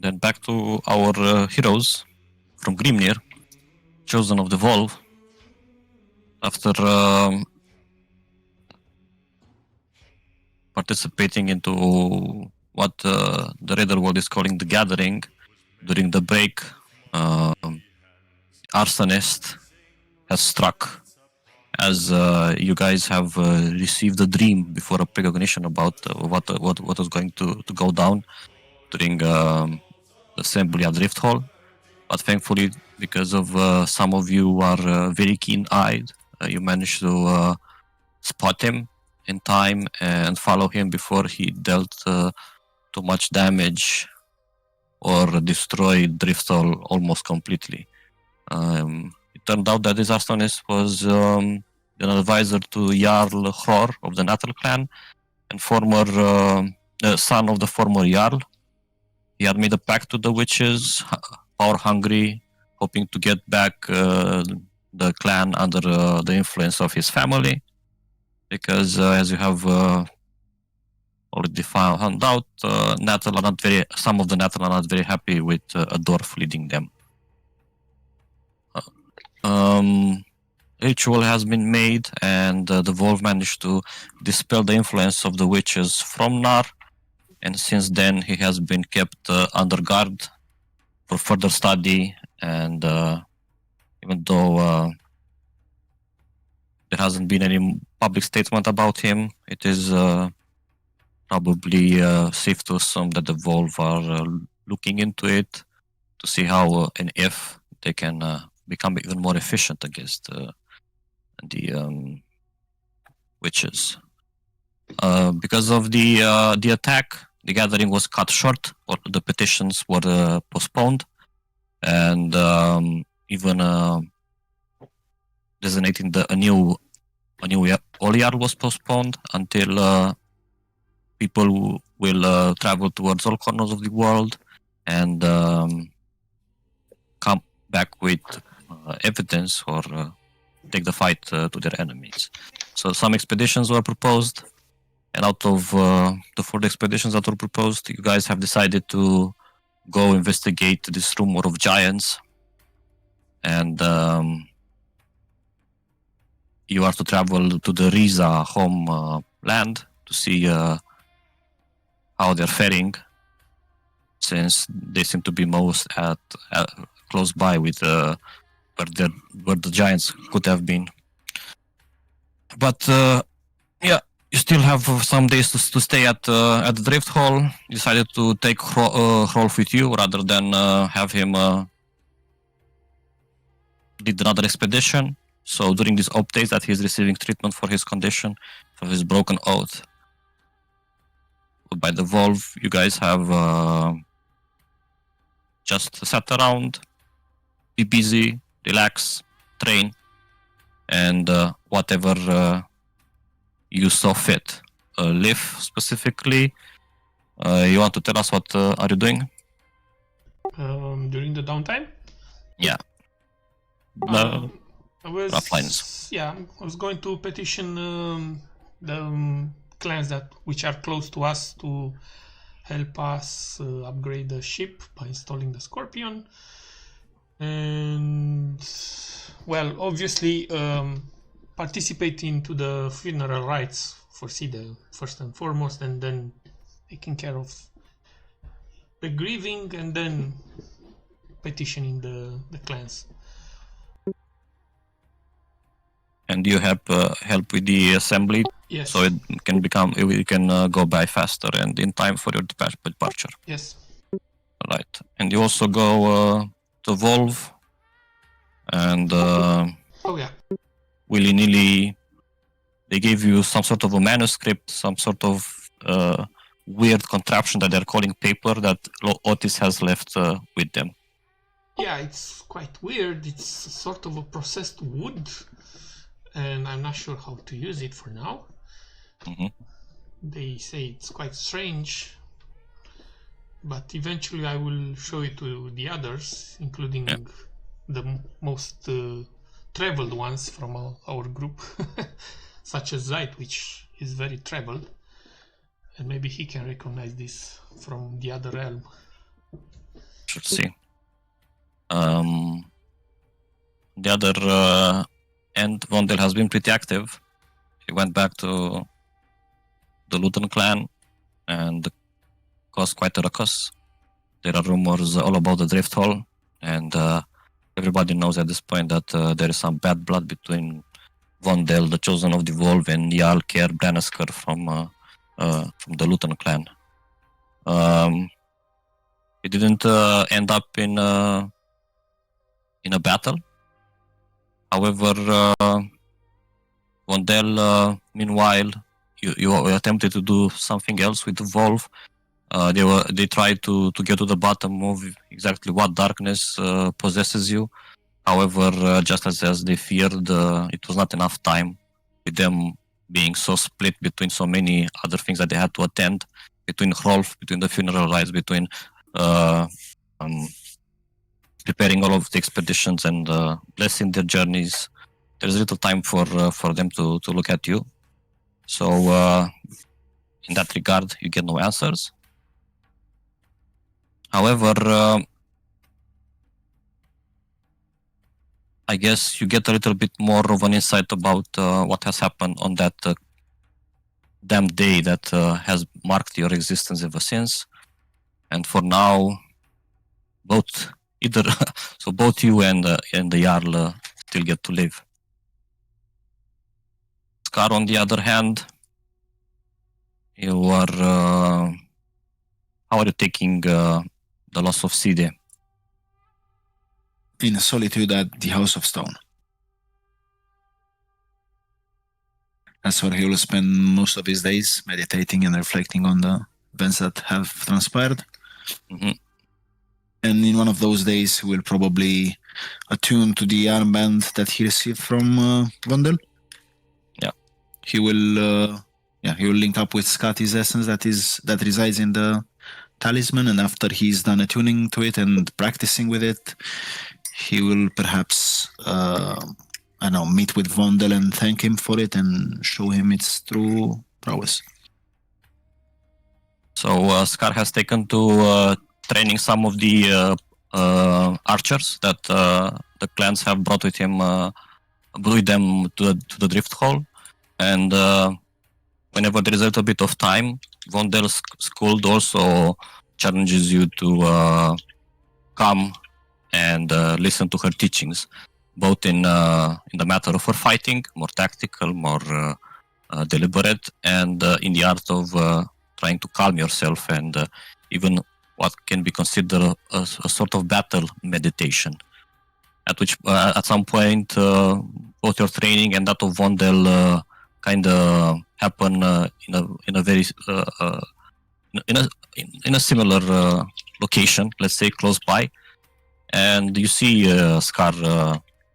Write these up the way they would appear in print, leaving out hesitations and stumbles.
Then back to our heroes from Grimnir, chosen of the Volve. After participating into what the Raider world is calling the Gathering, during the break, Arsonist has struck. As you guys have received a dream before a precognition about what was going to go down during the assembly at Rift Hall, but thankfully, because of some of you are very keen-eyed, you managed to spot him in time and follow him before he dealt too much damage or destroyed Rift Hall almost completely. It turned out that this Arsonist was an advisor to Jarl Hror of the Natal clan and former son of the former Jarl. He had made a pact to the witches, power hungry, hoping to get back the clan under the influence of his family. Because as you have already found out, Natal are not some of the Natal are not very happy with a dwarf leading them. Ritual has been made, and the Volve managed to dispel the influence of the witches from Nar, and since then he has been kept under guard for further study, and even though there hasn't been any public statement about him, it is probably safe to assume that the Volve are looking into it to see how and if they can become even more efficient against the witches. Because of the attack, the gathering was cut short, or the petitions were postponed, and even designating a new Oliar was postponed until people will travel towards all corners of the world and come back with evidence or take the fight to their enemies. So some expeditions were proposed, and out of the 4 expeditions that were proposed, you guys have decided to go investigate this rumor of giants, and you are to travel to the Riza home land to see how they're faring, since they seem to be most at close by with where the giants could have been. But yeah, you still have some days to stay at the Drift Hall. You decided to take Hrolf with you rather than have him lead another expedition. So during these updates that he's receiving treatment for his condition, for his broken oath by the Volve, you guys have just sat around, be busy, relax, train, and whatever you saw fit. Liv, specifically, you want to tell us what are you doing? During the downtime? Yeah. I was, rough lines. Yeah, I was going to petition the clans which are close to us to help us upgrade the ship by installing the Scorpion. And well, obviously participating to the funeral rites for Sida first and foremost, and then taking care of the grieving, and then petitioning the clans. And you help with the assembly, Yes. so it can go by faster and in time for your departure. Yes. Right, and you also go to Volve, and Oh yeah. willy-nilly they gave you some sort of a manuscript, some sort of weird contraption that they're calling paper that Otis has left with them. Yeah, it's quite weird. It's sort of a processed wood, and I'm not sure how to use it for now. Mm-hmm. They say it's quite strange, but eventually I will show it to the others, including the most traveled ones from our group, such as Zait, which is very traveled, and maybe he can recognize this from the other realm. should see. The other end, Vondel has been pretty active. He went back to the Luton clan and caused quite a ruckus. There are rumors all about the Drift Hall, and everybody knows at this point that there is some bad blood between Vondel, the Chosen of the Wolf, and Jarl Ker Brannesker from the Luton clan. It didn't end up in a battle. However, Vondel, meanwhile, you attempted to do something else with the Wolf. They tried to get to the bottom of exactly what darkness possesses you. However, just as they feared, it was not enough time with them being so split between so many other things that they had to attend, between Hrolf, between the funeral rites, between preparing all of the expeditions and blessing their journeys. There's little time for them to look at you. So in that regard, you get no answers. However, I guess you get a little bit more of an insight about what has happened on that damn day that has marked your existence ever since. And for now, both you and the Jarl still get to live. Scar, on the other hand, you are. How are you taking the loss of Side? In solitude at the House of Stone. That's where he will spend most of his days, meditating and reflecting on the events that have transpired. Mm-hmm. And in one of those days, he will probably attune to the armband that he received from Vondel. Yeah. He will link up with Scotty's essence that resides in the talisman, and after he's done attuning to it and practicing with it, he will perhaps meet with Vondel and thank him for it and show him its true prowess. So Scar has taken to training some of the archers that the clans have brought with them to the Drift Hall, and whenever there is a little bit of time, Vondel's Skuld also challenges you to come and listen to her teachings, both in the matter of her fighting, more tactical, more deliberate, and in the art of trying to calm yourself, and even what can be considered a sort of battle meditation. At some point, both your training and that of Vondel kind of happen in a very in a similar location, let's say close by, and you see Scar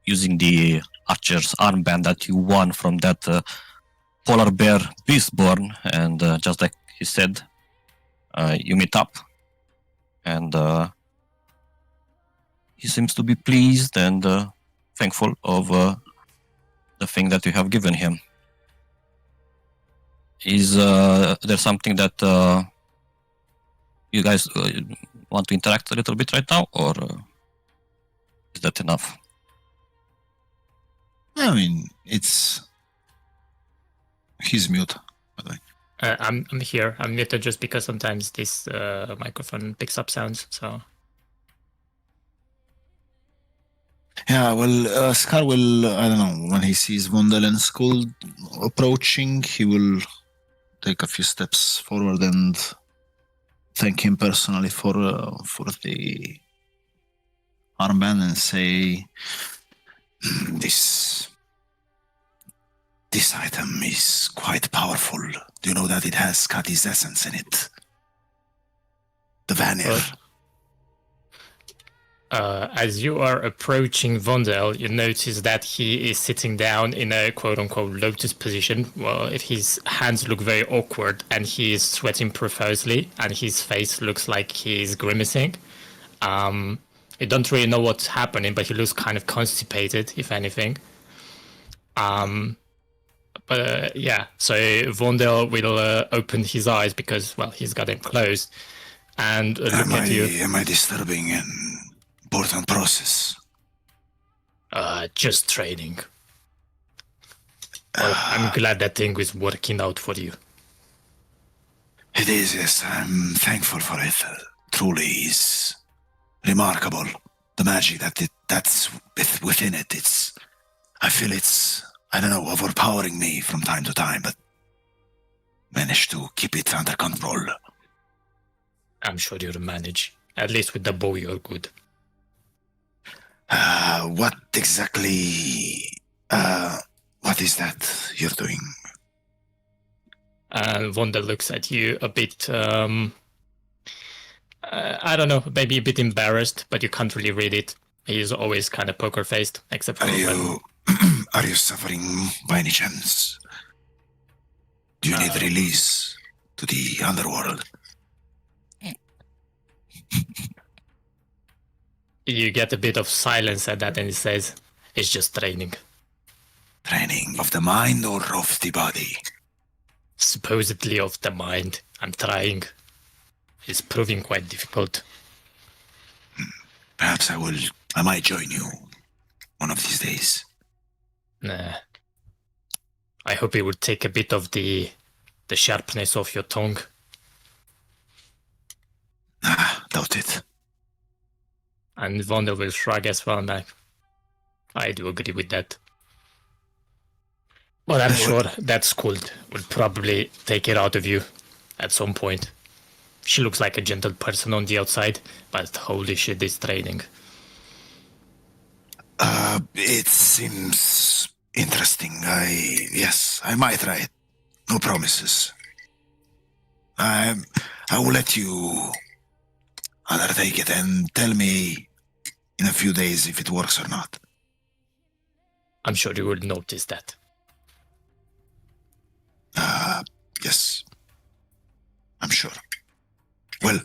using the archer's armband that you won from that polar bear Beastborn, and just like he said, you meet up, and he seems to be pleased and thankful of the thing that you have given him. Is there something that you guys want to interact a little bit right now, or is that enough? I mean, he's mute, by the way. I'm here. I'm muted just because sometimes this microphone picks up sounds. So yeah, well, Scar will, I don't know, when he sees Vondel and Skuld approaching, he will take a few steps forward and thank him personally for the armband and say, this item is quite powerful. Do you know that it has Scotty's essence in it? The Vanir. As you are approaching Vondel, you notice that he is sitting down in a quote-unquote lotus position. Well, his hands look very awkward, and he is sweating profusely, and his face looks like he's grimacing. You don't really know what's happening, but he looks kind of constipated, if anything. So Vondel will open his eyes because, well, he's got them closed. and look at you. Am I disturbing an important process? Just training. Well, I'm glad that thing is working out for you. It is, yes. I'm thankful for it. Truly is remarkable. The magic that's within it. I feel it's, I don't know, overpowering me from time to time, but managed to keep it under control. I'm sure you'll manage. At least with the bow, you're good. What exactly, what is that you're doing? And Wanda looks at you a bit, I don't know, maybe a bit embarrassed, but you can't really read it. He's always kind of poker-faced, except for Are you suffering by any chance? Do you need release to the underworld? You get a bit of silence at that, and he says, "It's just training." Training of the mind or of the body? Supposedly of the mind. I'm trying. It's proving quite difficult. Perhaps I might join you one of these days. Nah. I hope it would take a bit of the sharpness off your tongue. Doubt it. And Wanda will shrug as well, like, I do agree with that. But I'm sure that Skuld will probably take it out of you at some point. She looks like a gentle person on the outside, but holy shit, this training. It seems interesting. Yes, I might try it. No promises. I will let you undertake it and tell me in a few days if it works or not. I'm sure you will notice that. Yes. I'm sure. Well,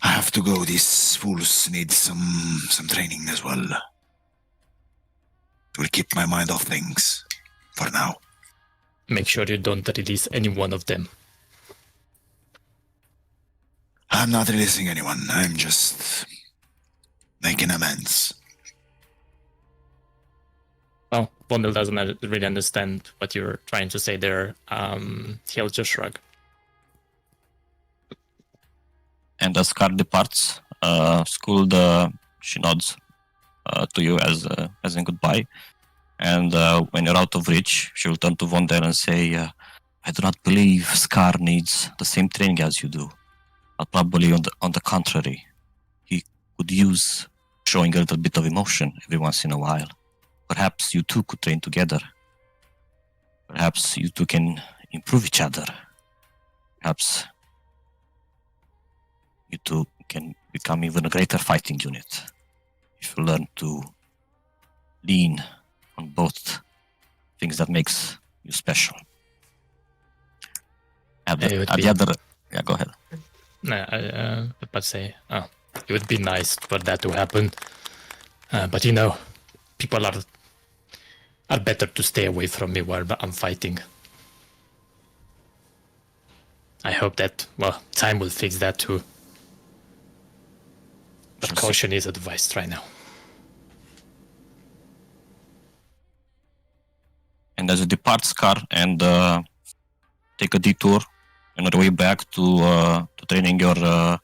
I have to go. These fools need some training as well. It will keep my mind off things for now. Make sure you don't release any one of them. I'm not releasing anyone. I'm just making amends. Well, Vondel doesn't really understand what you're trying to say there. He'll just shrug. And as Scar departs, Skuld, she nods to you as in goodbye. And when you're out of reach, she will turn to Vondel and say, I do not believe Scar needs the same training as you do. But probably on the contrary, he could use showing a little bit of emotion every once in a while. Perhaps you two could train together. Perhaps you two can improve each other. Perhaps you two can become even a greater fighting unit if you learn to lean on both things that makes you special. At the other, yeah, go ahead. No, I was about to say, it would be nice for that to happen. But you know, people are better to stay away from me while I'm fighting. I hope that, well, time will fix that too. But caution is advised right now. And as you depart, Scar, and take a detour on your way back to training your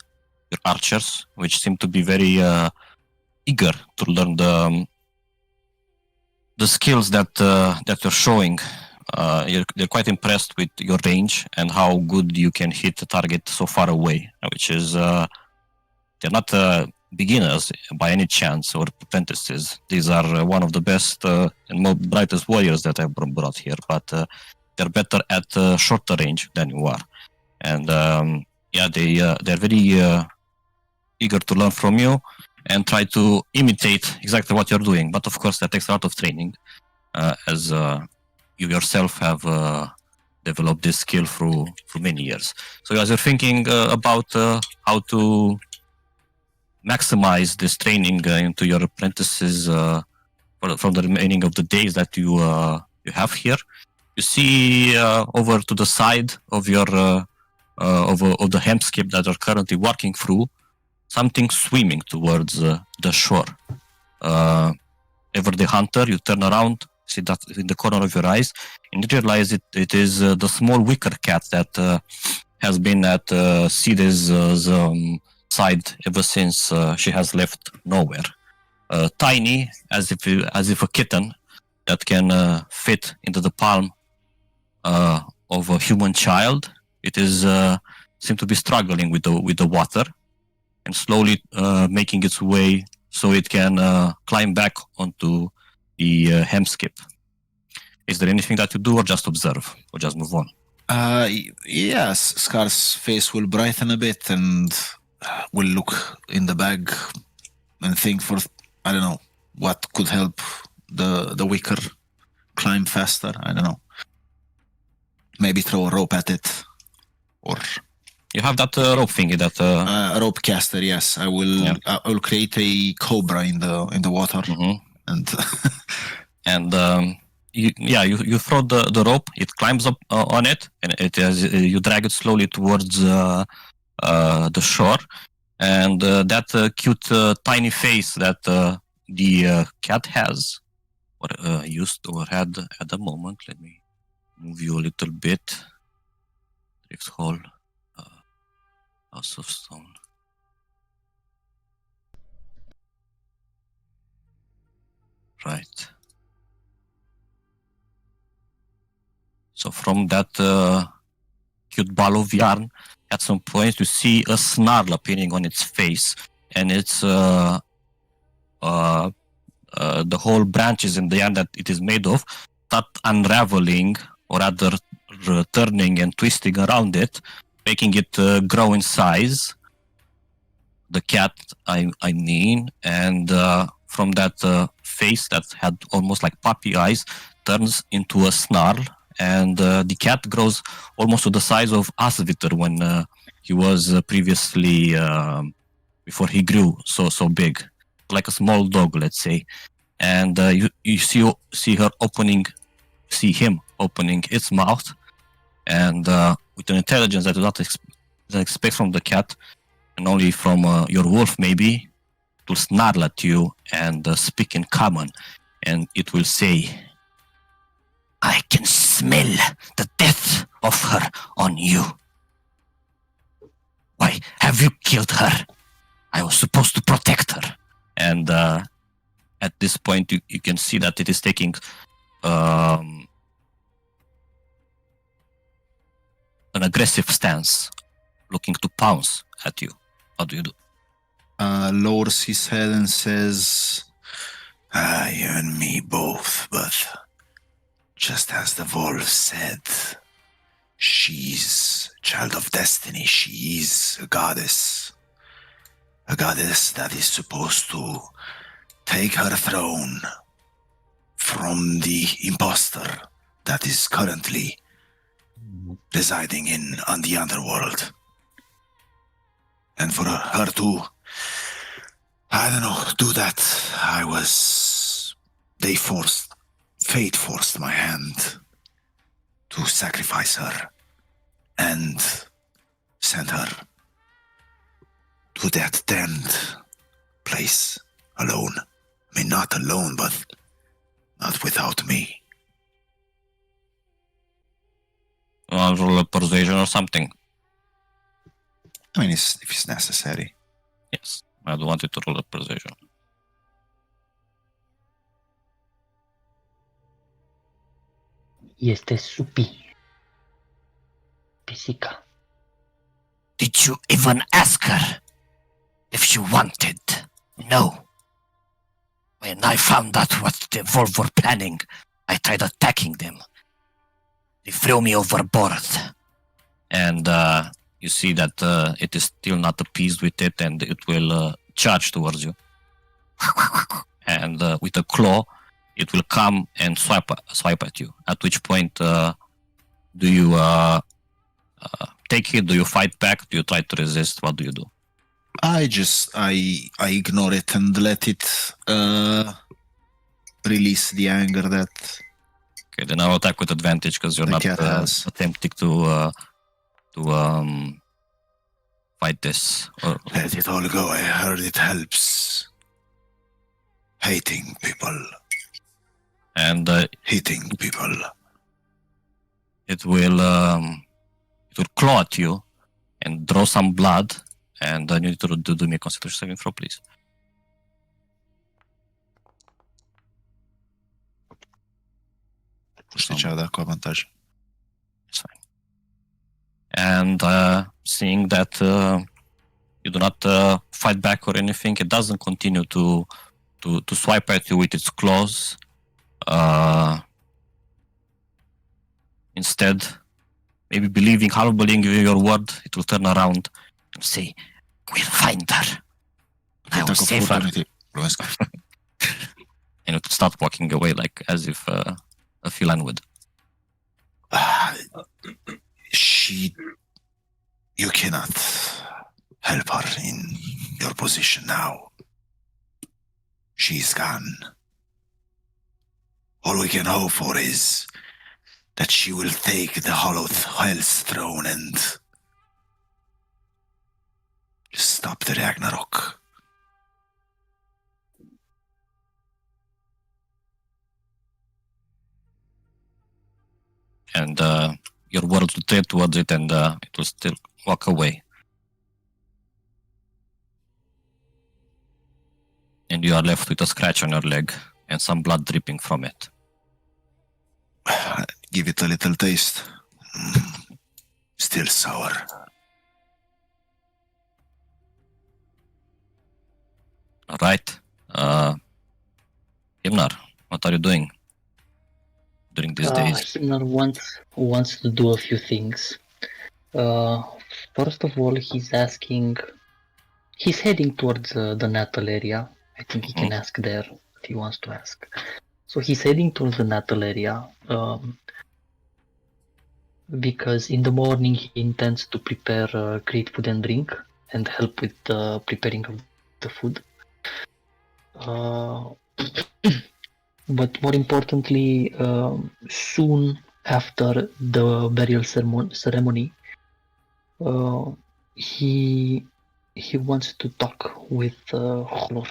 archers, which seem to be very eager to learn the skills that you're showing. They're quite impressed with your range and how good you can hit the target so far away, which is they're not beginners by any chance or apprentices. These are one of the best and most brightest warriors that I've brought here, but they're better at shorter range than you are. And they're very eager to learn from you and try to imitate exactly what you're doing. But of course, that takes a lot of training, as you yourself have developed this skill through many years. So as you're thinking about how to maximize this training into your apprentices from the remaining of the days that you have here, you see over to the side of your of the hemskip that are currently walking through, something swimming towards the shore. Ever the hunter, you turn around, see that in the corner of your eyes, and you realize it is the small wicker cat that has been at Side's side ever since she has left nowhere. Tiny, as if a kitten that can fit into the palm of a human child. It is seem to be struggling with the water and slowly making its way so it can climb back onto the hemskip. Is there anything that you do, or just observe, or just move on? Yes, Scar's face will brighten a bit and will look in the bag and think for, I don't know, what could help the wicker climb faster. I don't know. Maybe throw a rope at it, or You have that rope thingy that. a rope caster. Yes, I will. Yeah. I will create a cobra in the water, Mhm. and And you throw the rope. It climbs up on it, and you drag it slowly towards the shore. And that cute tiny face that the cat has, or used or had at the moment. Let me move you a little bit. Drift Hall, House of Stone. Right. So from that cute ball of yarn, at some point you see a snarl appearing on its face, and it's the whole branches in the yarn that it is made of start unraveling, or rather turning and twisting around it, making it grow in size. The cat, I mean, and from that face that had almost like puppy eyes, turns into a snarl, and the cat grows almost to the size of Asviter when he was previously, before he grew so big, like a small dog, let's say. And you see him opening its mouth, and with an intelligence that you don't expect from the cat, and only from your wolf maybe, it will snarl at you and speak in common, and it will say, "I can smell the death of her on you. Why have you killed her? I was supposed to protect her." And at this point, you can see that it is taking an aggressive stance, looking to pounce at you. What do you do? lowers his head and says, "You and me both, but just as the wolf said, she's child of destiny. She is a goddess that is supposed to take her throne from the imposter that is currently residing on the underworld. And for her to, I don't know, do that, fate forced my hand to sacrifice her and send her to that damned place alone. I mean, not alone, but not without me." Roll a persuasion or something. I mean, if it's necessary. Yes, I want you to roll a persuasion. Y este es su pisica. Did you even ask her if she wanted? No. When I found out what the wolves were planning, I tried attacking them. They threw me overboard. And you see that it is still not appeased with it, and it will charge towards you. And with a claw, it will come and swipe at you. At which point, do you take it? Do you fight back? Do you try to resist? What do you do? I ignore it and let it release the anger that Okay, then I'll attack with advantage because you're the not cat has. attempting to to fight this. Let it all go. I heard it helps. Hating people. And Hitting people. it will claw at you and draw some blood. And you need to do me a Constitution saving throw, please. Știi ce da cu avantaj. It's fine. And seeing that you do not fight back or anything, it doesn't continue to swipe at you with its claws. Instead, maybe half believing your word, it will turn around and say, "We'll find her. I will save her." And it will start walking away like as if a feline would. You cannot help her in your position now. She's gone. All we can hope for is that she will take the Hollow Hell's throne and stop the Ragnarok. And your words will turn towards it, and it will still walk away. And you are left with a scratch on your leg and some blood dripping from it. Give it a little taste. Still sour. All right. Himnar, what are you doing during these days? Himnar wants to do a few things. First of all, he's heading towards the Natal area. I think he can ask there if he wants to ask. So he's heading towards the Natal area because in the morning he intends to prepare create food and drink and help with the preparing of the food. But more importantly, soon after the burial ceremony, he wants to talk with Hlor.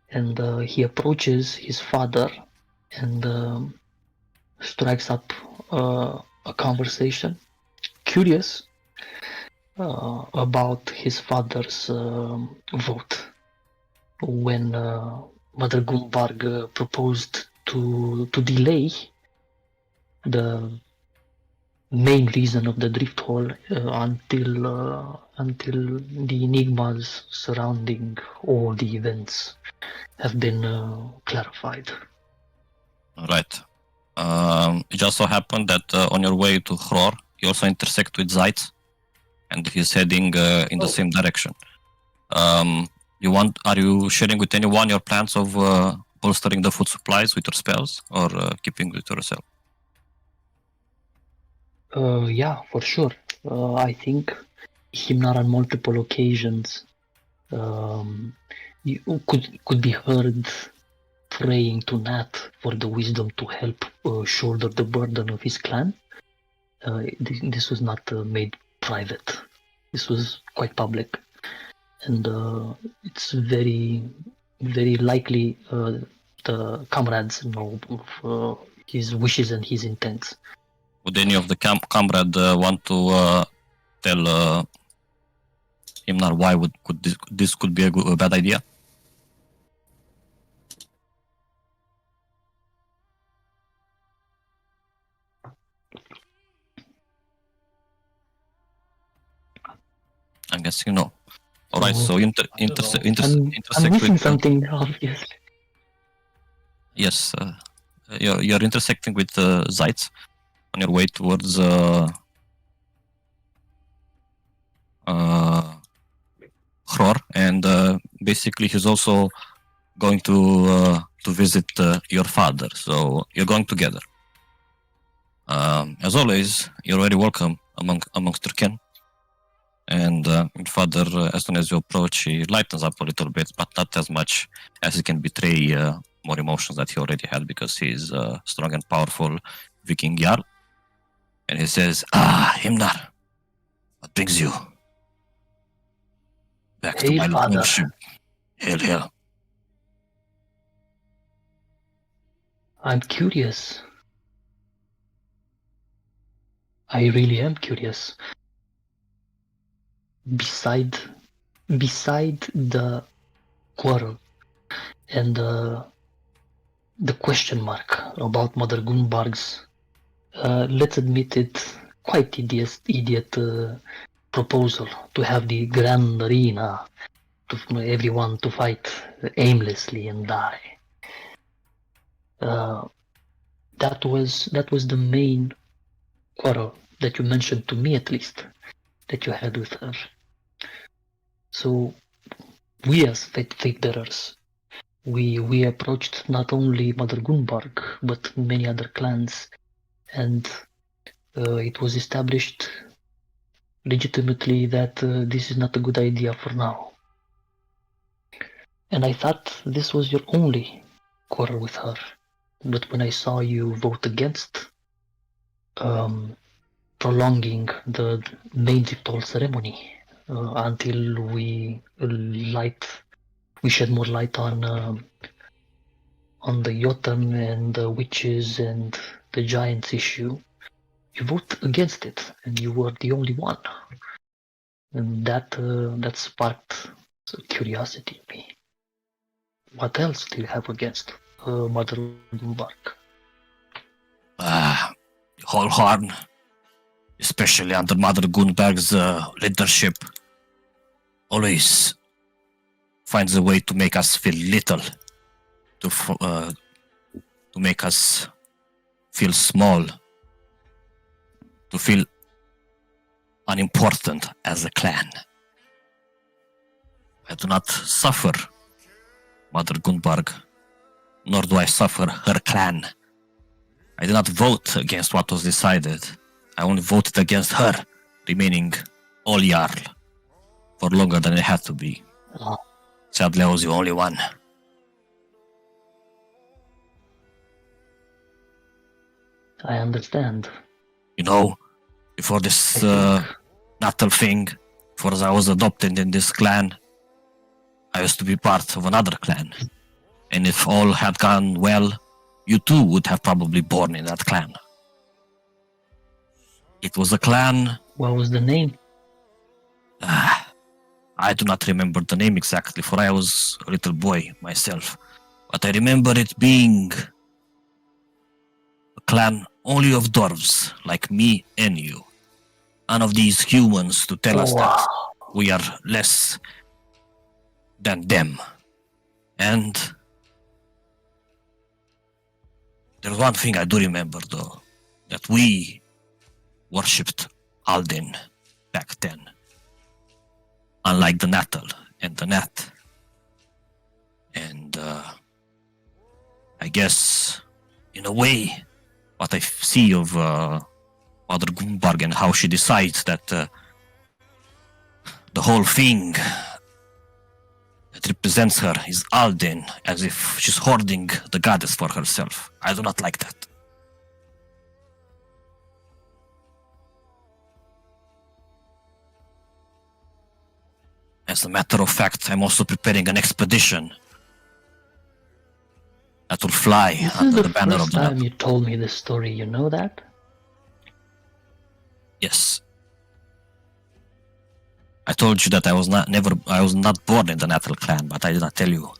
And he approaches his father and strikes up a conversation, curious about his father's vote when Mother Gumbarg proposed to delay the main reason of the drift hole until the enigmas surrounding all the events have been clarified. Right. It just so happened that on your way to Hror, you also intersect with Zaitz, and he's heading in the same direction. Are you sharing with anyone your plans of bolstering the food supplies with your spells, or keeping it to yourself? Yeah, for sure. I think Himnar on multiple occasions could be heard praying to Nat for the wisdom to help shoulder the burden of his clan. This was not made private. This was quite public. And it's very, very likely the comrades know of his wishes and his intents. Would any of the comrade want to tell Himnar why this could be a bad idea? I'm guessing no. All right, so I'm missing something, obviously. Yes, you're intersecting with Zaitz on your way towards Hror, and basically he's also going to visit your father. So you're going together. As always, you're very welcome amongst your kin. And your father, as soon as you approach, he lightens up a little bit, but not as much as he can betray more emotions that he already had, because he's a strong and powerful Viking Jarl. And he says, Himnar, what brings you back to Hey, my Father. lordship? Hail, hail. I'm curious. I really am curious. Beside the quarrel and the question mark about Mother Gunbarg's, let's admit it, quite idiot proposal to have the grand arena to everyone to fight aimlessly and die. That was the main quarrel that you mentioned to me, at least, that you had with her. So we as fate bearers, we approached not only Mother Gunbarg but many other clans, and it was established legitimately that this is not a good idea for now. And I thought this was your only quarrel with her. But when I saw you vote against prolonging the main ritual ceremony until we shed more light on the Jotun and the witches and the giants issue, you vote against it, and you were the only one. And that sparked curiosity in me. What else do you have against Mother Gunbarg? Whole Horn, especially under Mother Gunberg's leadership, always finds a way to make us feel little, to make us feel small, to feel unimportant as a clan. I do not suffer Mother Gunbarg, nor do I suffer her clan. I did not vote against what was decided. I only voted against her remaining all Jarl for longer than it had to be. Sadly, I was the only one. I understand. You know, before this Natal thing, before I was adopted in this clan, I used to be part of another clan. And if all had gone well, you too would have probably born in that clan. It was a clan. What was the name? I do not remember the name exactly, for I was a little boy myself. But I remember it being a clan only of dwarves, like me and you. None of these humans to tell us that we are less than them. And there's one thing I do remember, though, that we worshipped Alden back then. Unlike the Natal and the Nat. And I guess, in a way, what I see of Mother Gunbarg and how she decides that the whole thing that represents her is Alden, as if she's hoarding the goddess for herself. I do not like that. As a matter of fact, I'm also preparing an expedition that will fly This is under the the banner of first the time Nat. you told me this story, you know that? Yes. I told you that I was not born in the Natal clan, but I did not tell you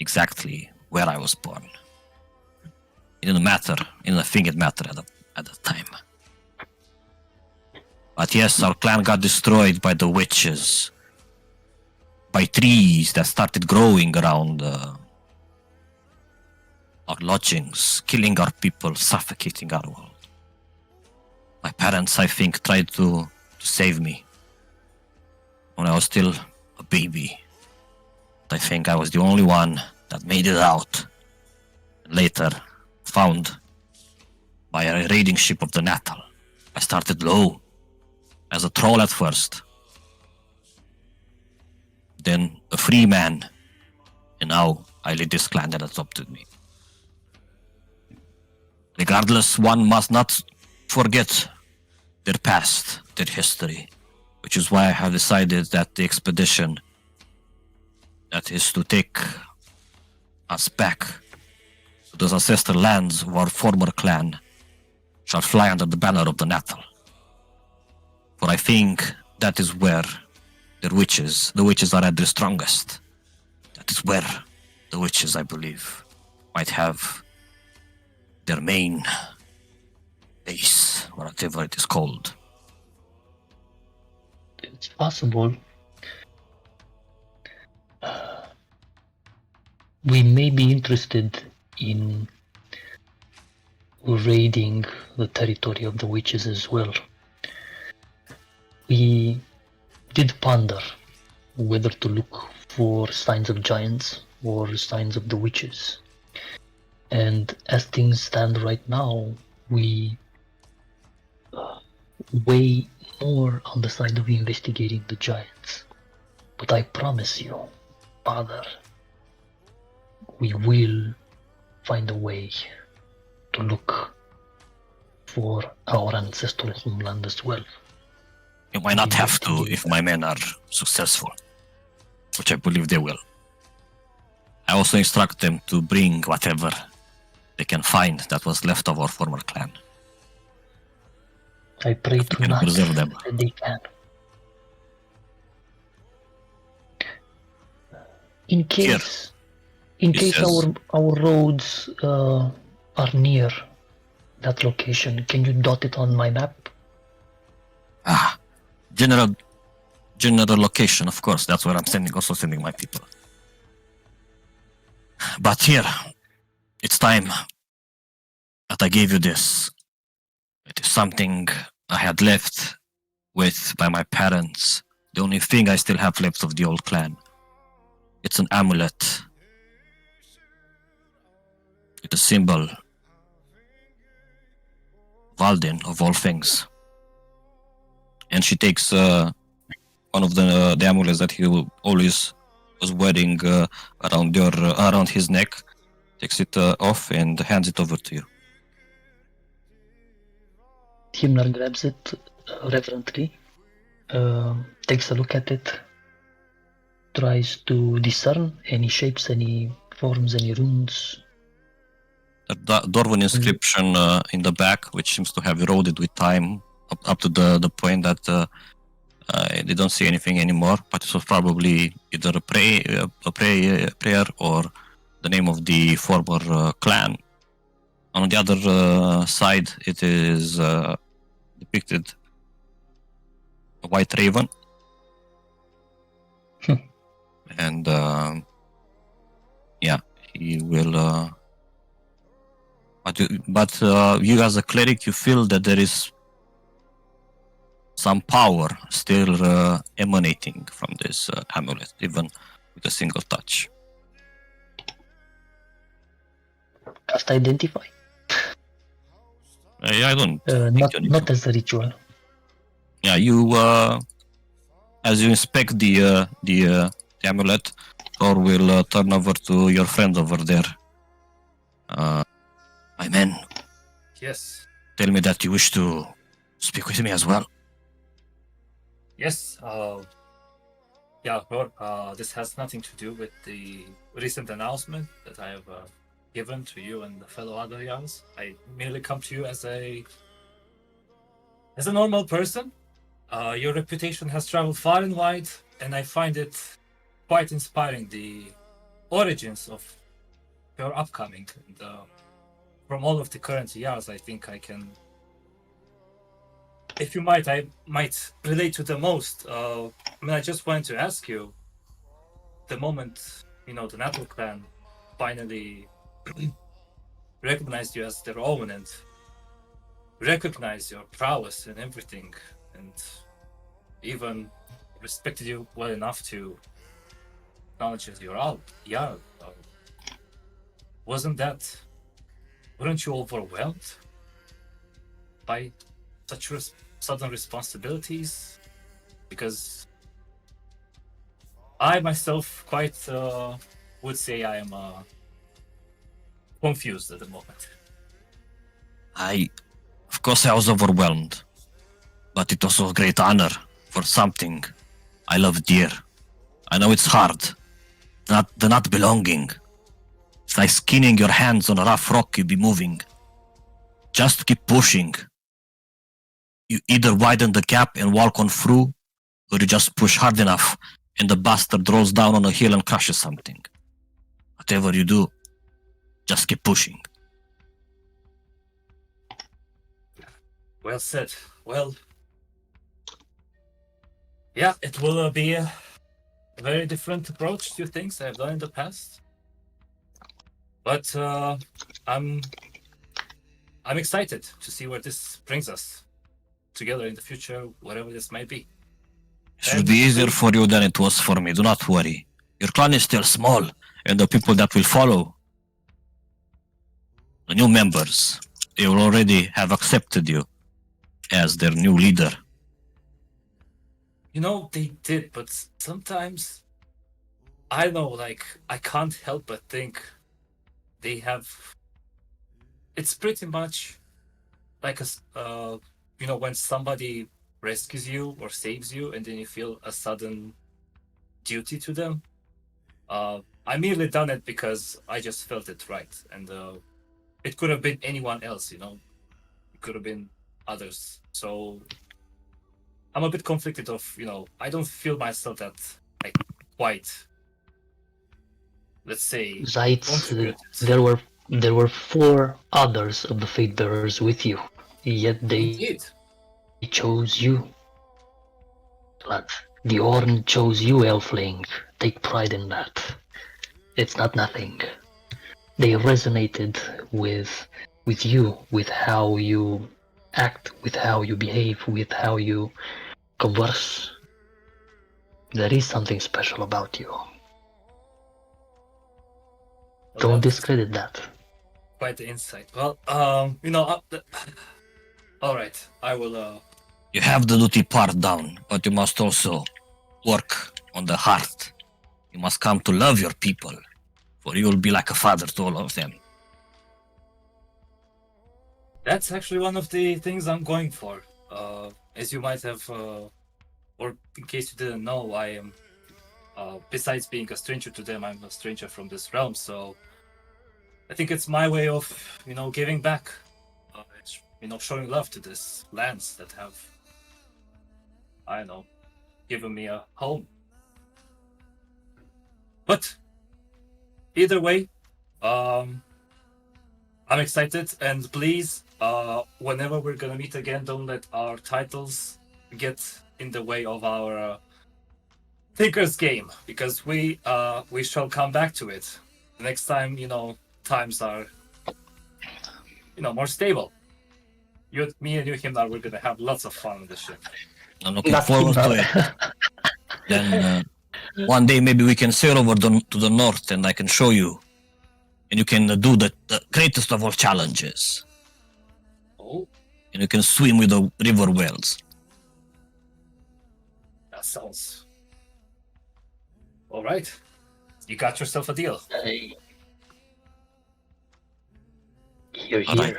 exactly where I was born. It didn't matter. I didn't think it mattered at the time. But yes, our clan got destroyed by the witches, by trees that started growing around our lodgings, killing our people, suffocating our world. My parents, I think, tried to save me when I was still a baby. But I think I was the only one that made it out. Later, found by a raiding ship of the Natal. I started low, as a troll at first, then a free man, and now I lead this clan that adopted me. Regardless, one must not forget their past, their history, which is why I have decided that the expedition that is to take us back to those ancestral lands of our former clan shall fly under the banner of the Natal. For I think that is where the witches are at their strongest. That is where the witches, I believe, might have their main base, whatever it is called. It's possible. We may be interested in raiding the territory of the witches as well. We did ponder whether to look for signs of giants or signs of the witches. And as things stand right now, we weigh more on the side of investigating the giants. But I promise you, Father, we will find a way to look for our ancestral homeland as well. You might not have to if my men are successful, which I believe they will. I also instruct them to bring whatever they can find that was left of our former clan. I pray If we to can not preserve them. that they can. In case says- our roads are near that location, can you dot it on my map? General location, of course. That's where I'm sending my people. But here, it's time that I gave you this. It is something I had left with by my parents. The only thing I still have left of the old clan. It's an amulet. It's a symbol. Valdin, of all things. And she takes one of the amulets that he always was wearing around his neck, takes it off and hands it over to you. Himmler grabs it reverently, takes a look at it, tries to discern any shapes, any forms, any runes. The Dwarven inscription in the back, which seems to have eroded with time up to the point that they don't see anything anymore, but it was probably either a prayer or the name of the former clan. On the other side, it is depicted a white raven. And he will... But you as a cleric, you feel that there is some power still emanating from this amulet, even with a single touch. Cast Identify. I don't. Not as a ritual. Yeah, you as you inspect the amulet, Thor will turn over to your friend over there. My men. Yes. Tell me that you wish to speak with me as well. Yes. This has nothing to do with the recent announcement that I have given to you and the fellow other youngs. I merely come to you as a normal person. Your reputation has traveled far and wide, and I find it quite inspiring, the origins of your upcoming. And, from all of the current years, I think I can, if you might, I might relate to the most. I just wanted to ask you, the moment, the Natal clan finally recognized you as their own and recognized your prowess and everything, and even respected you well enough to acknowledge as your Jarl. Weren't you overwhelmed by such sudden responsibilities? Because I myself quite would say I am confused at the moment. Of Of course I was overwhelmed, but it was a great honor for something I love dear. I know it's hard, the not belonging. It's like skinning your hands on a rough rock you'd be moving. Just keep pushing. You either widen the gap and walk on through, or you just push hard enough and the bastard rolls down on a hill and crushes something. Whatever you do, just keep pushing. Well said. Well, yeah, it will be a very different approach to things I've done in the past. But I'm excited to see where this brings us together in the future, whatever this might be. It should be easier for you than it was for me. Do not worry. Your clan is still small, and the people that will follow, the new members, they will already have accepted you as their new leader. You know, they did, but sometimes I know, like, I can't help but think they have. It's pretty much like you know, when somebody rescues you or saves you, and then you feel a sudden duty to them. I merely done it because I just felt it right, and it could have been anyone else, you know. It could have been others. So I'm a bit conflicted of, you know, I don't feel myself that like quite, let's say, Besides, contributed. there were 4 others of the Fate Bearers with you, yet they Indeed. chose you. But the Orn chose you, Elfling. Take pride in that. It's not nothing. They resonated with you, with how you act, with how you behave, with how you converse. There is something special about you. Don't that's discredit that. quite the insight. Well, you know, all right, I will. You have the duty part down, but you must also work on the heart. You must come to love your people, for you will be like a father to all of them. That's actually one of the things I'm going for. As you might have, or in case you didn't know, I am, besides being a stranger to them, I'm a stranger from this realm. So I think it's my way of, you know, giving back. It's, you know, showing love to these lands that have, I don't know, given me a home. But either way, I'm excited, and please, whenever we're gonna meet again, don't let our titles get in the way of our Thinker's game, because we shall come back to it next time. You know, times are, you know, more stable. Me and you, Himnar, we're gonna have lots of fun on this ship. I'm looking Not forward to Himnar. it. Then one day maybe we can sail over to the north and I can show you. And you can do the greatest of all challenges. Oh, And you can swim with the river whales. that sounds all right. You got yourself a deal. Hey. Here, All right.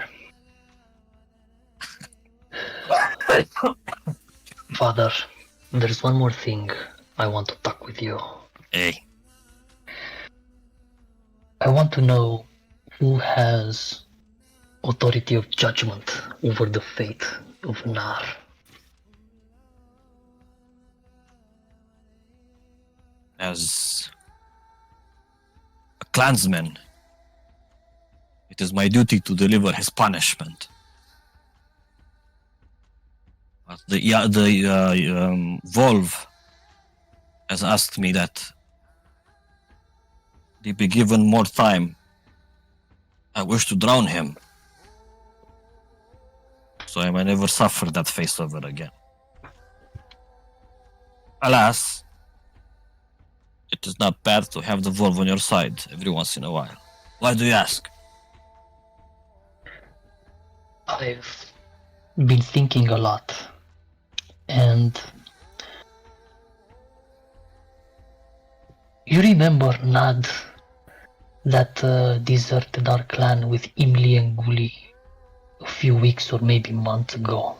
here. Father, there's one more thing I want to talk with you. Hey, I want to know who has authority of judgment over the fate of Nar. as a clansman, it is my duty to deliver his punishment. But the Volve has asked me that they be given more time. I wish to drown him, so I may never suffer that face over again. Alas, it is not bad to have the Volve on your side every once in a while. Why do you ask? I've been thinking a lot, and you remember Nad that deserted our clan with Imli and Guli a few weeks or maybe months ago.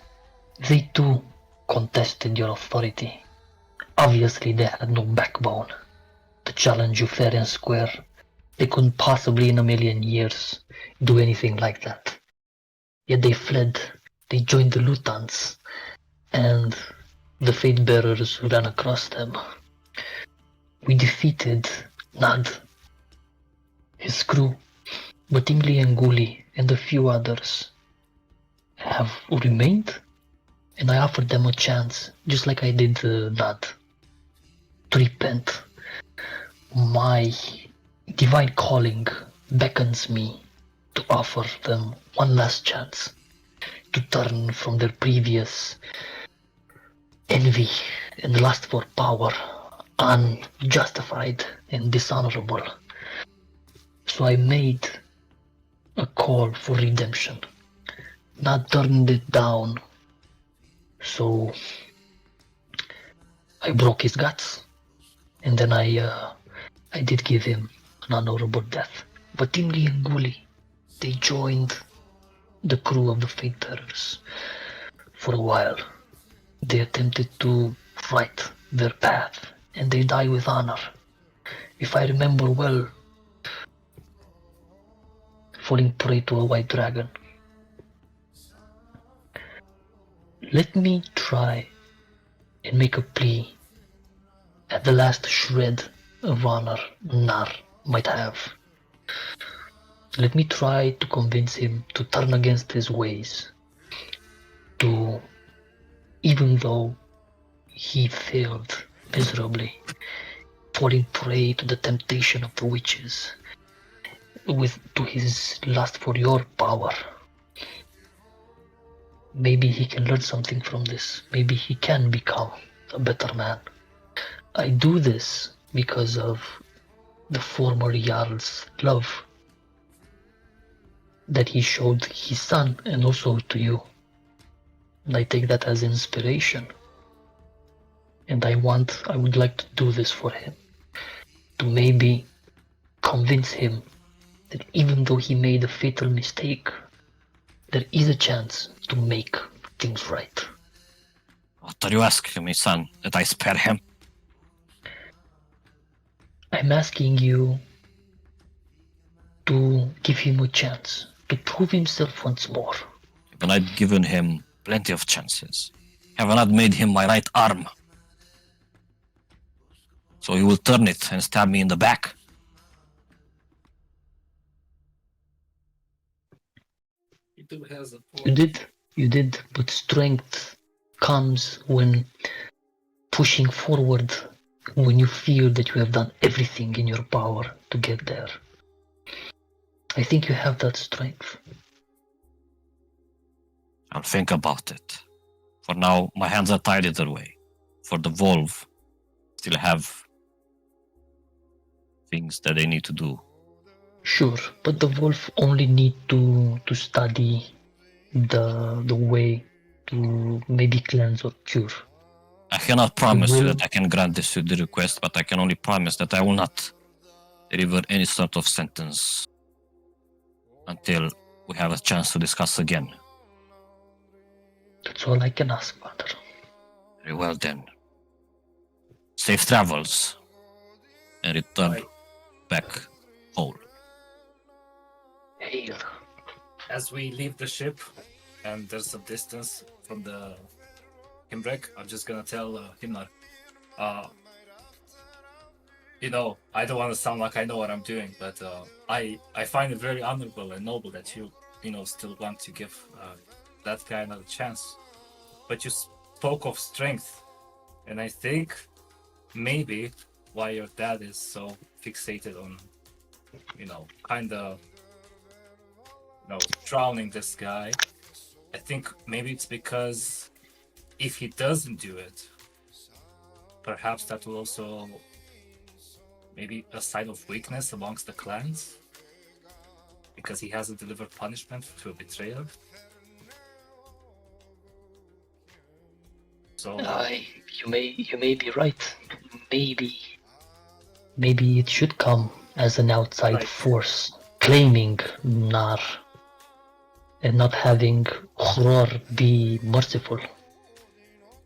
They too contested your authority. Obviously, they had no backbone to challenge you fair and square. They couldn't possibly in a million years do anything like that. Yet they fled. They joined the Lutans, and the Fate Bearers ran across them. We defeated Nad, his crew, but Imli and Guli and a few others have remained, and I offered them a chance, just like I did Nad, to repent. My divine calling beckons me to offer them one last chance to turn from their previous envy and lust for power, unjustified and dishonorable. So I made a call for redemption, not turned it down. So I broke his guts, and then I did give him an honorable death. But Imli and Guli, they joined the crew of the Fate Bearers for a while. They attempted to right their path, and they die with honor. If I remember well, falling prey to a white dragon. Let me try and make a plea at the last shred of honor Nar might have. Let me try to convince him to turn against his ways, to, even though he failed miserably, falling prey to the temptation of the witches, to his lust for your power. Maybe he can learn something from this. Maybe he can become a better man. I do this because of the former Jarl's love that he showed his son and also to you. And I take that as inspiration. And I would like to do this for him. To maybe convince him that even though he made a fatal mistake, there is a chance to make things right. What are you asking me, son? That I spare him? I'm asking you to give him a chance, to prove himself once more. But I've given him plenty of chances. Have I not made him my right arm? So he will turn it and stab me in the back. He do has a point. You did, but strength comes when pushing forward, when you feel that you have done everything in your power to get there. I think you have that strength. I'll think about it. For now, my hands are tied either way. For the Volve, still have things that they need to do. Sure, but the wolf only need to study the way to maybe cleanse or cure. I cannot promise you will- that I can grant this the request, but I can only promise that I will not deliver any sort of sentence until we have a chance to discuss again. That's all I can ask, Father. Very well then. Safe travels and return Right. back whole. Hail. As we leave the ship, and there's some distance from the Himbrek, I'm just gonna tell Himnar, I don't want to sound like I know what I'm doing, but I find it very honorable and noble that you still want to give that guy another chance. But you spoke of strength, and I think maybe why your dad is so fixated on, kind of, drowning this guy. I think maybe it's because if he doesn't do it, perhaps that will also maybe a sign of weakness amongst the clans, because he hasn't delivered punishment to a betrayer. So You may be right. Maybe it should come as an outside Right. force claiming Nar and not having Hror be merciful.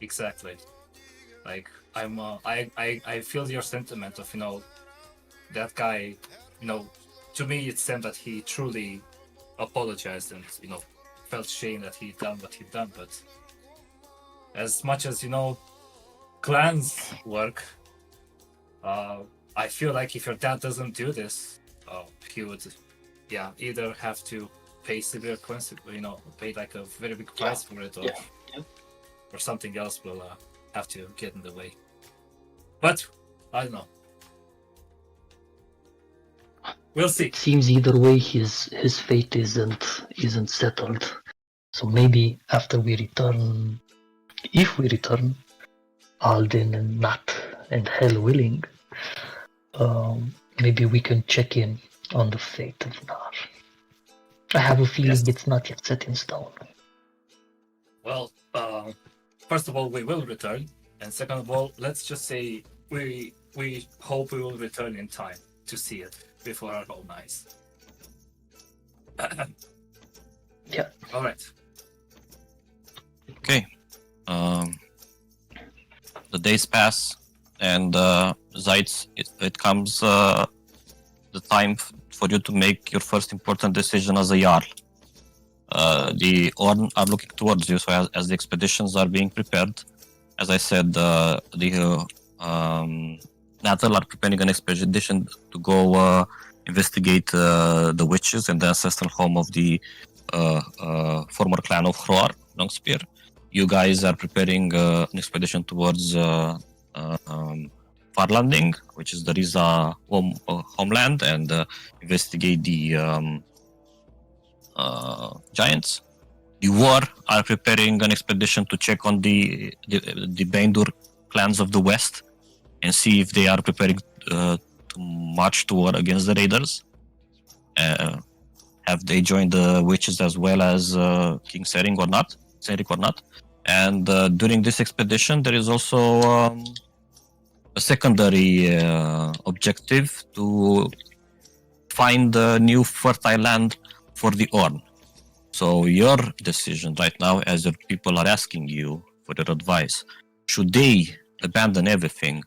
Exactly. Like I feel your sentiment of that guy. To me it seemed that he truly apologized and felt shame that he done what he done. But as much as clans work, I feel like if your dad doesn't do this, he would, either have to pay severe consequences, pay like a very big price for it, or something else will have to get in the way. But I don't know. We'll see. It seems either way his fate isn't settled. So maybe after we return, if we return, Alden and Nat and Hell willing, maybe we can check in on the fate of Nar. I have a feeling it's not yet set in stone. Well, first of all, we will return, and second of all, let's just say we hope we will return in time to see it before our own eyes. Yeah. All right. Okay. The days pass, and Zaitz, it comes the time for you to make your first important decision as a Jarl. The Orn are looking towards you, so as the expeditions are being prepared, as I said, the Natal are preparing an expedition to go investigate the witches and the ancestral home of the former clan of Hroar, Longspear. You guys are preparing an expedition towards Farlanding, which is the Riza homeland, and investigate the giants. The War are preparing an expedition to check on the Baindur clans of the west and see if they are preparing to march to war against the raiders. Have they joined the witches as well as King Sering or not? And during this expedition, there is also a secondary objective to find a new fertile land for the Orn. So your decision right now, as your people are asking you for your advice, should they abandon everything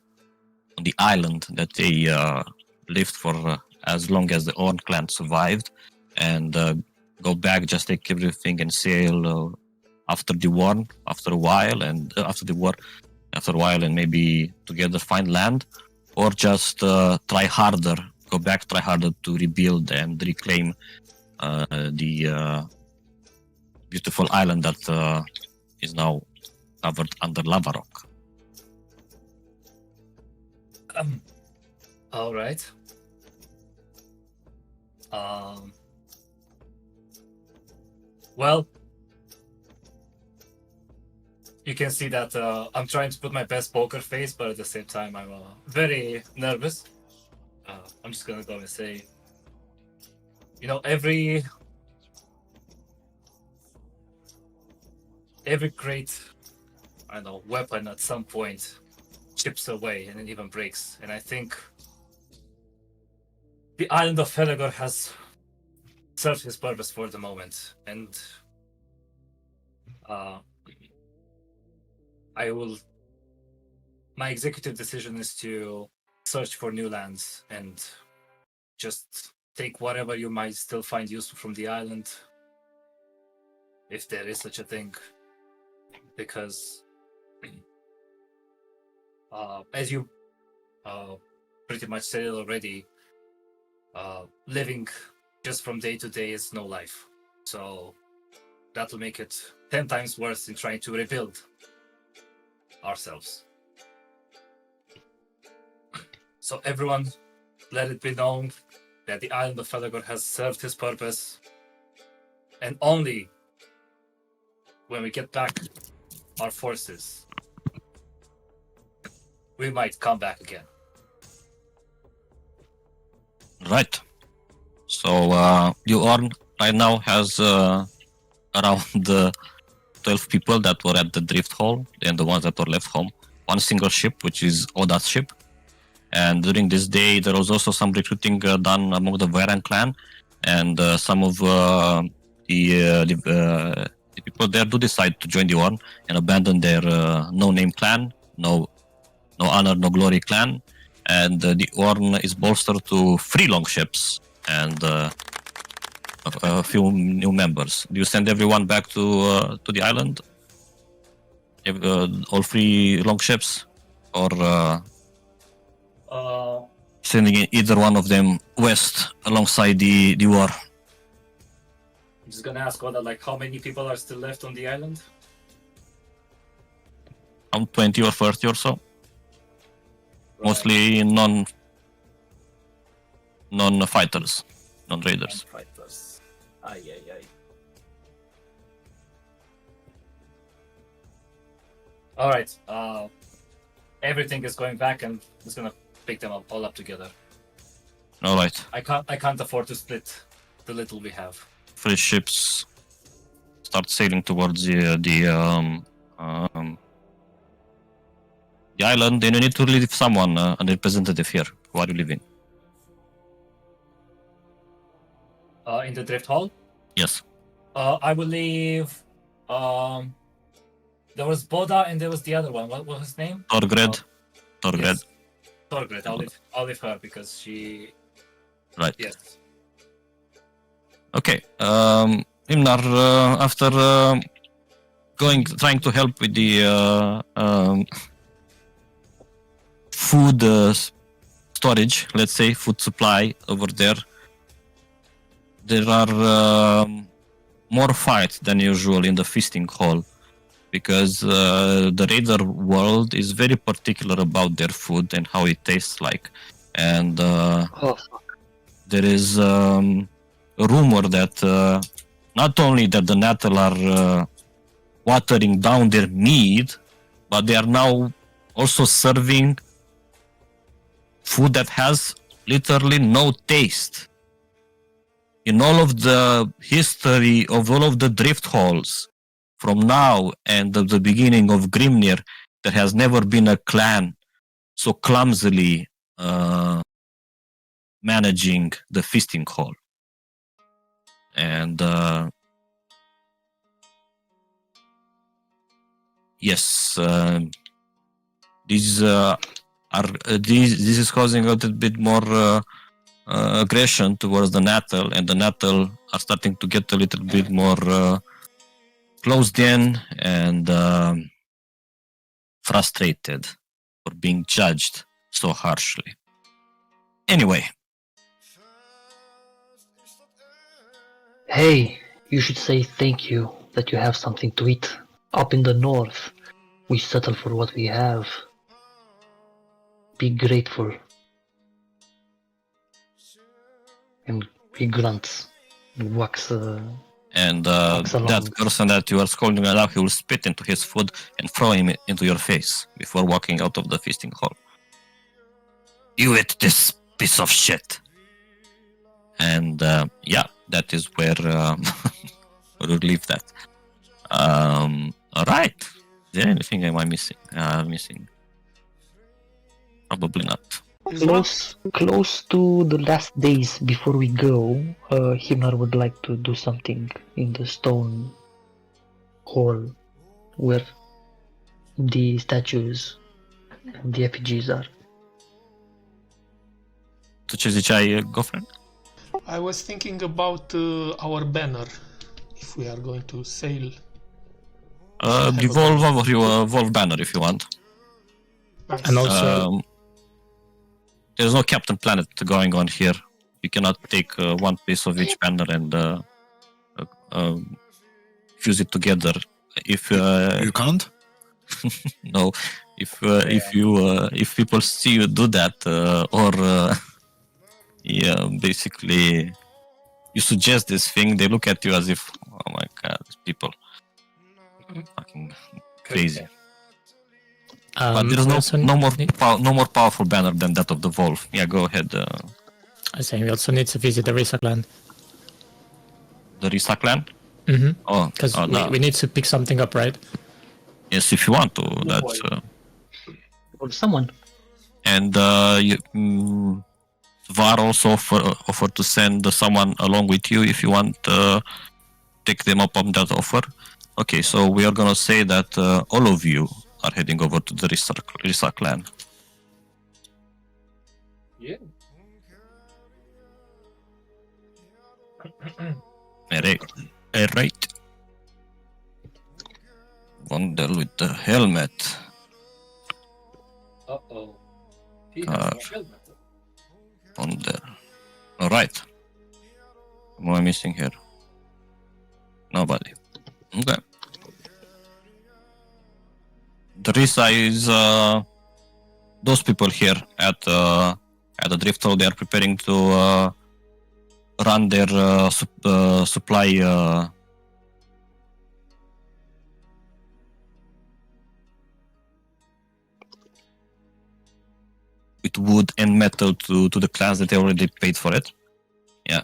on the island that they lived for as long as the Orn clan survived, and go back, just take everything and sail after the war, after a while, and maybe together find land, or just try harder to rebuild and reclaim the beautiful island that is now covered under lava rock. All right. Well, you can see that I'm trying to put my best poker face, but at the same time, I'm very nervous. I'm just gonna go and say, every great, weapon at some point chips away and it even breaks. And I think the island of Felagor has served his purpose for the moment, and my executive decision is to search for new lands and just take whatever you might still find useful from the island, if there is such a thing, because as you pretty much said it already, living just from day to day is no life. So that will make it 10 times worse in trying to rebuild ourselves. So everyone, let it be known that the island of Felagor has served his purpose, and only when we get back our forces, we might come back again. Right. So you Orn right now has around 12 people that were at the drift hall, and the ones that were left home. One single ship, which is Oda's ship. And during this day, there was also some recruiting done among the Varen clan, and some of the the people there do decide to join the Orn and abandon their no-name clan, no honor, no glory clan, and the Orn is bolstered to 3 longships and a few new members. Do you send everyone back to the island? All 3 longships, or sending either one of them west alongside the war? I'm just gonna ask Oda, like, how many people are still left on the island? 20 or 30 or so. Mostly non-fighters, non-raiders. Fighters. Ay. All right. Everything is going back, and just gonna pick them all up together. All right. I can't afford to split the little we have. 3 ships start sailing towards the island. Then you need to leave someone, a representative here. Who are you leaving? In the drift hall. Yes. I will leave. There was Boda and there was the other one. What was his name? Torgred. Yes. Torgred. I'll leave her because she. Right. Yes. Okay. Imnar, after trying to help with the food storage, let's say food supply over there are more fights than usual in the feasting hall, because the raider world is very particular about their food and how it tastes like, and there is a rumor that not only that the Natal are watering down their meat, but they are now also serving food that has literally no taste. In all of the history of all of the drift halls, from now and the beginning of Grimnir, there has never been a clan so clumsily managing the feasting hall. And yes, these this is causing a little bit more aggression towards the Natal, and the Natal are starting to get a little bit more closed in and frustrated for being judged so harshly. Anyway. Hey, you should say thank you that you have something to eat. Up in the north, we settle for what we have. Be grateful. And he grunts and walks. And Walks along. that person that you are scolding now, he will spit into his food and throw him into your face before walking out of the feasting hall. You ate this piece of shit. And yeah, that is where we'll leave that. All right. Is there anything am I missing? Missing? Probably not. Close to the last days before we go, Himnar would like to do something in the stone hall where the statues and the effigies are. Tu ce ziceai, girlfriend? I was thinking about our banner, if we are going to sail. The Volve banner if you want. Nice. And also, There's no Captain Planet going on here. You cannot take one piece of each banner and fuse it together. If You can't? no, if people see you do that, or yeah, basically you suggest this thing, they look at you as if, oh my god, these people fucking crazy. But there's no more powerful banner than that of the Wolf. Yeah, go ahead. I say we also need to visit the Risa clan. The Risa clan? Mm-hmm. Oh, Because no. we need to pick something up, right? Yes, if you want to. That's Or someone. and Var also offered to send someone along with you if you want take them up on that offer. Okay, so we are gonna say that all of you are heading over to the Risa clan. Yeah. Alright. Wonder with the helmet. Uh-oh. He has no helmet. Wonder. Alright. Who am I missing here? Nobody. Okay. The Risa is those people here at the Drifthold. They are preparing to run their supply. With wood and metal to the clans that they already paid for it. Yeah.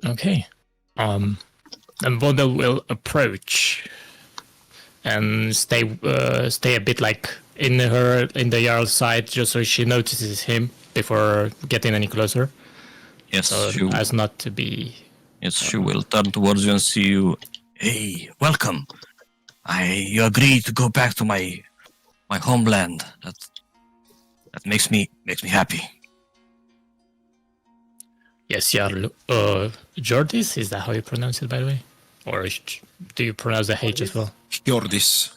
Okay. And Vonda will approach and stay a bit like in the Jarl's side, just so she notices him before getting any closer. Yes, So she, as not to be. yes, she will turn towards you and see you. Hey, welcome. You agree to go back to my homeland. That makes me happy. Yes, Jarl. Jordis, is that how you pronounce it, by the way? Or do you pronounce the H as well? Hjordis.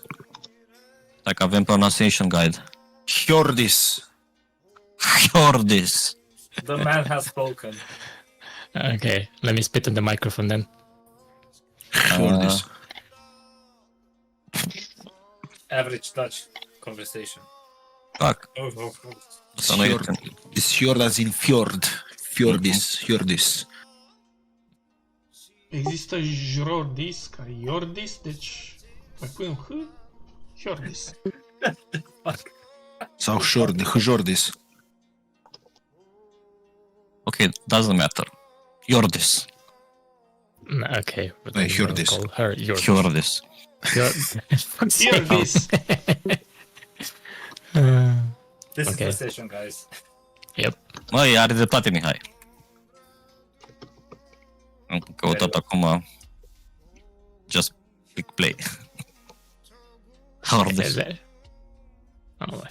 Like a Vim pronunciation guide. Hjordis. Hjordis. The man has spoken. Okay, let me spit on the microphone then. Hjordis. Average Dutch conversation. Fuck. Oh, oh, oh. So now you can- It's fjord as in fjord. Fjordis. Hjordis. Există Jordis ca Iordis, deci mai punem H, Jordis. Sau Hjordis. Okay, doesn't matter. Jordis. Okay, but Hey, then hear we'll this. call her Jordis. Jordis. Jordis. This Okay. is the session, guys. Yep. Măi, are dreptate, Mihai. Am căutat acum just click play. Jordis.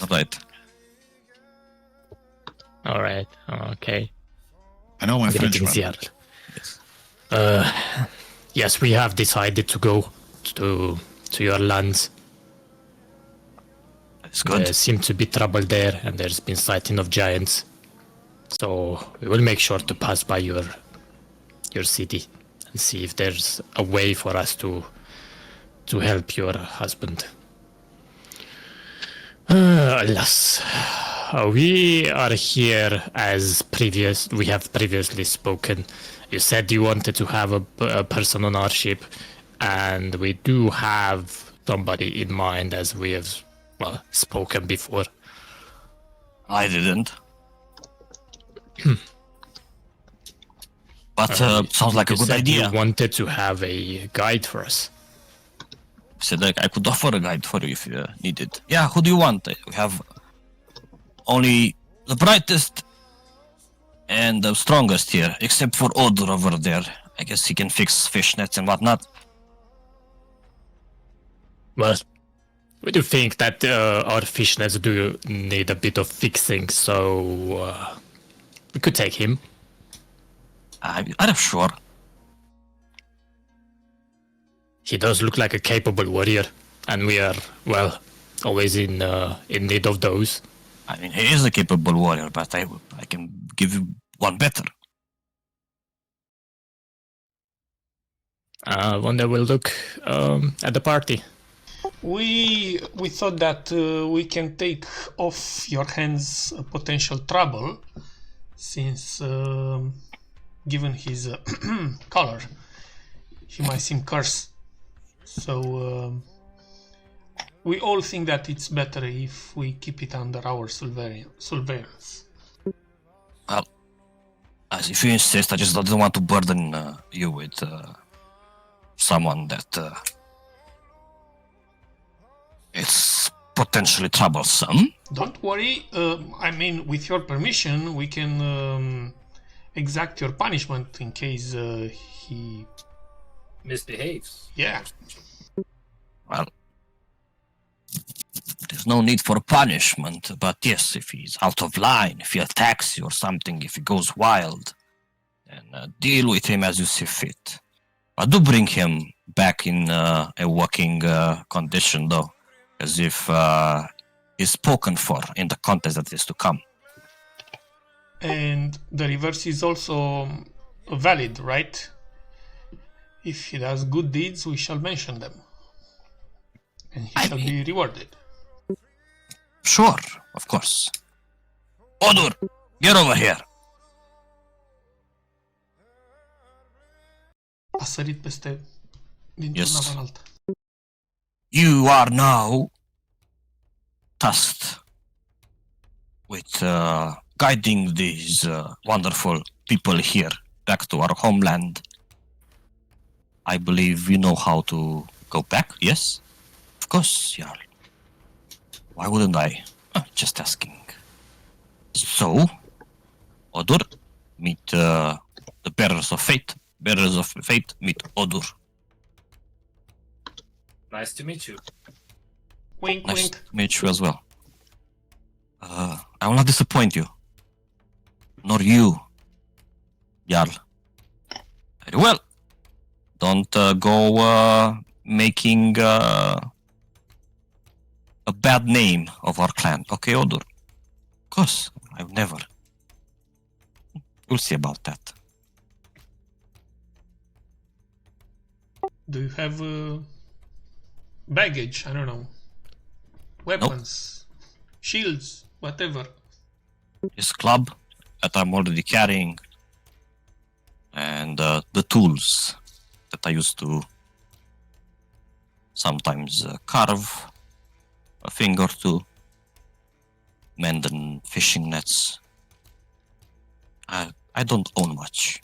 Right. All right. Okay. I know my Greetings, Frenchman. Jarl. Yes, we have decided to go to your lands. It's good. There seems to be trouble there, and there's been sighting of giants. So we will make sure to pass by your city and see if there's a way for us to help your husband. Alas, we are here as we have previously spoken. You said you wanted to have a person on our ship, and we do have somebody in mind, as we have spoken before. I didn't. But sounds like a You good said idea. you wanted to have a guide for us. Said like I could offer a guide for you if you needed. Yeah, who do you want? We have only the brightest and the strongest here, except for Odor over there. I guess he can fix fishnets and whatnot. Well, we do think that our fishnets do need a bit of fixing, so we could take him. I'm sure. He does look like a capable warrior, and we are, well, always in need of those. I mean, he is a capable warrior, but I can give you one better. One day we'll look at the party. We thought that we can take off your hands potential trouble, since given his color, he might seem cursed. So we all think that it's better if we keep it under our surveillance. Well, as if you insist, I just don't want to burden you with someone that it's potentially troublesome. Don't worry. I mean, with your permission, we can exact your punishment in case he... Misbehaves. Yeah. Well, there's no need for punishment, but yes, if he's out of line, if he attacks you or something, if he goes wild, then deal with him as you see fit. But do bring him back in a working condition, though, as if he's spoken for in the contest that is to come. And the reverse is also valid, right? If he does good deeds, we shall mention them. And he shall be rewarded. Sure, of course. Odur, get over here. A sărit peste dintr-una Yes. în alta. You are now tasked with guiding these wonderful people here back to our homeland. I believe you know how to go back, yes? Of course, Jarl. Why wouldn't I? Just asking. So, Odur, meet the bearers of fate. Bearers of fate, meet Odur. Nice to meet you. Wink, Nice wink. to meet you as well. I will not disappoint you. Nor you, Jarl. Very well. Don't go making a bad name of our clan. Okay, Odur? Of course, I've never. We'll see about that. Do you have baggage? I don't know. Weapons, shields, whatever. His club that I'm already carrying, and the tools that I used to sometimes carve a thing or two, mend and fishing nets. I don't own much.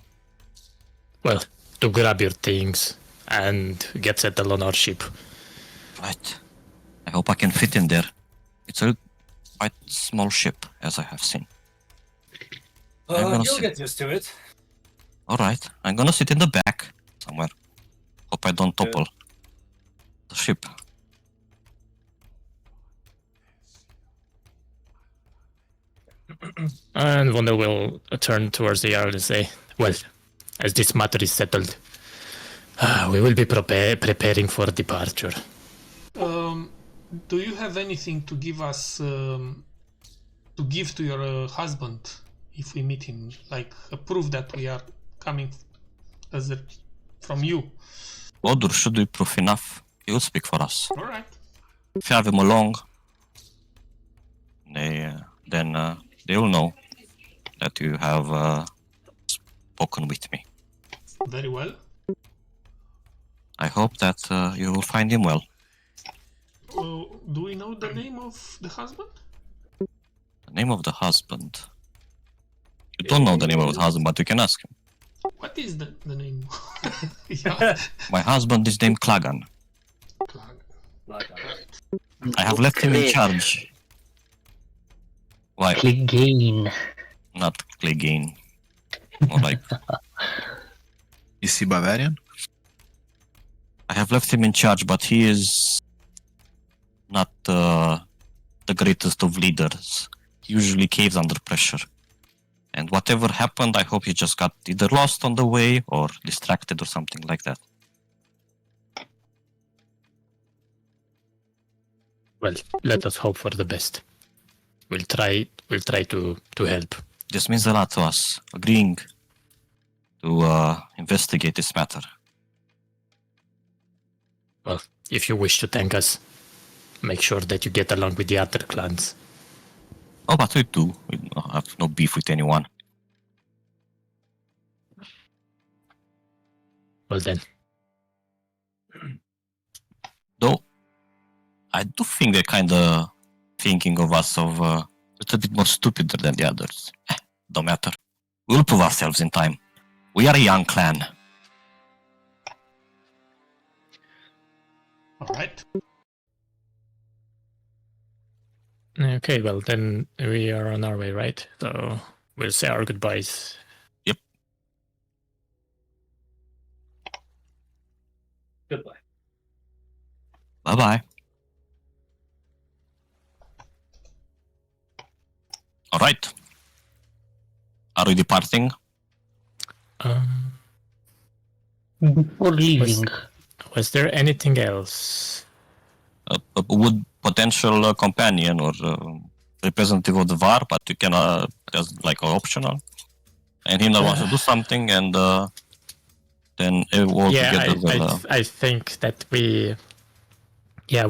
Well, to grab your things and get settled on our ship. Right. I hope I can fit in there. It's a quite small ship, as I have seen. I'm gonna You'll sit- get used to it. Alright, I'm gonna sit in the back somewhere. Hope I don't topple the ship. And Wanda will turn towards the Jarl and say, well, as this matter is settled, we will be preparing for departure. Do you have anything to give us, to give to your husband if we meet him? Like a proof that we are coming from you? Odur should be proof enough. He will speak for us. Alright. If you have him along, then they will know that you have spoken with me. Very well. I hope that you will find him well. Do we know the name of the husband? The name of the husband. You don't know the name of the husband, but you can ask him. What is the name? Yeah. My husband is named Klagan. I have left him in charge. Why? Clegane. Not Clegane. More like, Is he Bavarian? I have left him in charge, but he is not the greatest of leaders. He usually caves under pressure. And whatever happened, I hope he just got either lost on the way or distracted or something like that. Well, let us hope for the best. We'll try to help. This means a lot to us, agreeing to investigate this matter. Well, if you wish to thank us, make sure that you get along with the other clans. Oh, but we do. We have no beef with anyone. Well then, Though, I do think they're kind of thinking of us of a little bit more stupider than the others. Don't matter. We'll prove ourselves in time. We are a young clan. Alright. okay, well then we are on our way, right? So we'll say our goodbyes. Yep. Goodbye. Bye-bye. All right. Are we departing? Before leaving, Was there anything else? Would potential companion or representative of the VAR, but you can as like optional. And he wants to do something, and then all together will. I think that we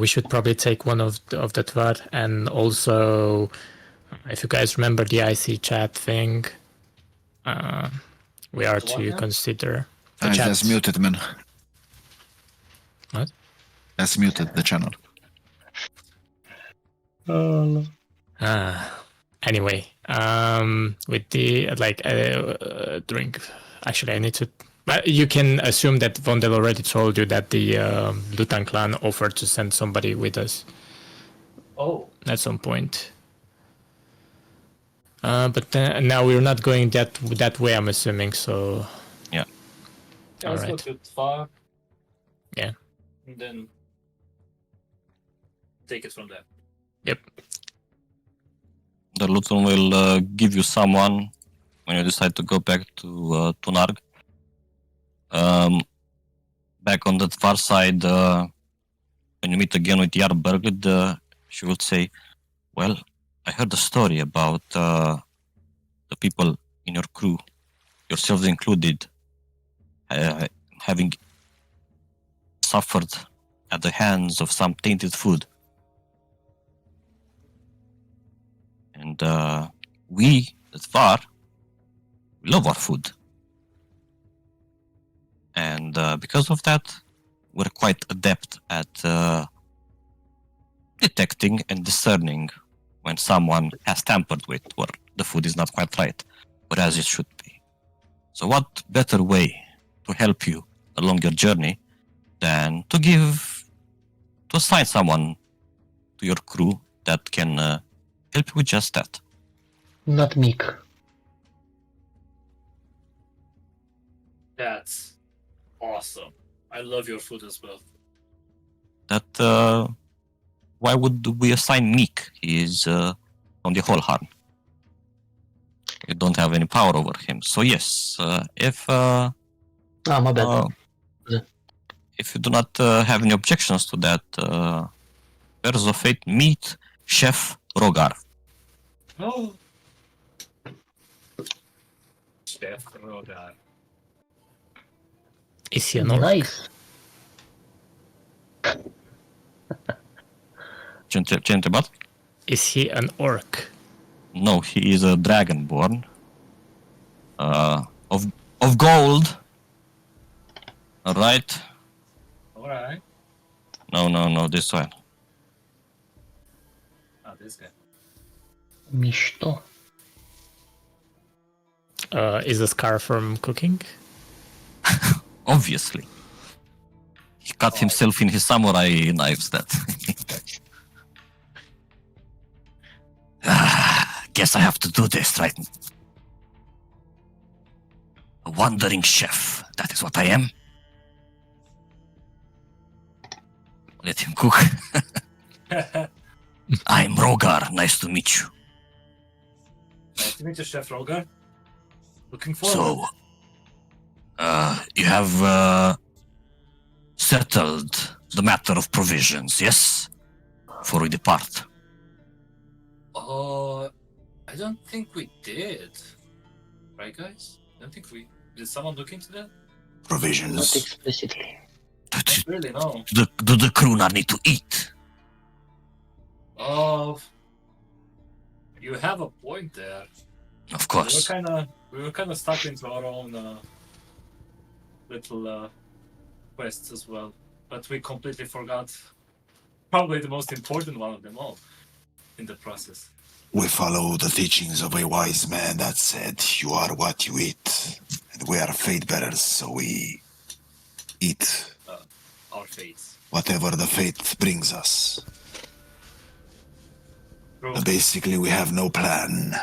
should probably take one of that VAR, and also, if you guys remember the IC chat thing, we are to consider the chat. That's muted, man. What? That's muted, the channel. Anyway, with the drink. Actually, I need to. But you can assume that Vondel already told you that the Lutan clan offered to send somebody with us. Oh. At some point. But now we're not going that way, I'm assuming. So. Yeah. Let's go to far. Yeah. And then take it from there. Yep. The Luton will give you someone when you decide to go back to Tunarg. Back on the far side, when you meet again with Yarbergd, she will say, well, I heard a story about the people in your crew, yourselves included, having suffered at the hands of some tainted food. And we, at VAR, we love our food. And because of that, we're quite adept at detecting and discerning when someone has tampered with or the food is not quite right, or as it should be. So what better way to help you along your journey than to assign someone to your crew that can help you with just that. not Meek. That's awesome. I love your food as well. That why would we assign Meek? He is on the whole harm. You don't have any power over him. So yes, if my bad. if you do not have any objections to that, Bears of Fate, meet Chef Rogar. Oh. Chef Rogar. Is he an orc? Nice. Ce întrebat? Is he an orc? No, he is a dragonborn. Of gold. Alright. Alright. No, this one. Ah, this guy. Mișto. Is the scar from cooking? Obviously. He cut himself in his samurai knives that. Guess I have to do this, right? A wandering chef. That is what I am. Let him cook. I'm Rogar. Nice to meet you. Nice to meet you, Chef Rogar. Looking forward. So, you have settled the matter of provisions, yes? Before we depart. I don't think we did. Right, guys? I don't think we... Did someone look into that? Not Provisions. explicitly. Not really, no. Do the crew not need to eat? You have a point there. Of course. We were kind of stuck into our own little quests as well, but we completely forgot probably the most important one of them all in the process. We follow the teachings of a wise man that said, you are what you eat. And we are fate bearers, so we eat Our fates. whatever the fate brings us. True. Basically, we have no plan.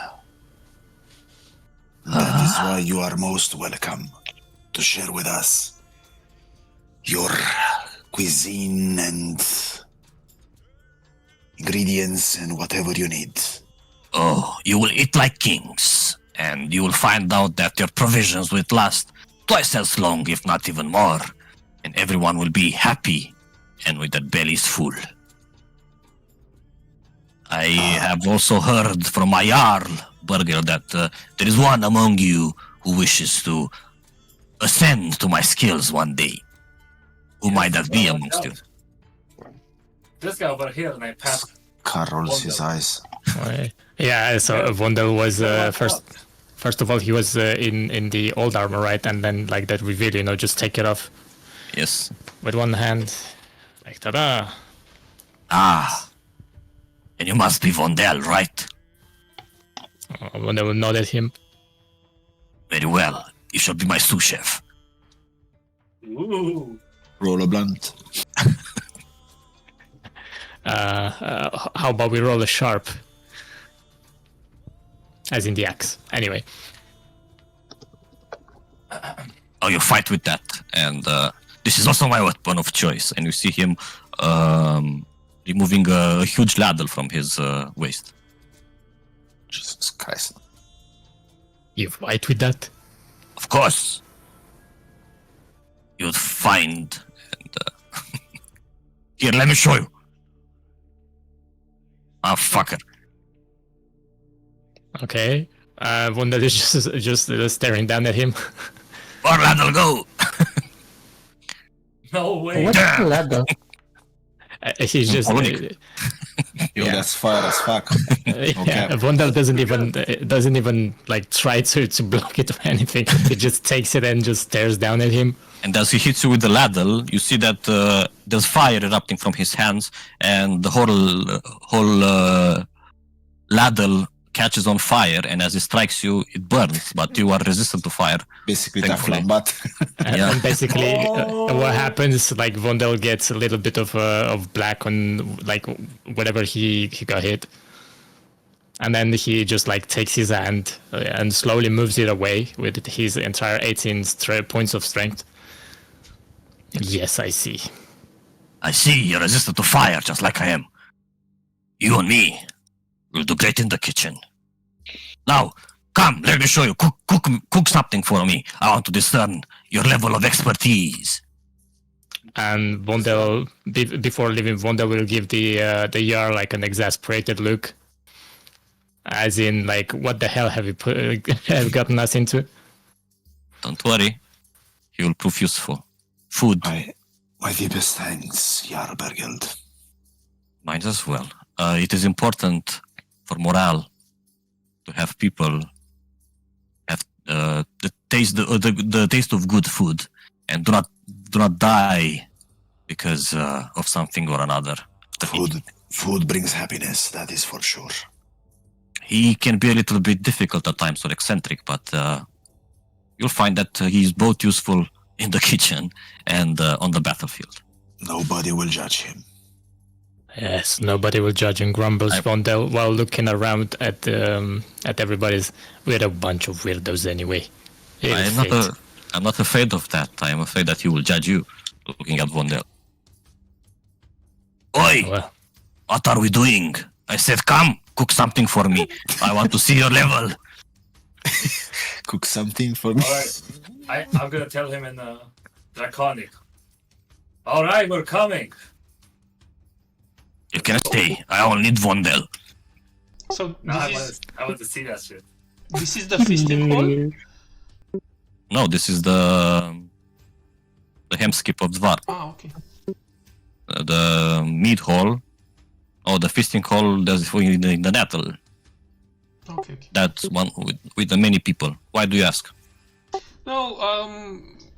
That is why you are most welcome to share with us your cuisine and ingredients and whatever you need. Oh, you will eat like kings, and you will find out that your provisions will last twice as long, if not even more, and everyone will be happy and with their bellies full. I have also heard from my Jarl, Burger, that there is one among you who wishes to ascend to my skills one day. Who might that be amongst you? This guy over here, and I passed. Carl rolls his eyes. Yeah, so Vondel was first of all, he was in the old armor, right? And then like that reveal, just take it off Yes. with one hand. Like, ta-da! Ah. And you must be Vondel, right? Vondel will nod at him. Very well. You shall be my sous chef. Ooh. Roll a blunt. How about we roll a sharp? As in the axe. Anyway. Oh, you fight with that. And this is also my weapon of choice. And you see him removing a huge ladle from his waist. Jesus Christ. You fight with that? Of course. You'd find. And, here, let me show you. Ah, fucker. Okay. Vondel is just staring down at him. Or ladle, go! No way. What's the ladder? He's just. Yo, that's fire as fuck. Yeah, Vondel doesn't even like try to block it or anything. He just takes it and just stares down at him. And as he hits you with the ladle, you see that there's fire erupting from his hands, and the whole ladle catches on fire, and as it strikes you, it burns, but you are resistant to fire. Basically, Thankfully. but And basically, what happens, like Vondel gets a little bit of black on like whatever he got hit, and then he just like takes his hand and slowly moves it away with his entire 18 points of strength. Yes, I see. I see you're resistant to fire, just like I am. You and me will do great in the kitchen. Now, come, let me show you. Cook something for me. I want to discern your level of expertise. And Vondel, before leaving, Vondel will give the Jarl like an exasperated look, as in like, what the hell have you have gotten us into? Don't worry, he will prove useful. Food. My deepest thanks, Jarl Bergeld. Might as well. It is important for morale to have people have the taste of good food, and do not die because of something or another. Food brings happiness, that is for sure. He can be a little bit difficult at times or eccentric, but you'll find that he's both useful in the kitchen and on the battlefield. Nobody will judge him. Yes, nobody will judge and grumbles Vondel while looking around at everybody's. We're a bunch of weirdos anyway. I'm not afraid of that. I am afraid that he will judge you, looking at Vondel. Oi! Well, What are we doing? I said, come, cook something for me. I want to see your level. cook something for me. Alright, I'm gonna tell him in Draconic. Alright, we're coming. You can stay. I only need Vondel. So No, I want to see that shit. this is the feasting hall? No, this is the hemskip of Dvar. Ah, okay. The meat hall. Oh, the feasting hall, there's in the nettle. Okay. That's one with the many people. Why do you ask? No,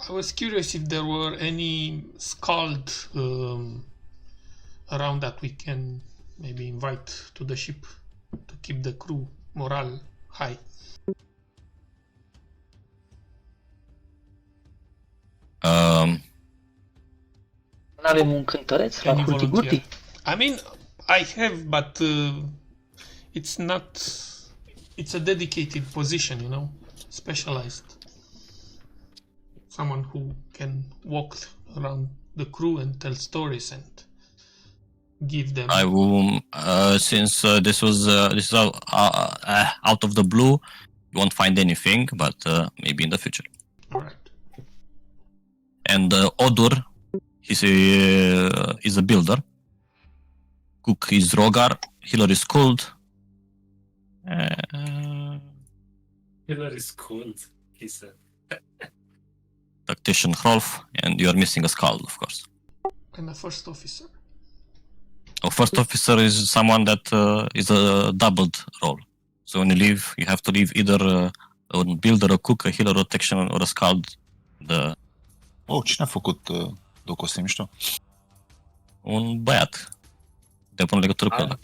I was curious if there were any Skald around that we can maybe invite to the ship to keep the crew morale high. Nu avem un cântăreț la Any Hurti-Gurti? volunteer? I mean, I have, but it's not. It's a dedicated position, you know, specialized. Someone who can walk around the crew and tell stories and give them. I will, since this is out of the blue, you won't find anything, but maybe in the future. All right. And Odur, he's a builder. Cook is Rogar. Healer is Cold. Healer is cool, he said. Tactician Hrolf, and you are missing a skull, of course. I'm a first officer. A first officer is someone that is a doubled role. So when you leave, you have to leave either a builder, a cook, a healer, a tactician, or a scald. Cine a făcut docul ăsta mișto? Un băiat. De pun legătură cu ăla.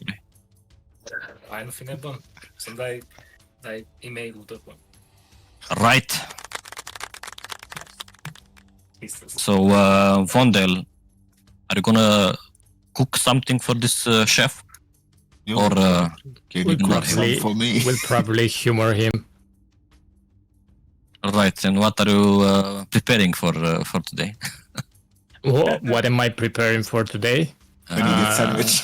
Hai, nu fi nebun. Să-mi dai e-mail-ul tău. Right. So, Vondel, are you gonna cook something for this chef? Or we'll probably humor him. Right, and what are you preparing for today? What am I preparing for today? Sandwich.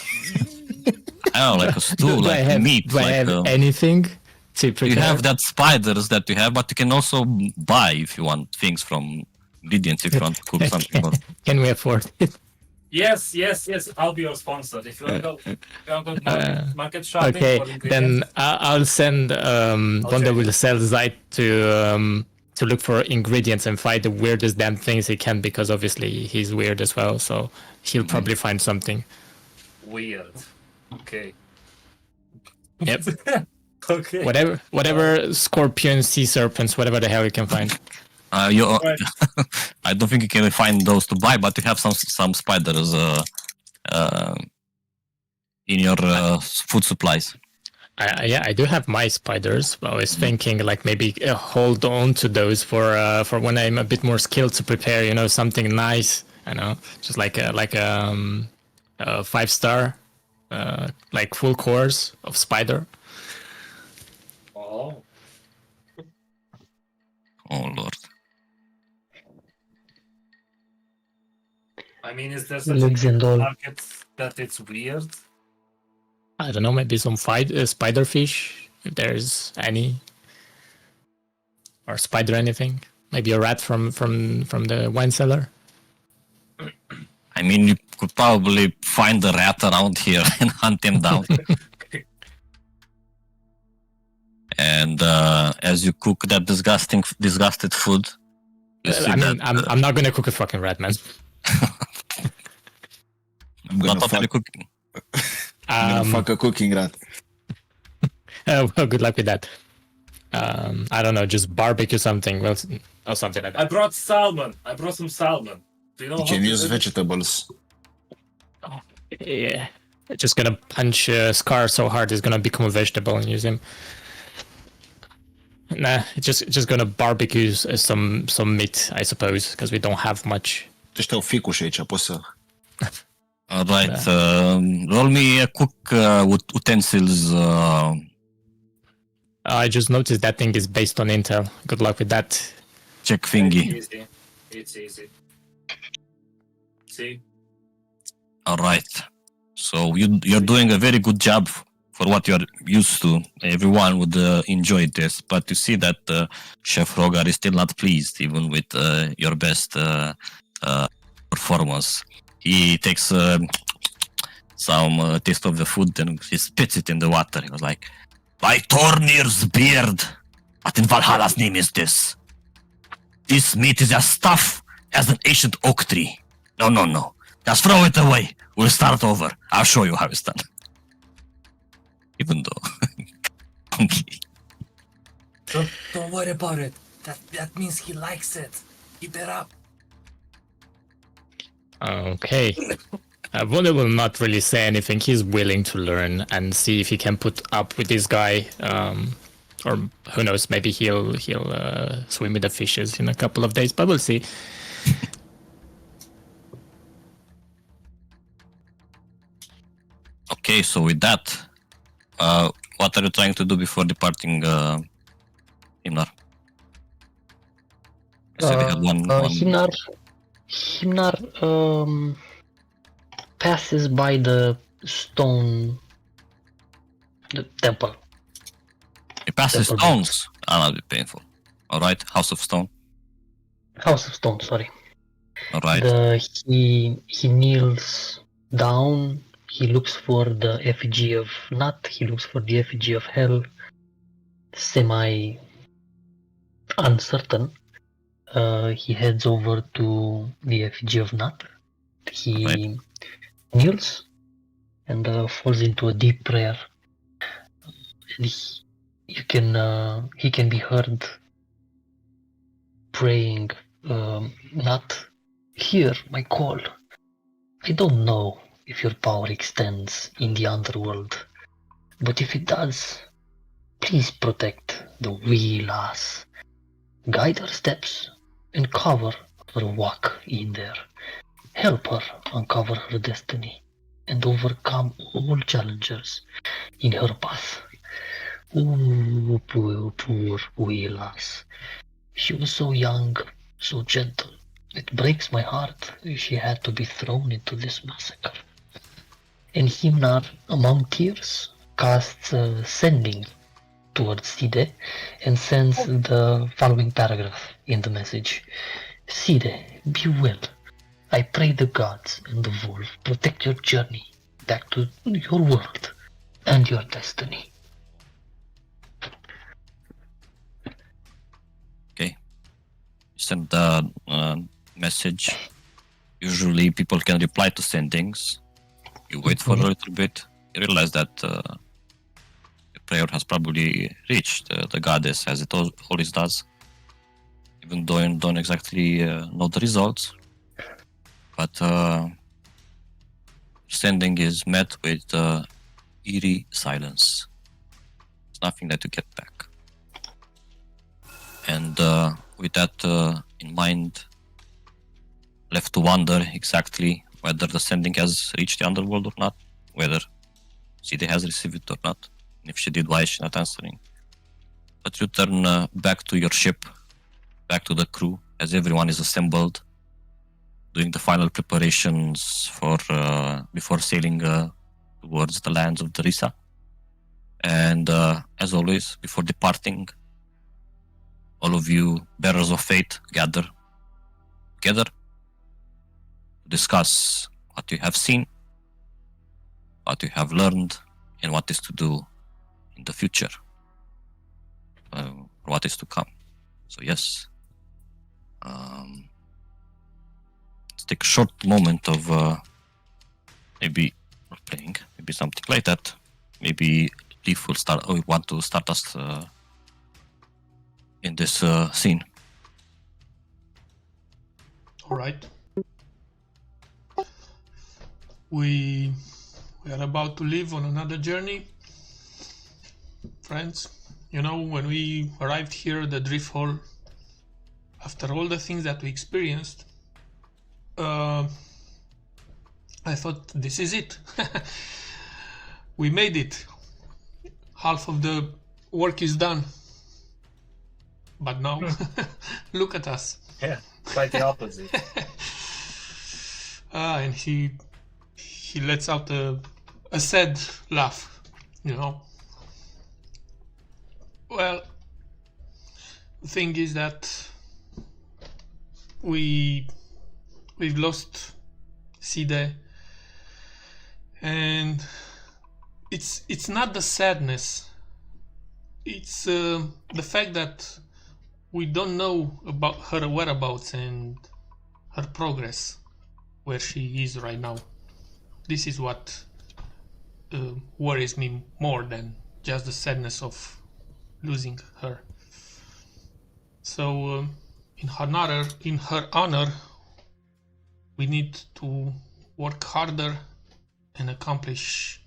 I don't know, like a stew, like meat. Do I have anything to prepare? You have that spiders that you have, but you can also buy if you want things from ingredients if you want to cook something. Can we afford it? Yes. I'll be your sponsor. If you want to go market shopping. Okay, for then I'll send Wanda will sell Zite to look for ingredients and find the weirdest damn things he can, because obviously he's weird as well. So he'll probably find something. Weird. Okay. Yep. Okay. Whatever scorpion, sea serpents, whatever the hell you can find. Right. I don't think you can find those to buy, but you have some spiders in your food supplies. I do have my spiders. I was thinking like maybe hold on to those for when I'm a bit more skilled to prepare, something nice. Just like a 5-star, like full course of spider. Oh Lord. I mean, is there such a market that it's weird? I don't know, maybe some spider fish, if there's any. Or spider anything. Maybe a rat from the wine cellar. I mean, you could probably find the rat around here and hunt him down. And as you cook that disgusted food, I'm not gonna cook a fucking rat, man. I'm gonna fuck a cooking rat. Well, good luck with that. I don't know, just barbecue something, or something like that. I brought salmon. I brought some salmon. Do you know You can use vegetables. Yeah, just gonna punch Scar so hard he's gonna become a vegetable and use him. Nah, just gonna barbecue some meat, I suppose, because we don't have much. Ăștia au ficuși aici, poți să... Alright, roll me a cook utensils. I just noticed that thing is based on Intel. Good luck with that. Check thingy. It's easy. See? Alright. So you're doing a very good job for what you're used to. Everyone would enjoy this, but you see that Chef Rogar is still not pleased, even with your best performance. He takes some taste of the food and he spits it in the water. He was like, "By Tornir's beard, what in Valhalla's name is this? This meat is as tough as an ancient oak tree. No. Just throw it away. We'll start over. I'll show you how it's done." Even though... Okay. Don't worry about it. That means he likes it. Keep it up. Okay. Wonder will not really say anything. He's willing to learn and see if he can put up with this guy. Or who knows, maybe he'll swim with the fishes in a couple of days, but we'll see. Okay, so with that, what are you trying to do before departing, Himnar? You said you had one... Himnar Himnar passes by the stone, the temple. It passes Temple stones. That'll be painful. Alright, House of Stone. House of Stone, sorry. Alright. He kneels down. He looks for the effigy of Nut. He looks for the effigy of Hell. Semi uncertain. He heads over to the effigy of Nut. He kneels and falls into a deep prayer. And he can be heard praying, Nut, hear my call. I don't know if your power extends in the underworld, but if it does, please protect the wee lass. Guide her steps and cover her walk in there. Help her uncover her destiny and overcome all challenges in her path. Ooh, poor wee lass. She was so young, so gentle. It breaks my heart she had to be thrown into this massacre. And Himnar, among tears, casts sending towards Side and sends the following paragraph in the message. Side, be well. I pray the gods and the wolf protect your journey back to your world and your destiny. Okay. Send the message. Usually people can reply to sendings. You wait for a little bit. You realize that the prayer has probably reached the goddess, as it always does. Even though you don't exactly know the results. But sending is met with eerie silence. It's nothing that you get back. And with that in mind, left to wonder exactly whether the sending has reached the underworld or not, whether Side has received it or not, and if she did, why is she not answering? But you turn back to your ship, back to the crew, as everyone is assembled, doing the final preparations for before sailing towards the lands of Darissa. And as always, before departing, all of you bearers of fate gather together to discuss what you have seen, what you have learned, and what is to do in the future, what is to come. So yes, let's take a short moment of maybe role playing, maybe something like that. Maybe Leaf will start. Oh, we want to start us in this scene. All right. We are about to leave on another journey, friends. You know, when we arrived here at the Drift Hall, after all the things that we experienced, I thought, this is it. We made it. Half of the work is done. But now, look at us. Yeah, quite the opposite. And he lets out a sad laugh, you know. Well, the thing is that we've lost Side, and it's not the sadness. It's the fact that we don't know about her whereabouts and her progress, where she is right now. This is what worries me more than just the sadness of losing her. So, in her honor, we need to work harder and accomplish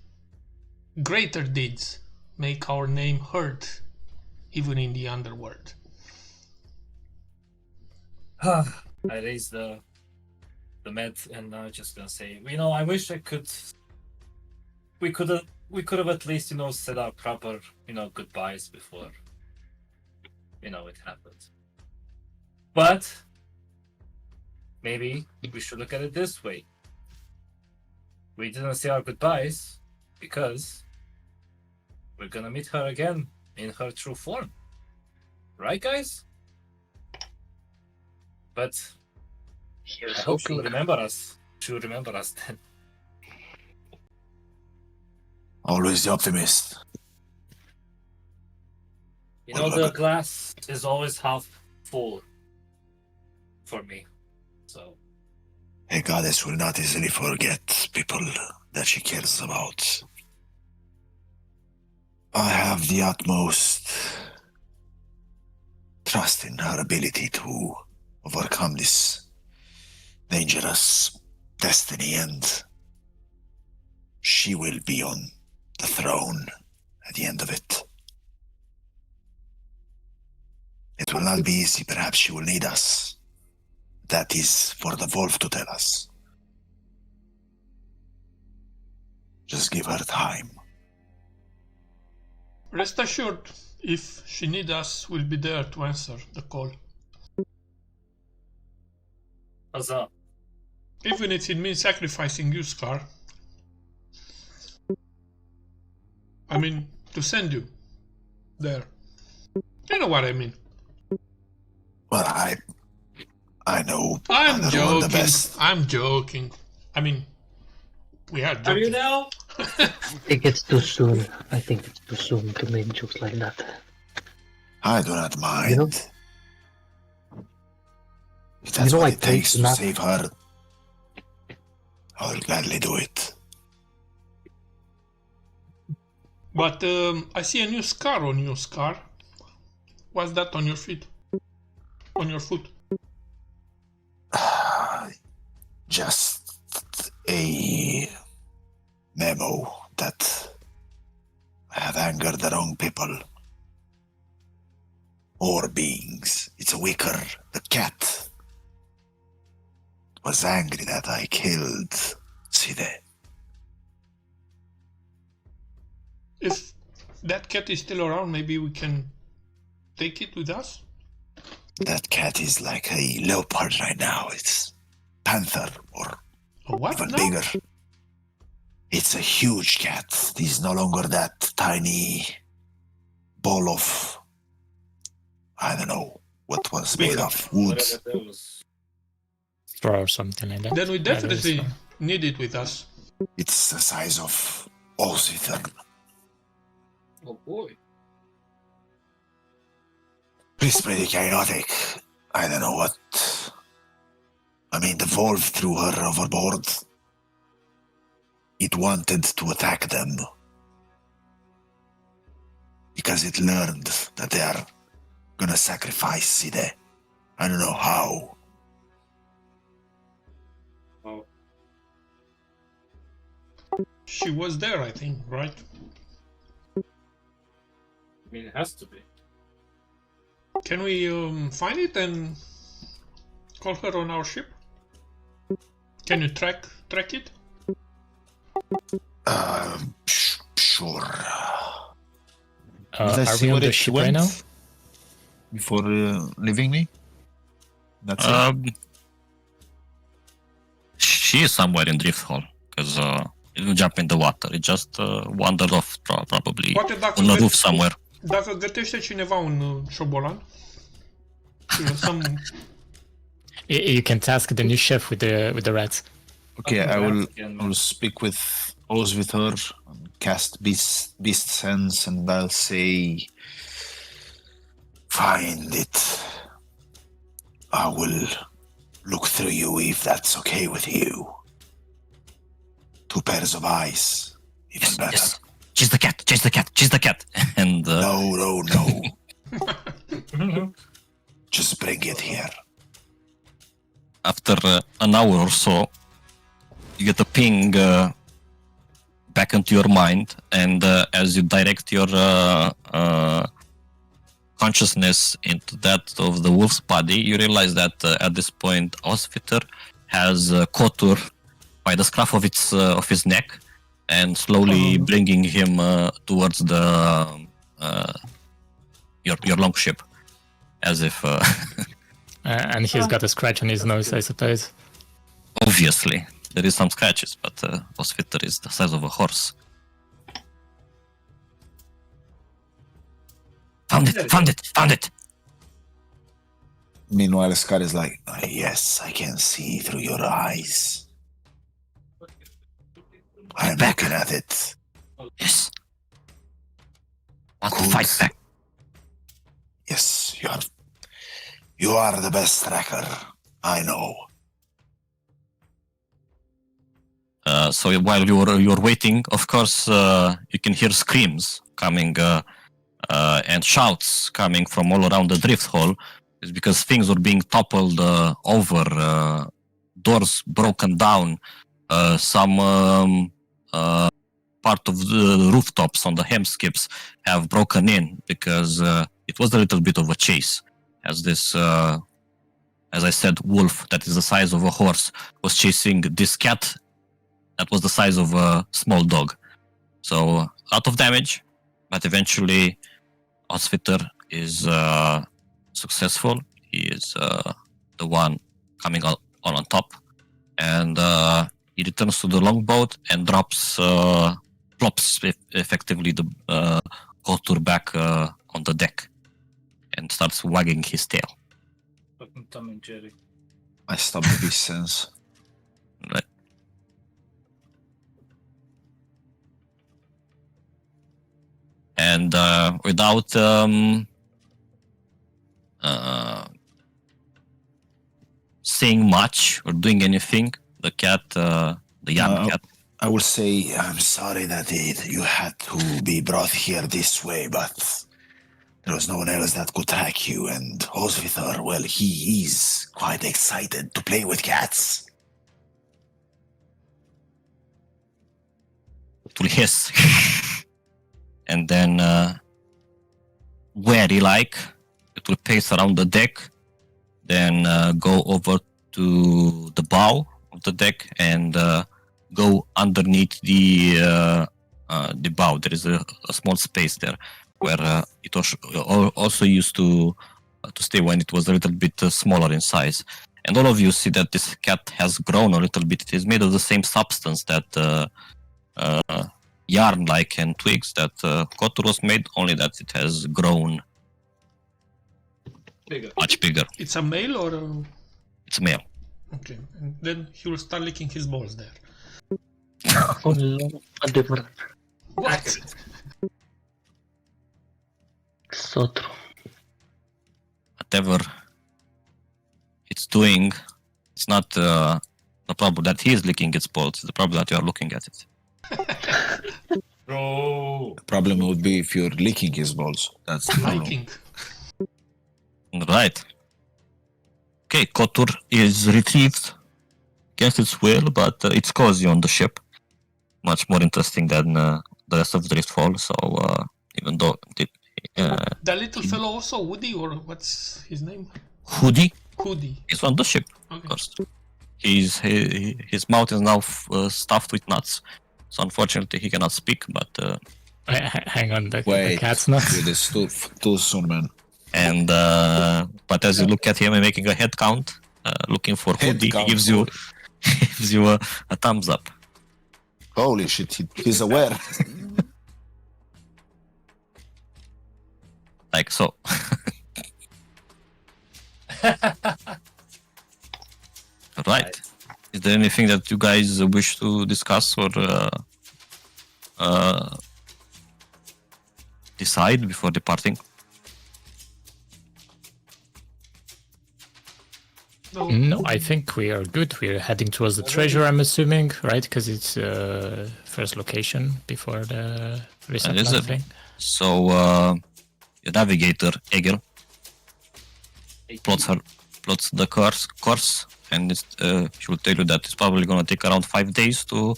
greater deeds, make our name heard, even in the underworld. I raised the med and I'm just gonna say, I wish we could have at least, set up proper, goodbyes before, it happened. But maybe we should look at it this way. We didn't say our goodbyes because we're gonna meet her again in her true form. Right, guys? But Here's I hope she'll hoping. remember us. She'll remember us then. Always the optimist. You know, the glass is always half full for me. So, A goddess will not easily forget people that she cares about. I have the utmost trust in her ability to overcome this dangerous destiny, and she will be on the throne at the end of it. It will not be easy. Perhaps she will need us. That is for the wolf to tell us. Just give her time. Rest assured, if she needs us, we'll be there to answer the call. huzzah. Even if it means sacrificing you, Scar. I mean, to send you there. You know what I mean. Well, I know I'm the joking. best. I'm joking. I mean, we are Are you joking. now? I think it's too soon. I think it's too soon to make jokes like that. I do not mind. You know- If that's you know, what I it takes to think not- save her, I will gladly do it. But I see a new scar on you, Scar. What's that on your feet? On your foot? Just a memo that I have angered the wrong people or beings. It's a wicker. The cat was angry that I killed Side. If that cat is still around, maybe we can take it with us? That cat is like a leopard right now. It's panther or A what even now? bigger. It's a huge cat. He's no longer that tiny ball of, I don't know what was made of wood. Whatever that was. Straw or something like that. Then we Yeah, there is definitely some. need it with us. It's the size of Oswithan. Oh boy. It's pretty chaotic. I don't know what. I mean, the wolf threw her overboard. It wanted to attack them because it learned that they are gonna sacrifice Side. I don't know how. Oh. She was there, I think, right? I mean, it has to be. Can we find it and call her on our ship? Can you track it? Sure. Did I Are see we on where the it ship went right now? before leaving me? That's it. She is somewhere in Drift Hall because it didn't jump in the water. It just wandered off probably Poate dacă, on a roof somewhere. dacă gătește cineva un șobolan, și lăsăm... You can task the new chef with the rats. Okay, I'll I come will. back again, I will speak with Osvitor and cast beast sense, and I'll say, Find it. I will look through you if that's okay with you. 2 pairs of eyes. Even Yes, better. yes. She's the cat. She's the cat. She's the cat. And No. Just bring it here. after an hour or so, you get a ping back into your mind, and as you direct your consciousness into that of the wolf's body, you realize that at this point, Osviter has Kotur by the scruff of his neck, and slowly bringing him towards the your longship, as if And he's got a scratch on his nose, I suppose. Obviously, there is some scratches, but Osvitar is the size of a horse. Found it! Meanwhile, Scott is like, yes, I can see through your eyes. I'm back. looking at it. Yes. Want to Good. fight back? Yes, you are the best tracker. I know. So while you're waiting, of course, you can hear screams coming and shouts coming from all around the drift hall. It's because things were being toppled over, doors broken down, some part of the rooftops on the hemskips have broken in because it was a little bit of a chase. As this, as I said, wolf that is the size of a horse was chasing this cat that was the size of a small dog. So a lot of damage, but eventually Osvitar is successful. He is the one coming out on top, and he returns to the longboat and plops effectively the Kotur back on the deck and starts wagging his tail. Fucking Tom and Jerry. I stop the beast sense. Right. And without saying much or doing anything, the cat, the young cat, I will say, I'm sorry that you had to be brought here this way, but there was no one else that could track you. And Osvitar, well, he is quite excited to play with cats. it will hiss. And then, wary like, it will pace around the deck, then go over to the bow of the deck and go underneath the bow. There is a small space there where it also used to stay when it was a little bit smaller in size. And all of you see that this cat has grown a little bit. It is made of the same substance that yarn-like and twigs that Kotur was made, only that it has grown Bigger. much bigger. It's a male or a... It's male. Okay, and then he will start licking his balls there. Oh no, whatever. What? So true. Whatever it's doing, it's not the problem that he is licking its balls. It's the problem that you are looking at it. Bro. The problem would be if you're licking his balls. That's the problem. Liking. Right. Okay, Kotur is retrieved against its will, but it's cozy on the ship. Much more interesting than the rest of Driftfall. So even though The little fellow also, Woody, or what's his name? Hoodie Woody. is on the ship, of Okay. course. His mouth is now stuffed with nuts. So unfortunately, he cannot speak. But Hang on, the Wait, cat's not. with this too soon, man. and but as you look at him and making a head count, looking for Head Hoodie, he count, gives you gives you a thumbs up. Holy shit, he's aware. Like so. Right. Is there anything that you guys wish to discuss or decide before departing? No, I think we are good. We're heading towards the treasure, I'm assuming, right? Because it's first location before the recent is it? thing. So your navigator Egil plots the course, and she will tell you that it's probably going to take around 5 days to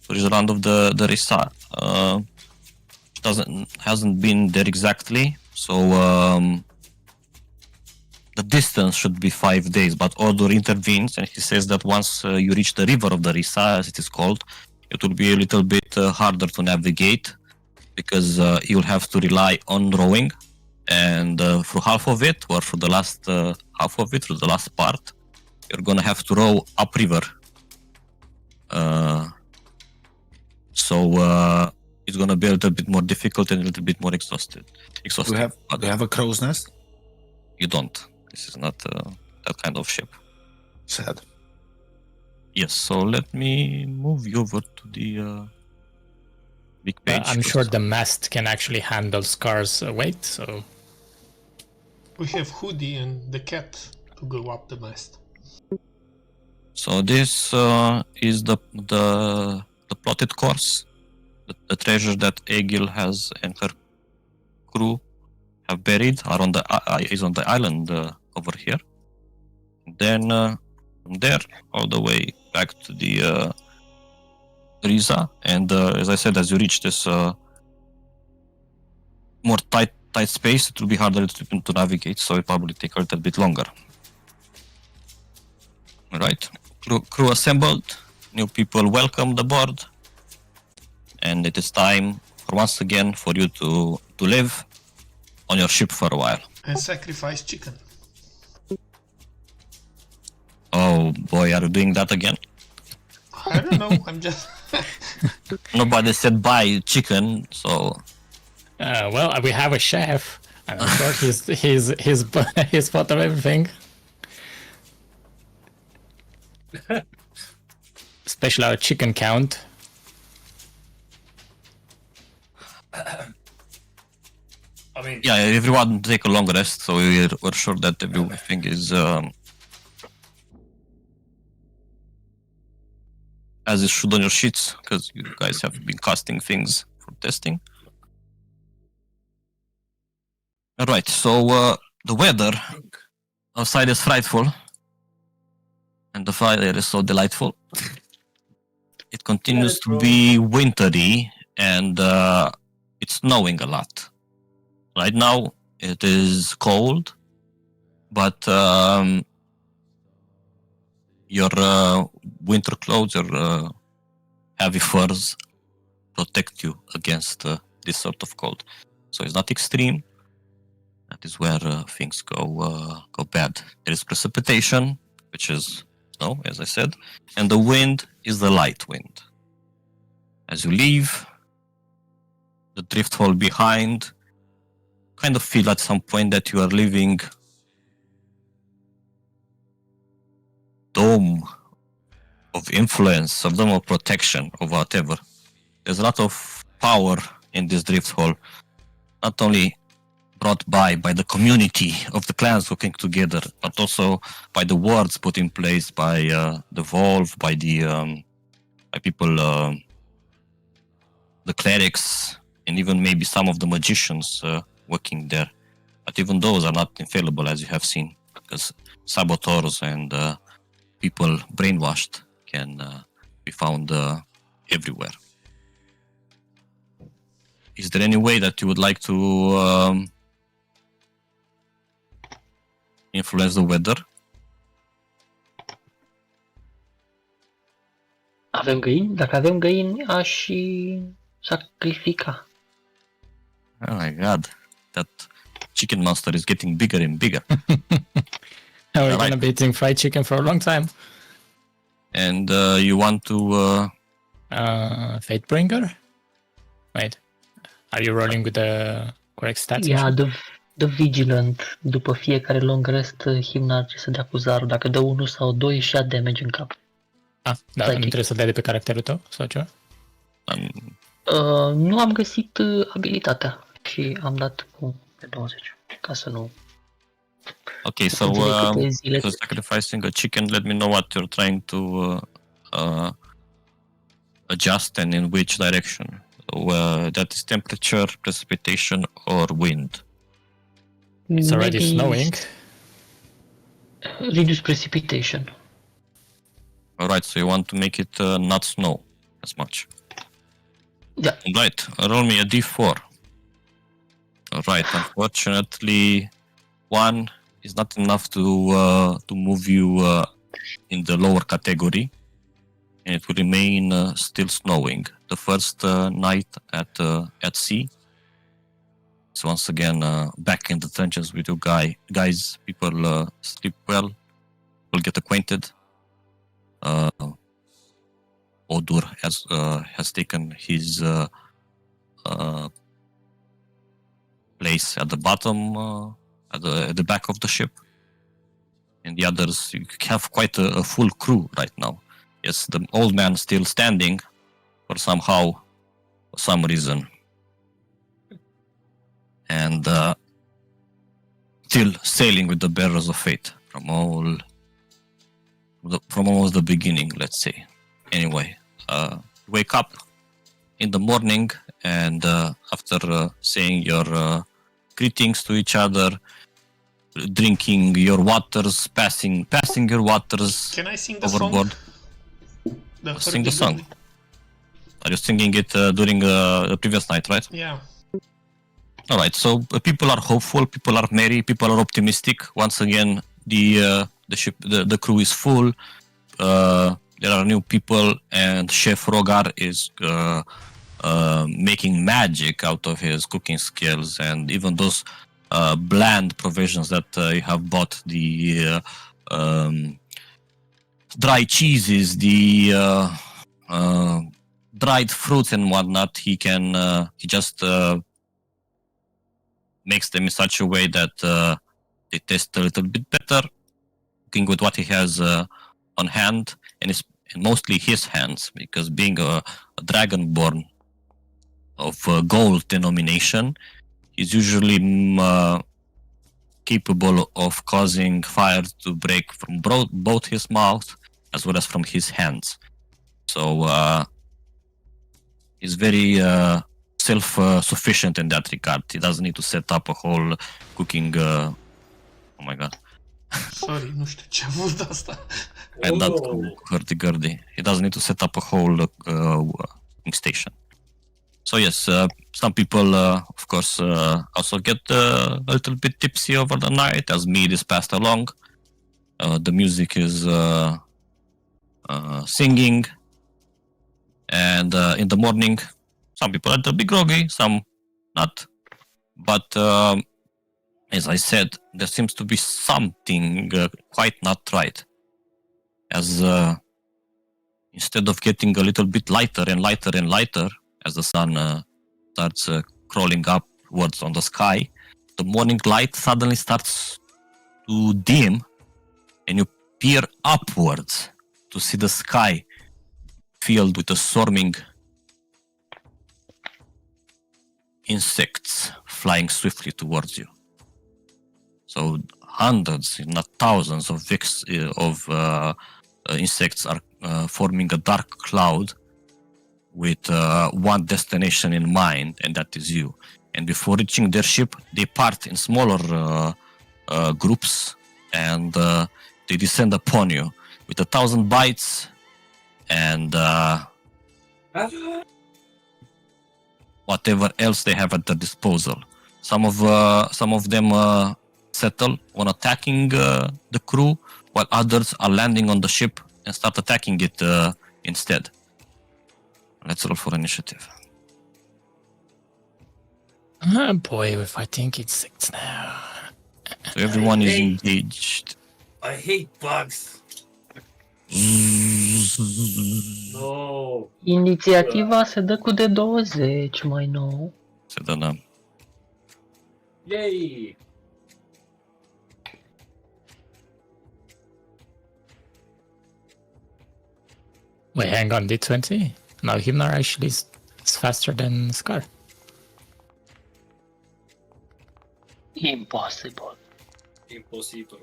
reach the land of the Risa. Hasn't been there exactly, so the distance should be 5 days. But Order intervenes, and he says that once you reach the river of the Risa, as it is called, it will be a little bit harder to navigate because you'll have to rely on rowing. And through half of it, or for the last half of it, for the last part, you're gonna have to row upriver. So it's gonna be a little bit more difficult and a little bit more exhausting. Do we have a crow's nest? You don't. This is not that kind of ship. Sad. Yes, so let me move you over to the big page. I'm sure the mast can actually handle Scar's weight, so... We have Hoodie and the cat to go up the mast. So this is the plotted course, the treasure that Egil has and her crew have buried is on the island over here. Then from there all the way back to the Riza, and as I said, as you reach this more tight space, it will be harder to navigate, so it probably take a little bit longer. All right, crew assembled, new people welcomed aboard, and it is time for once again for you to live on your ship for a while. And sacrifice chicken. Oh boy, are you doing that again? I don't know, I'm just... Nobody said buy chicken, so... well, we have a chef. I'm sure he's thought of everything. Especially our chicken count. I mean, Yeah, everyone take a long rest, so we're sure that everything is as it should on your sheets, because you guys have been casting things for testing. Alright, so the weather outside is frightful, and the fire is so delightful. It continues to be wintry, and it's snowing a lot. Right now, it is cold, but your winter clothes, your heavy furs, protect you against this sort of cold. So it's not extreme. That is where things go bad. There is precipitation, which is snow, as I said, and the wind is the light wind. As you leave the drift hole behind, kind of feel at some point that you are leaving dome of influence, of dome of protection, or whatever. There's a lot of power in this drift hole, not only brought by the community of the clans working together, but also by the wards put in place by the Volve, by the by people, the clerics, and even maybe some of the magicians working there. But even those are not infallible, as you have seen, because saboteurs and people brainwashed can be found everywhere. Is there any way that you would like to influence the weather? Avem găini? Dacă avem găini, aș și sacrifica. Oh my god, that chicken monster is getting bigger and bigger. We're gonna be eating fried chicken for a long time. And you want to... Fatebringer? Wait, are you rolling with the correct stats? Ia, the Vigilant. După fiecare long rest, Himna trebuie să dea cu zarul. Dacă dă 1 sau 2, și ia damage în cap. Ah, da, nu trebuie să dai de pe caracterul tău sau ceva? Nu am găsit abilitatea și am dat cu 20, ca să nu... Okay, so sacrificing a chicken, let me know what you're trying to adjust and in which direction. So, that is temperature, precipitation, or wind. It's already snowing. Reduce precipitation. Alright, so you want to make it not snow as much. Yeah. Right, roll me a d4. Alright, unfortunately, 1 is not enough to move you in the lower category, and it will remain still snowing. The first night at sea, It's once again back in the trenches with you guys. People sleep well. People get acquainted. Odur has taken his place at the bottom, at the back of the ship, and the others. You have quite a full crew right now. Yes, the old man still standing, for some reason, and still sailing with the bearers of fate from almost the beginning, let's say. Anyway, wake up in the morning, and after saying your greetings to each other, drinking your waters, passing your waters Can I sing the overboard. song? Sing the song. Are you singing it during the previous night, right? Yeah. All right. So people are hopeful. People are merry. People are optimistic. Once again, the ship, the crew is full. There are new people, and Chef Rogar is making magic out of his cooking skills, and even those bland provisions that you have bought, the dry cheeses, the dried fruits and whatnot. He just makes them in such a way that they taste a little bit better, cooking with what he has on hand, and mostly his hands, because being a dragonborn of gold denomination, he's usually capable of causing fire to break from both his mouth as well as from his hands. So he's very self-sufficient in that regard. He doesn't need to set up a whole cooking... oh my god. Sorry, nu știu ce a fost asta. And that hurdy-gurdy. He doesn't need to set up a whole cooking station. So yes, some people, of course, also get a little bit tipsy over the night as mead is passed along. The music is singing, and in the morning, some people are a little bit groggy, some not. But as I said, there seems to be something quite not right. As instead of getting a little bit lighter and lighter and lighter, as the sun starts crawling upwards on the sky, the morning light suddenly starts to dim, and you peer upwards to see the sky filled with a swarming insects flying swiftly towards you. So hundreds, if not thousands, of insects are forming a dark cloud with one destination in mind, and that is you. And before reaching their ship, they part in smaller groups, and they descend upon you with 1,000 bites and whatever else they have at their disposal. Some of them settle on attacking the crew, while others are landing on the ship and start attacking it instead. Let's roll for initiative. Oh boy, we're fighting insects now. So everyone is engaged. I hate bugs. No. Inițiativa se dă cu de 20 mai nou. Se dă n-am. Yay. Wait, hang on, D20? No, Himnar actually is faster than Scar. Impossible. Impossible.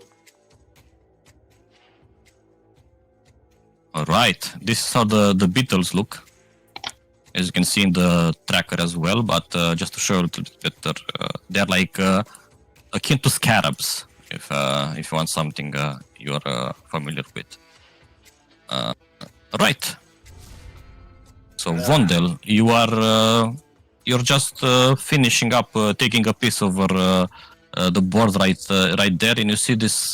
Alright, this is how the beetles look. As you can see in the tracker as well, but just to show a little bit better, they're like akin to scarabs, if you want something you're familiar with. Right. So Vondel, you're just finishing up, taking a piece over the board right there, and you see this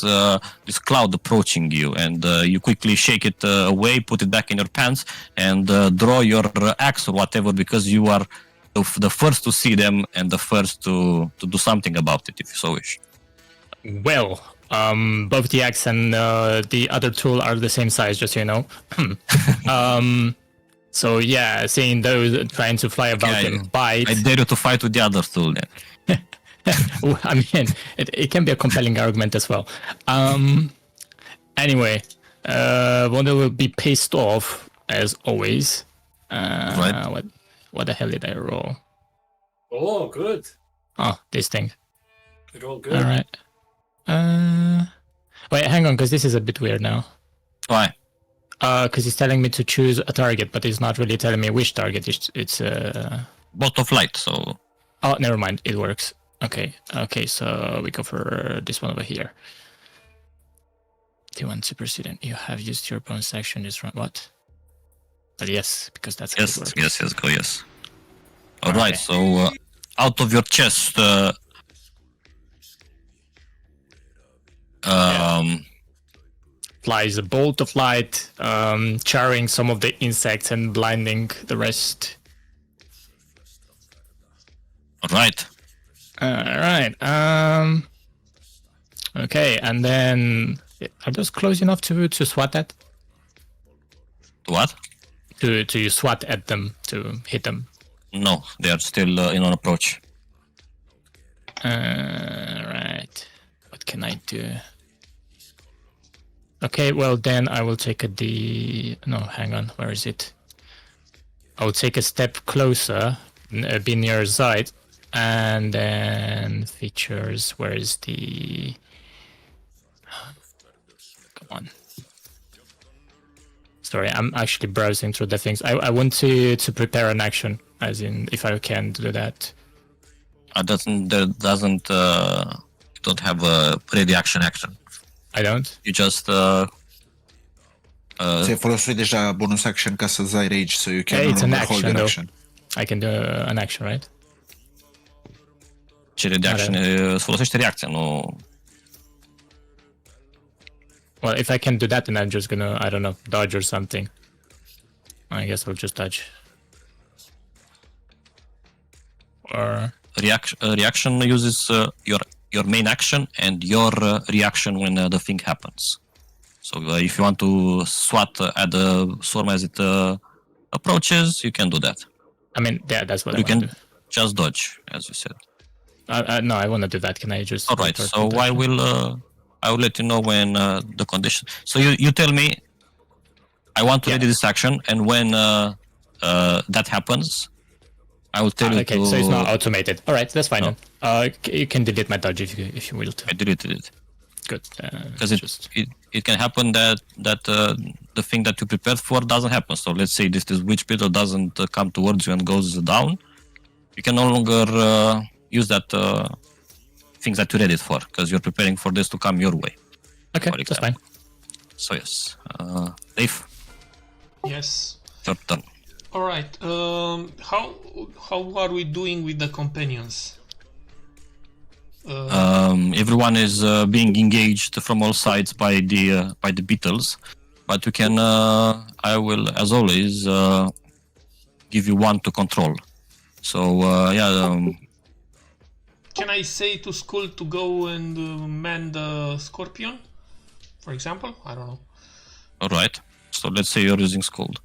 cloud approaching you, and you quickly shake it away, put it back in your pants, and draw your axe or whatever, because you are the first to see them and the first to do something about it, if you so wish. Well, both the axe and the other tool are the same size, just so you know. So yeah, seeing those trying to fly about Okay, and bite. I dare you to fight with the other tool then. I mean, it can be a compelling argument as well. Anyway, Wanda will be pissed off as always. Right. What the hell did I roll? Oh, good. Oh, this thing. Roll good. All right. Wait, hang on, because this is a bit weird now. Why? Because he's telling me to choose a target, but he's not really telling me which target. It's Bolt of light, so Oh, never mind. It works. Okay. So we go for this one over here. T1 super student. You have used your bonus action this round. What? But yes, because that's how it works. yes, go, yes. All Okay. right, so out of your chest, Flies a bolt of light, charring some of the insects and blinding the rest. all right. Alright. Okay, and then are those close enough to swat at? What? To swat at them, to hit them. No, they are still in on approach. Right. What can I do? Okay, well then I will take no, hang on, where is it? I will take a step closer, be near side, and then features, where is the... Come on. Sorry, I'm actually browsing through the things. I want to prepare an action, as in if I can do that. Don't have a ready action. I don't? You just Ți-ai folosit deja bonus action ca să-ți dai rage, so you can Yeah, no it's an longer hold action, your though. action. I can do an action, right? ce ready action îți folosește reacția, nu... Well, if I can do that, then I'm just gonna, I don't know, dodge or something. I guess I'll just dodge. Or... Reaction uses your main action and your reaction when the thing happens. So if you want to swat at the swarm as it approaches, you can do that. I mean, yeah, that's what You I want can to do. just dodge, as you said. No, I want to do that. Can I just... All right. So I will let you know when the condition. So you tell me. I want to ready this action, and when that happens, I will tell you. Okay, to... so it's not automated. All right, that's fine No. then. You can delete my dodge if you will. I deleted it Good. because it can happen that the thing that you prepared for doesn't happen. So let's say this witch beetle doesn't come towards you and goes down. You can no longer use that things that you ready for because you're preparing for this to come your way. Okay, for that's example. fine. So yes, Dave, Yes. your turn. All right. How are we doing with the companions? Everyone is being engaged from all sides by the beetles, but you can. I will, as always, give you one to control. So Can I say to Skull to go and man the scorpion, for example? I don't know. all right. So let's say you're using Scold.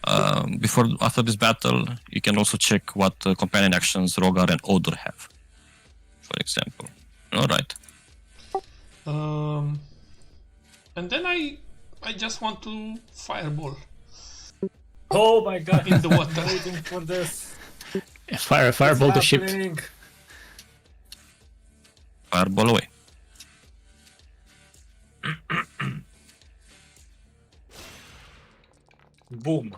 After this battle, you can also check what companion actions Rogar and Odor have, for example. All right. And then I just want to fireball Oh my god, in the water. I'm waiting for this. Fireball the ship. Happening. Fireball away. Boom.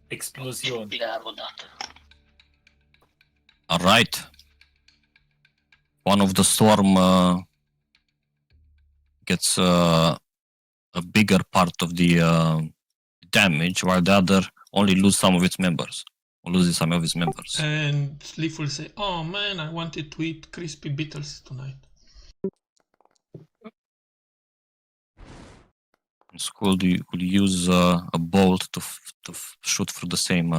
Explosion. Iar o dată. All right. One of the storm gets a bigger part of the damage, while the other only loses some of its members. And Leaf will say, "Oh man, I wanted to eat crispy beetles tonight." Skull will use a bolt to shoot through the same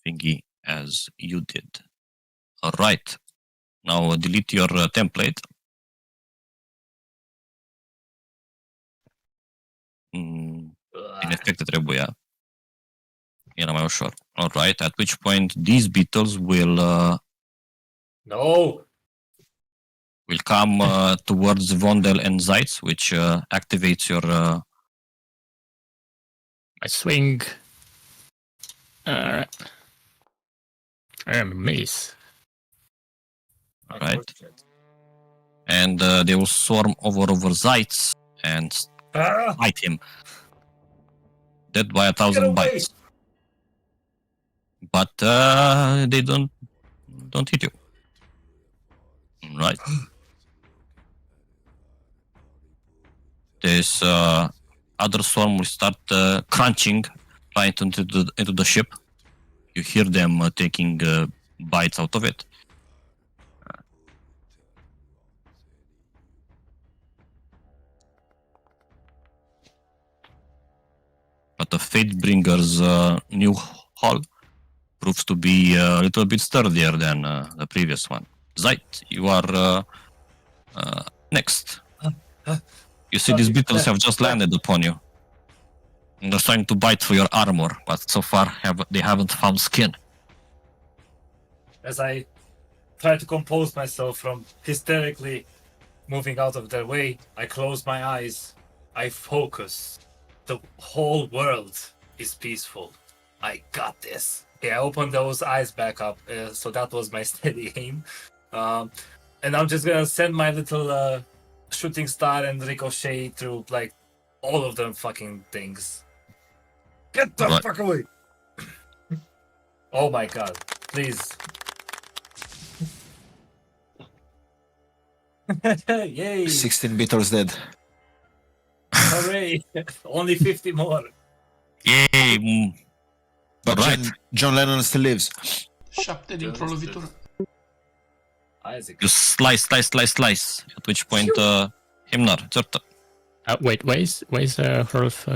thingy as you did. All right. Now delete your template. Din efecte trebuia. Era mai ușor. All right. At which point these beetles will No! come towards Vondel and Zeitz, which activates your I swing. Alright. I am amazed. right. And they will swarm over Zeitz and Ah! bite him. Dead by 1,000 Get away! bites. But they don't hit you. Right. This other swarm will start crunching right into the ship. You hear them taking bites out of it. But the Fatebringer's new hull proves to be a little bit sturdier than the previous one. Zeit, you are next. You see, these beetles have just landed upon you. And they're trying to bite through your armor, but so far they haven't found skin. As I try to compose myself from hysterically moving out of their way, I close my eyes. I focus. The whole world is peaceful. I got this. Okay, I opened those eyes back up, so that was my steady aim. And I'm just gonna send my little shooting star and ricochet through like all of them fucking things. Get the Right. fuck away! Oh my god, please. Yay! 16 beetles dead. Hooray! Only 50 more. Yay! But Right. John Lennon still lives. 7 dintr-o lovitură. Isaac. You slice. At which point, Himnar, it's your turn. Wait, why is Hrolf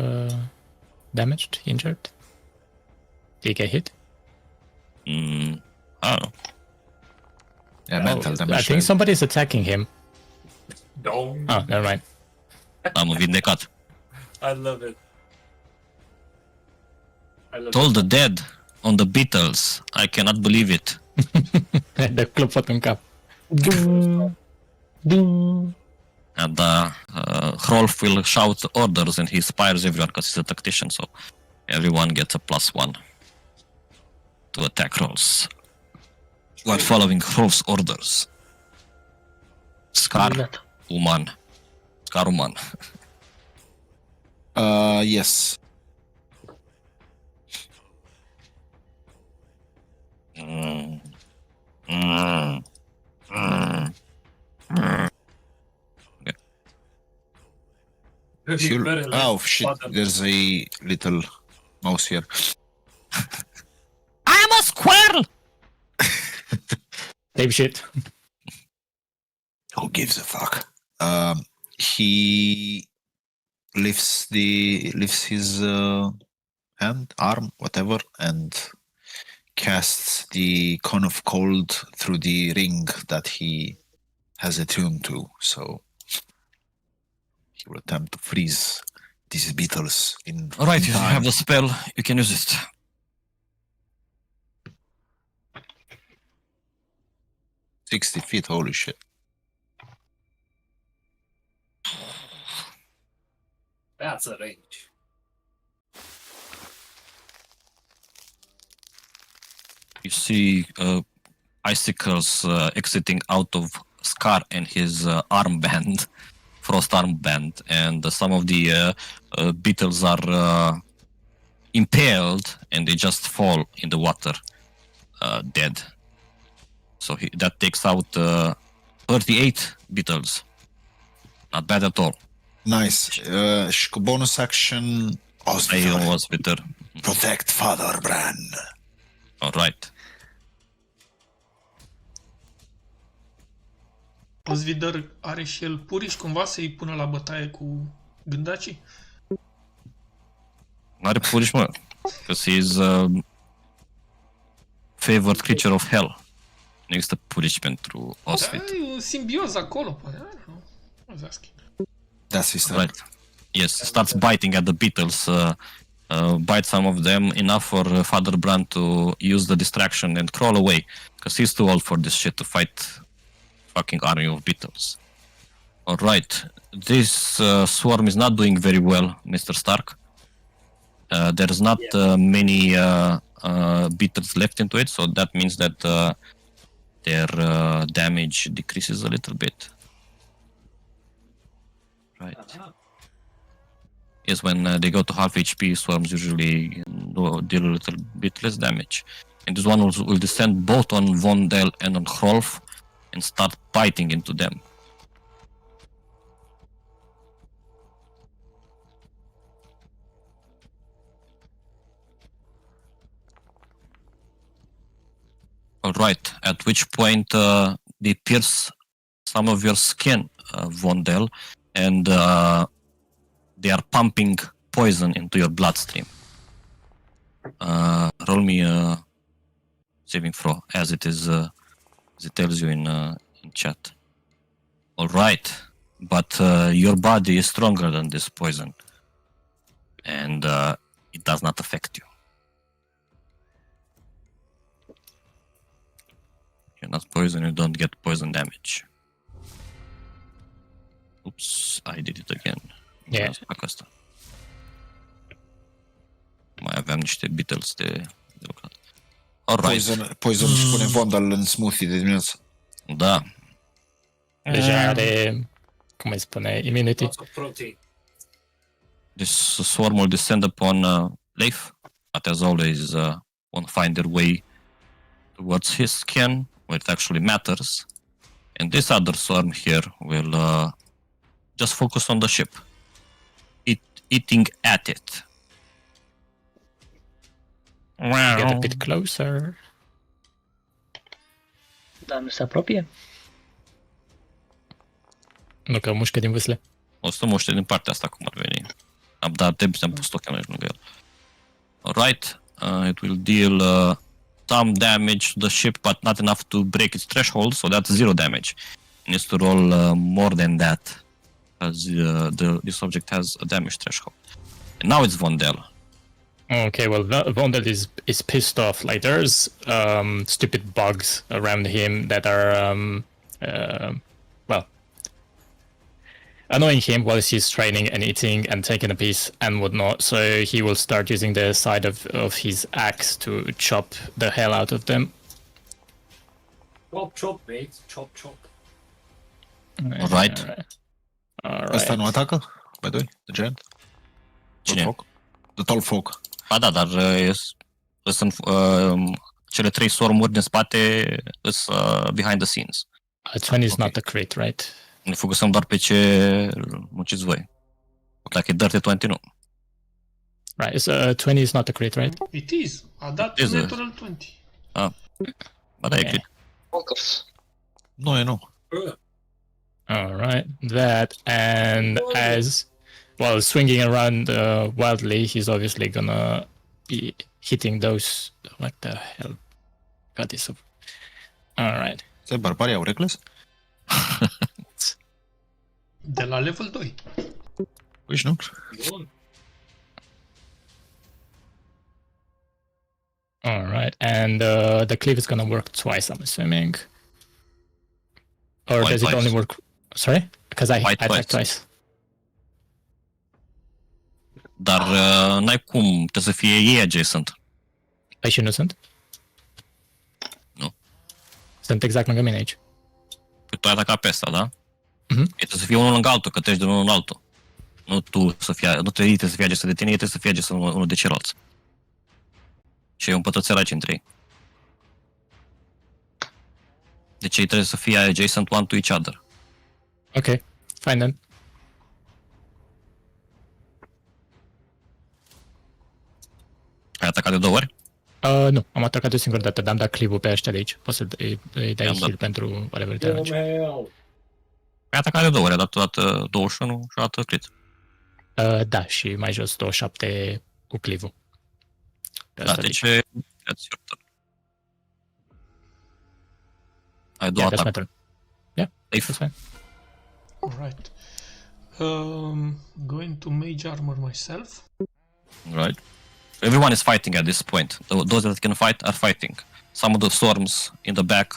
damaged, injured? Did he get hit? I don't know. Yeah, mental I damage. think somebody's attacking him. Don't. Oh, never mind. Am vindecat. I love it. I love Told the dead on the Beatles. I cannot believe it. The clopot în cap. And Hrolf will shout orders and he inspires everyone because he's a tactician, so everyone gets a +1 to attack rolls. While following Hrolf's orders. Scar Uman. Yes. it. Oh shit, Bottom. there's a little mouse here. I'm a squirrel! Same shit. Who gives a fuck? He lifts his hand, arm, whatever, and casts the cone of cold through the ring that he has attuned to. So he will attempt to freeze these beetles in. Alright, in if you time. have the spell, you can use it. $60 feet. Holy shit! That's a range. You see icicles exiting out of Scar and his armband, frost armband, and some of the beetles are impaled and they just fall in the water, dead. So that takes out 38 beetles. Not bad at all. Nice. Și cu bonus action. I was better. Protect Father Bran. Alright. Osvidar are și el puriș cumva să-i pună la bătaie cu Gândaci? N-are purici, mă. Because he's favored creature of hell. Nu există purici pentru Osfit. Da, e un simbios acolo, poate. I don't know. I was asking. That's his turn. Right. Yes, starts biting at the beetles. Bite some of them, enough for Father Brand to use the distraction and crawl away. Because he's too old for this shit to fight fucking army of beetles. Alright. This swarm is not doing very well, Mr. Stark. There's not many beetles left into it, so that means that their damage decreases a little bit. Right. Yes, when they go to half HP, swarms usually deal a little bit less damage. And this one will descend both on Vondel and on Hrolf and start biting into them. Alright, at which point they pierce some of your skin, Vondel, and they are pumping poison into your bloodstream. Roll me a saving throw, as it is, as it tells you in chat. Alright, but your body is stronger than this poison, and it does not affect you. You're not poisoned, you don't get poison damage. Oops, I did it again. Yeah. Fac asta. Mai aveam niște Beatles de lucrat. Alright. Poison și pune Vondal în smoothie de dimineață. Da. Deja are, cum îi spune, immunity. Lots of protein. This swarm will descend upon Leif, but as always won't find their way towards his skin, where it actually matters. And this other swarm here will just focus on the ship. Eating at it. Get a bit closer. Dar nu se apropie. Nu că mușcă din vâsle. O să muște din partea asta cum ar veni. Dar am pus token aici lângă el. Alright, it will deal some damage to the ship, but not enough to break its threshold, so that's 0 damage. It needs to roll more than that, as this object has a damage threshold. And now it's Vondel. Okay, well, Vondel is pissed off. Like, there's stupid bugs around him that are, well, annoying him while he's training and eating and taking a piece and whatnot. So he will start using the side of his axe to chop the hell out of them. Chop, chop, mate. Chop, chop. Alright. Asta nu atacă? By the way, the giant? Cine? Folk? The tall folk. Ba da, dar sunt cele 3 swarmuri din spate sunt behind the scenes. 20 is not a crit, right? Ne focusăm doar pe ce munciți voi. Dacă e dirty 20, nu. Right, so 20 is not a crit, right? It is. A dat Is it? natural 20. Ba da, e Yeah. crit. Focus. Nu, e nu. Alright, that, and as well, swinging around wildly, he's obviously gonna be hitting those. What the hell? God, this. Alright. Se barbarii au reckless? De la level 2. Păi nu? Bun. Alright, and the cleave is gonna work twice, I'm assuming. Or Why does it twice? only work? Sorry? Because I Why attacked twice? twice. Dar n-ai cum, trebuie să fie ei adjacent. Păi și nu sunt? Nu. Sunt exact lângă mine aici. Păi tu ai atacat pe asta, da? Mhm. Ei trebuie să fie unul lângă altul, că treci de unul în altul. Nu tu să fie, nu trebuie să fie adjacent de tine, ei trebuie să fie adjacent unul de ceilalți. Și e un pătrățel aici între ei. Deci ei trebuie să fie adjacent one to each other. Okay, fine then. Ai atacat de 2 ori? Nu, am atacat o singură dată, dar am dat clip-ul pe ăștia de aici. Poți să-i dai I-am heal dat. pentru whatever damage. Ai atacat de 2 ori, a dat o dată 21 și o dată crit. Da, și mai jos 27 cu clivul. De Da, asta deci zic. that's your turn. Ai două Yeah, that's my atacuri. turn. Yeah, Safe. that's fine. Alright. Going to mage armor myself. Right. Everyone is fighting at this point. Those that can fight are fighting. Some of the storms in the back,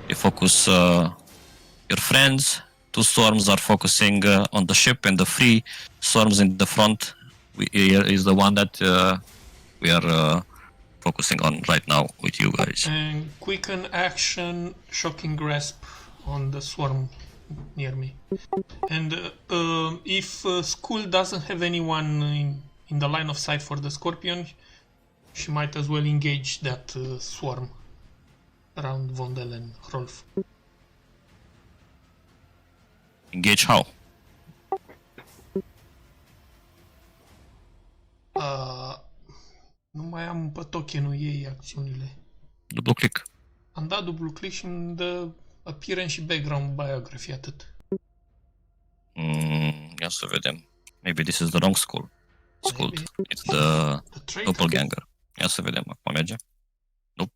they focus your friends. 2 storms are focusing on the ship, and the 3 storms in the front is the one that we are focusing on right now with you guys. And quicken action, shocking grasp on the swarm near me. And if Skull doesn't have anyone in the line of sight for the scorpion, she might as well engage that swarm around Vondel and Rolf. Engage how? Nu mai am pe tokenul ei acțiunile. Double click. Am dat dublu click și îmi dă appearance și background biography, atât. Ia să vedem. Maybe this is the wrong school. Maybe. It's the The trait? doppelganger. Ia să vedem. Acum merge? Nope.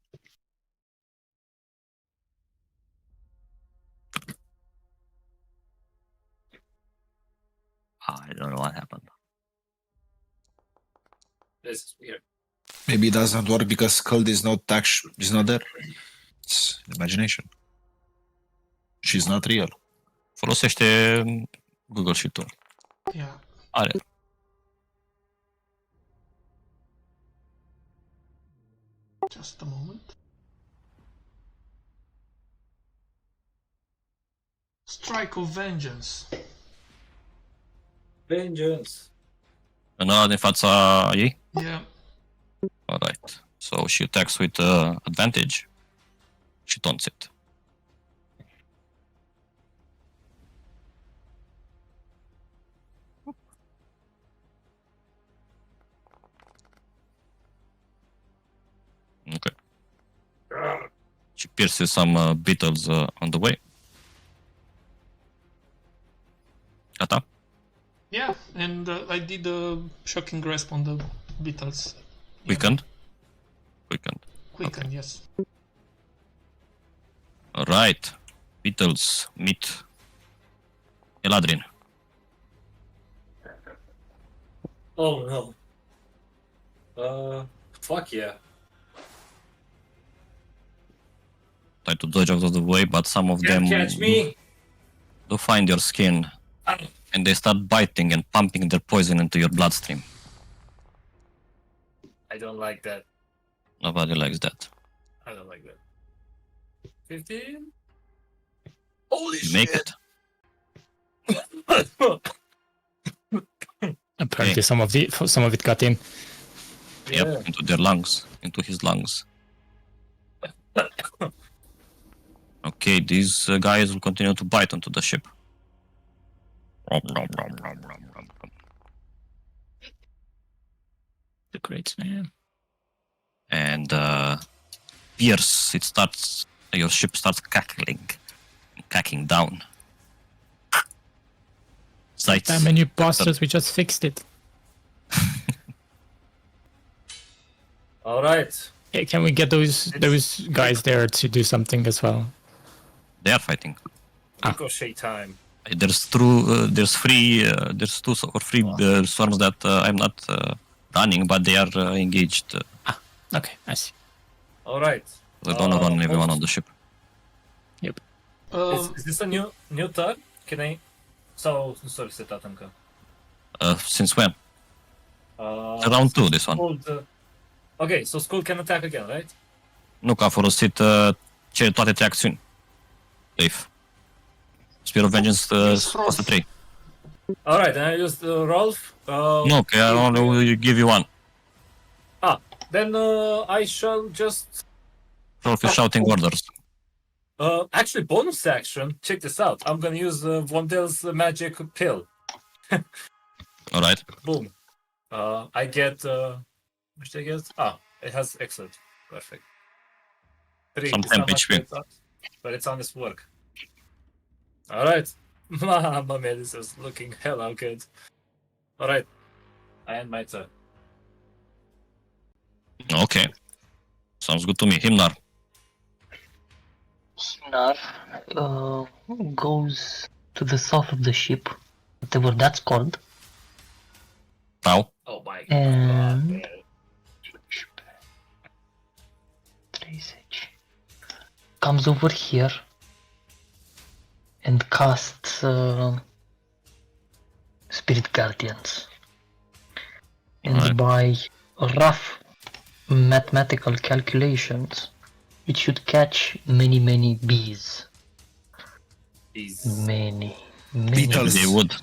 I don't know what happened. This is weird. Maybe it doesn't work because Skuld is not there. It's imagination. She's not real. Folosește Google Sheet-ul. Yeah. Are. Just a moment. Strike of Vengeance. Vengeance. În ăla din fața ei? Yeah. Alright. So she attacks with advantage. She taunts it. Okay. She pierces some beetles on the way. Gata? Yeah, and I did a shocking grasp on the beetles. Weakened? Weakened. Quicken, yes. Alright. Beetles meet Eladrin. Oh no. Fuck yeah. Try to dodge out of the way, but some of Can't them catch me. do find your skin. And they start biting and pumping their poison into your bloodstream. I don't like that. Nobody likes that. I don't like that. 15? Holy You make it. Apparently, some of it got in. Yep, into their lungs, into his lungs. Okay, these guys will continue to bite onto the ship. The great man. And Pierce, your ship starts cacking down. Sights. Damn, you bastards, we just fixed it. All right. Yeah, can we get those guys there to do something as well? They are fighting. Ricochet time. There's two or three swarms that I'm not running, but they are engaged. Okay, I see. All right. They're gonna run everyone on the ship. Yep. Is this a new turn? Can I? Sau nu s-a resetat încă? Since when? Round 2, this one. Okay, so Skull can attack again, right? Nu, că a folosit toate 3 acțiuni. Safe. Spear of Vengeance costă 3. Alright, then I used Rolf. No, că I only will give you one. Then I shall just... Rolf is shouting orders. Actually, bonus action, check this out. I'm gonna use Vondel's magic pill. Alright. Boom. I get... what did I get? It has excellent. Perfect. 3. Some It's not 10 much, HP. but it's honest work. Alright. Mamma mia, this is looking hella good. Alright. I end my turn. Okay. Sounds good to me. Himnar. Himnar goes to the south of the ship, whatever that's called, Tau. Oh my and god. 30. Comes over here and casts Spirit Guardians. And Alright. by rough mathematical calculations, it should catch many bees. He's Many Beetles. They would.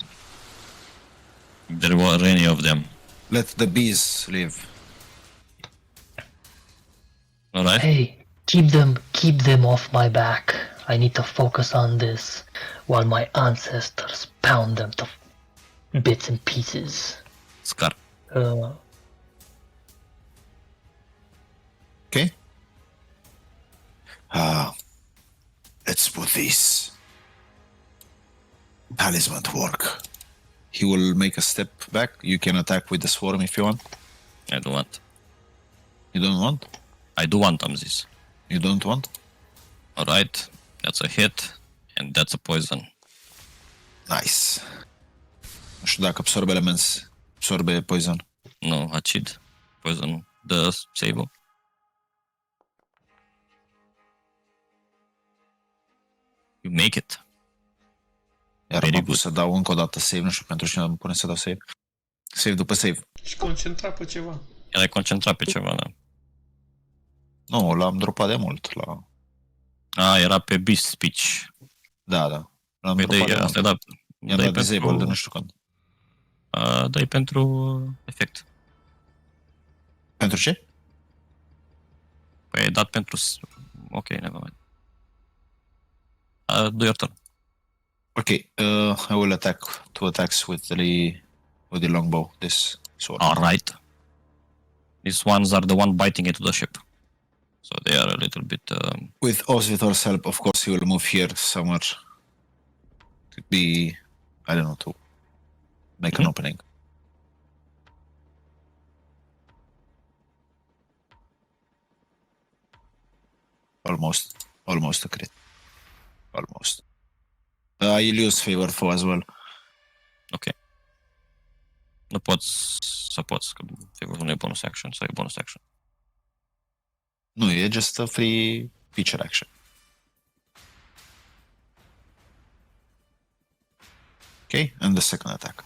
If there were any of them. Let the bees live. Alright. Hey, keep them off my back. I need to focus on this while my ancestors pound them to bits and pieces. Scar. Okay. Let's put this talisman to work. He will make a step back. You can attack with the swarm if you want. I don't want. You don't want? I do want Amzis. You don't want? Alright. That's a hit. And that's a poison. Nice. Nu știu dacă absorbe elements. Absorbe poison. No, acid. Poison. The save. You make it. Iar Very m-am good. pus să dau încă o dată save. Nu știu pentru cine îmi pune să dau save. Save după save. Și concentra pe ceva. Era concentrat pe ceva, da. Nu, l-am dropat de mult. La... Era pe Beast Speech. Da. L-am Păi dropat de dă-i mult. asta, da. I-am dat disable de nu știu când. Dă-i pentru efect. Pentru ce? Păi ai dat pentru... Ok, nevermind. Do your turn. Okay, I will attack 2 attacks with the longbow. This sword. Alright. These ones are the one biting into the ship. So they are a little bit... With Osvitor's help, of course, he will move here somewhere to be, I don't know, to make an opening. Almost a crit. Almost. I'll use Favor Foe as well. Ok. Nu poți să poți, că nu e bonus action, sau e bonus action. No, e just a free feature action. Okay, and the second attack.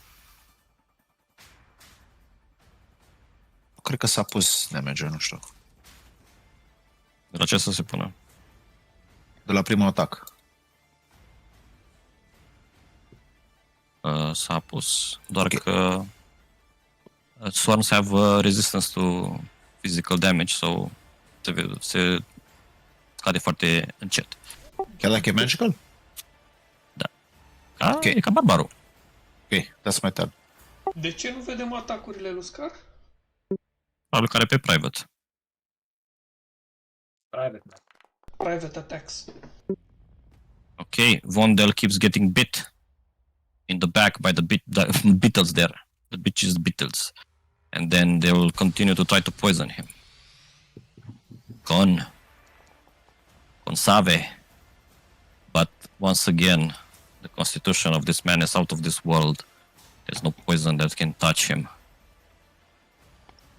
Cred că s-a pus damage, nu știu. De la ce să se pună? De la primul atac. S-a pus. Doar că swarms have resistance to physical damage, so se cade foarte încet. Chiar dacă e magical? E ca barbarul. Ok, that's my turn. De ce nu vedem atacurile lui Scar? Probabil care pe private. private man. Private attacks. Okay, Vondel keeps getting bit in the back by the beetles there. The bitches beetles. And then they will continue to try to poison him. Con Save. But once again, the constitution of this man is out of this world. There's no poison that can touch him.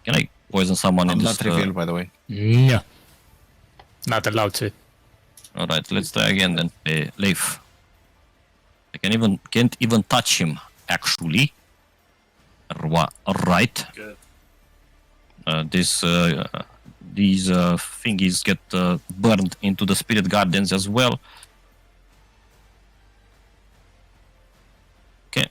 Can I poison someone I'm in not this? revealed, by the way. No. Not allowed to. Alright, let's try again then. Leif. I can't even touch him, actually. Alright. Good. These thingies get burned into the spirit gardens as well. Okay.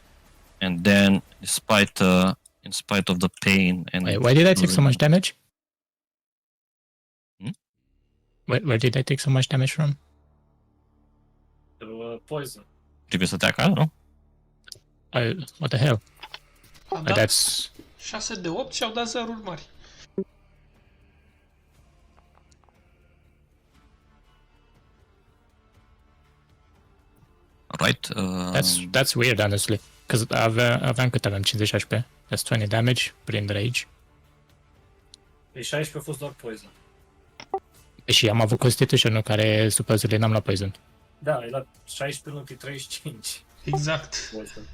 And then, in spite of the pain and... Wait, why did I take so much damage? Hmm? Where did I take so much damage from? The poison. Previous attack, I don't know. What the hell? A dat That's 6 de 8 și au dat zeruri mari. Right? that's weird, honestly. Că aveam cât aveam? 50 HP. That's 20 damage prin rage. Pe 16 a fost doar poison. Și am avut Constitution-ul care supposedly n-am la poison. Da, e la 16 luni pe 35 Exact. poison.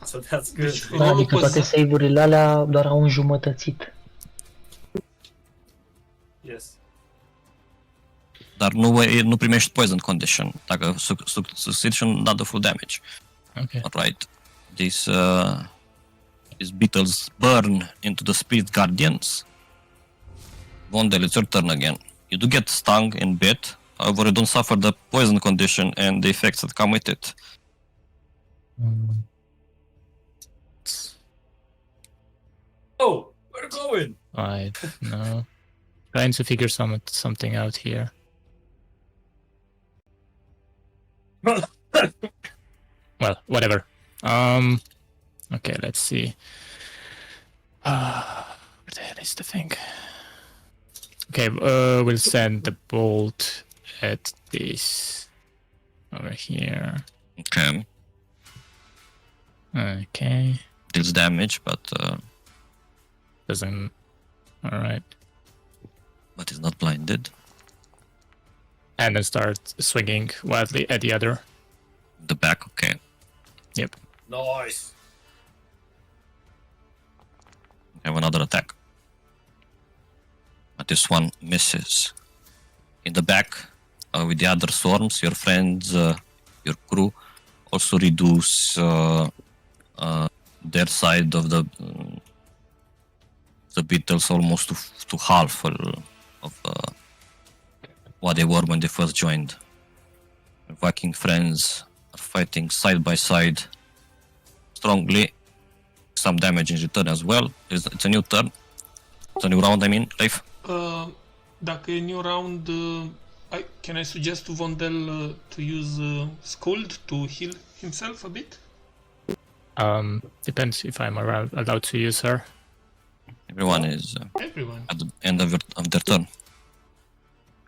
So that's good. Deci, Da, adică Roll toate save-urile alea doar au înjumătățit. Yes. Dar nu primești poison condition. Dacă succession, not the full damage. Ok. Alright. These beetles burn into the spirit guardians. Vondel, it's your turn again. You do get stung and bit. However, you don't suffer the poison condition and the effects that come with it. Oh, we're going! I no. Trying to figure something out here. Well, whatever. Okay, let's see. What the hell is the thing? Okay, we'll send the bolt at this over here. Okay. Okay, Deals damage, but doesn't. All right, is not blinded. and then start swinging wildly at the other. The back, okay. Yep. Nice! Have another attack. But this one misses. In the back, with the other swarms, your friends, your crew, also reduce their side of the beetles almost to half of what they were when they first joined. Your Viking friends are fighting side by side strongly. Some damage in return as well. It's a new turn. It's a new round, I mean, Leif. Dacă e new round, can I suggest to Vondel to use Scald to heal himself a bit? Depends if I'm allowed to use her. Everyone is Everyone. at the end of their turn.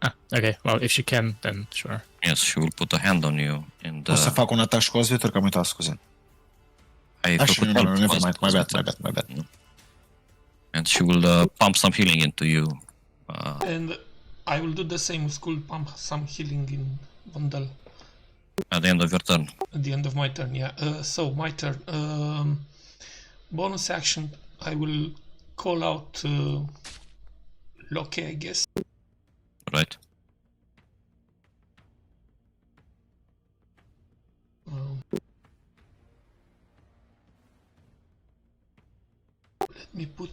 Ah, okay. Well, if she can, then sure. Yes, she will put a hand on you and O să fac un atac cu Osvitor, că am uitat, scuze. I Actually, forgot no, to never ask mind. My was- bad. And she will pump some healing into you. And I will do the same with Scald, pump some healing in Vondel At the end of your turn. at the end of my turn, yeah. So, my turn. Bonus action, I will call out Loki, I guess. Right. Let me put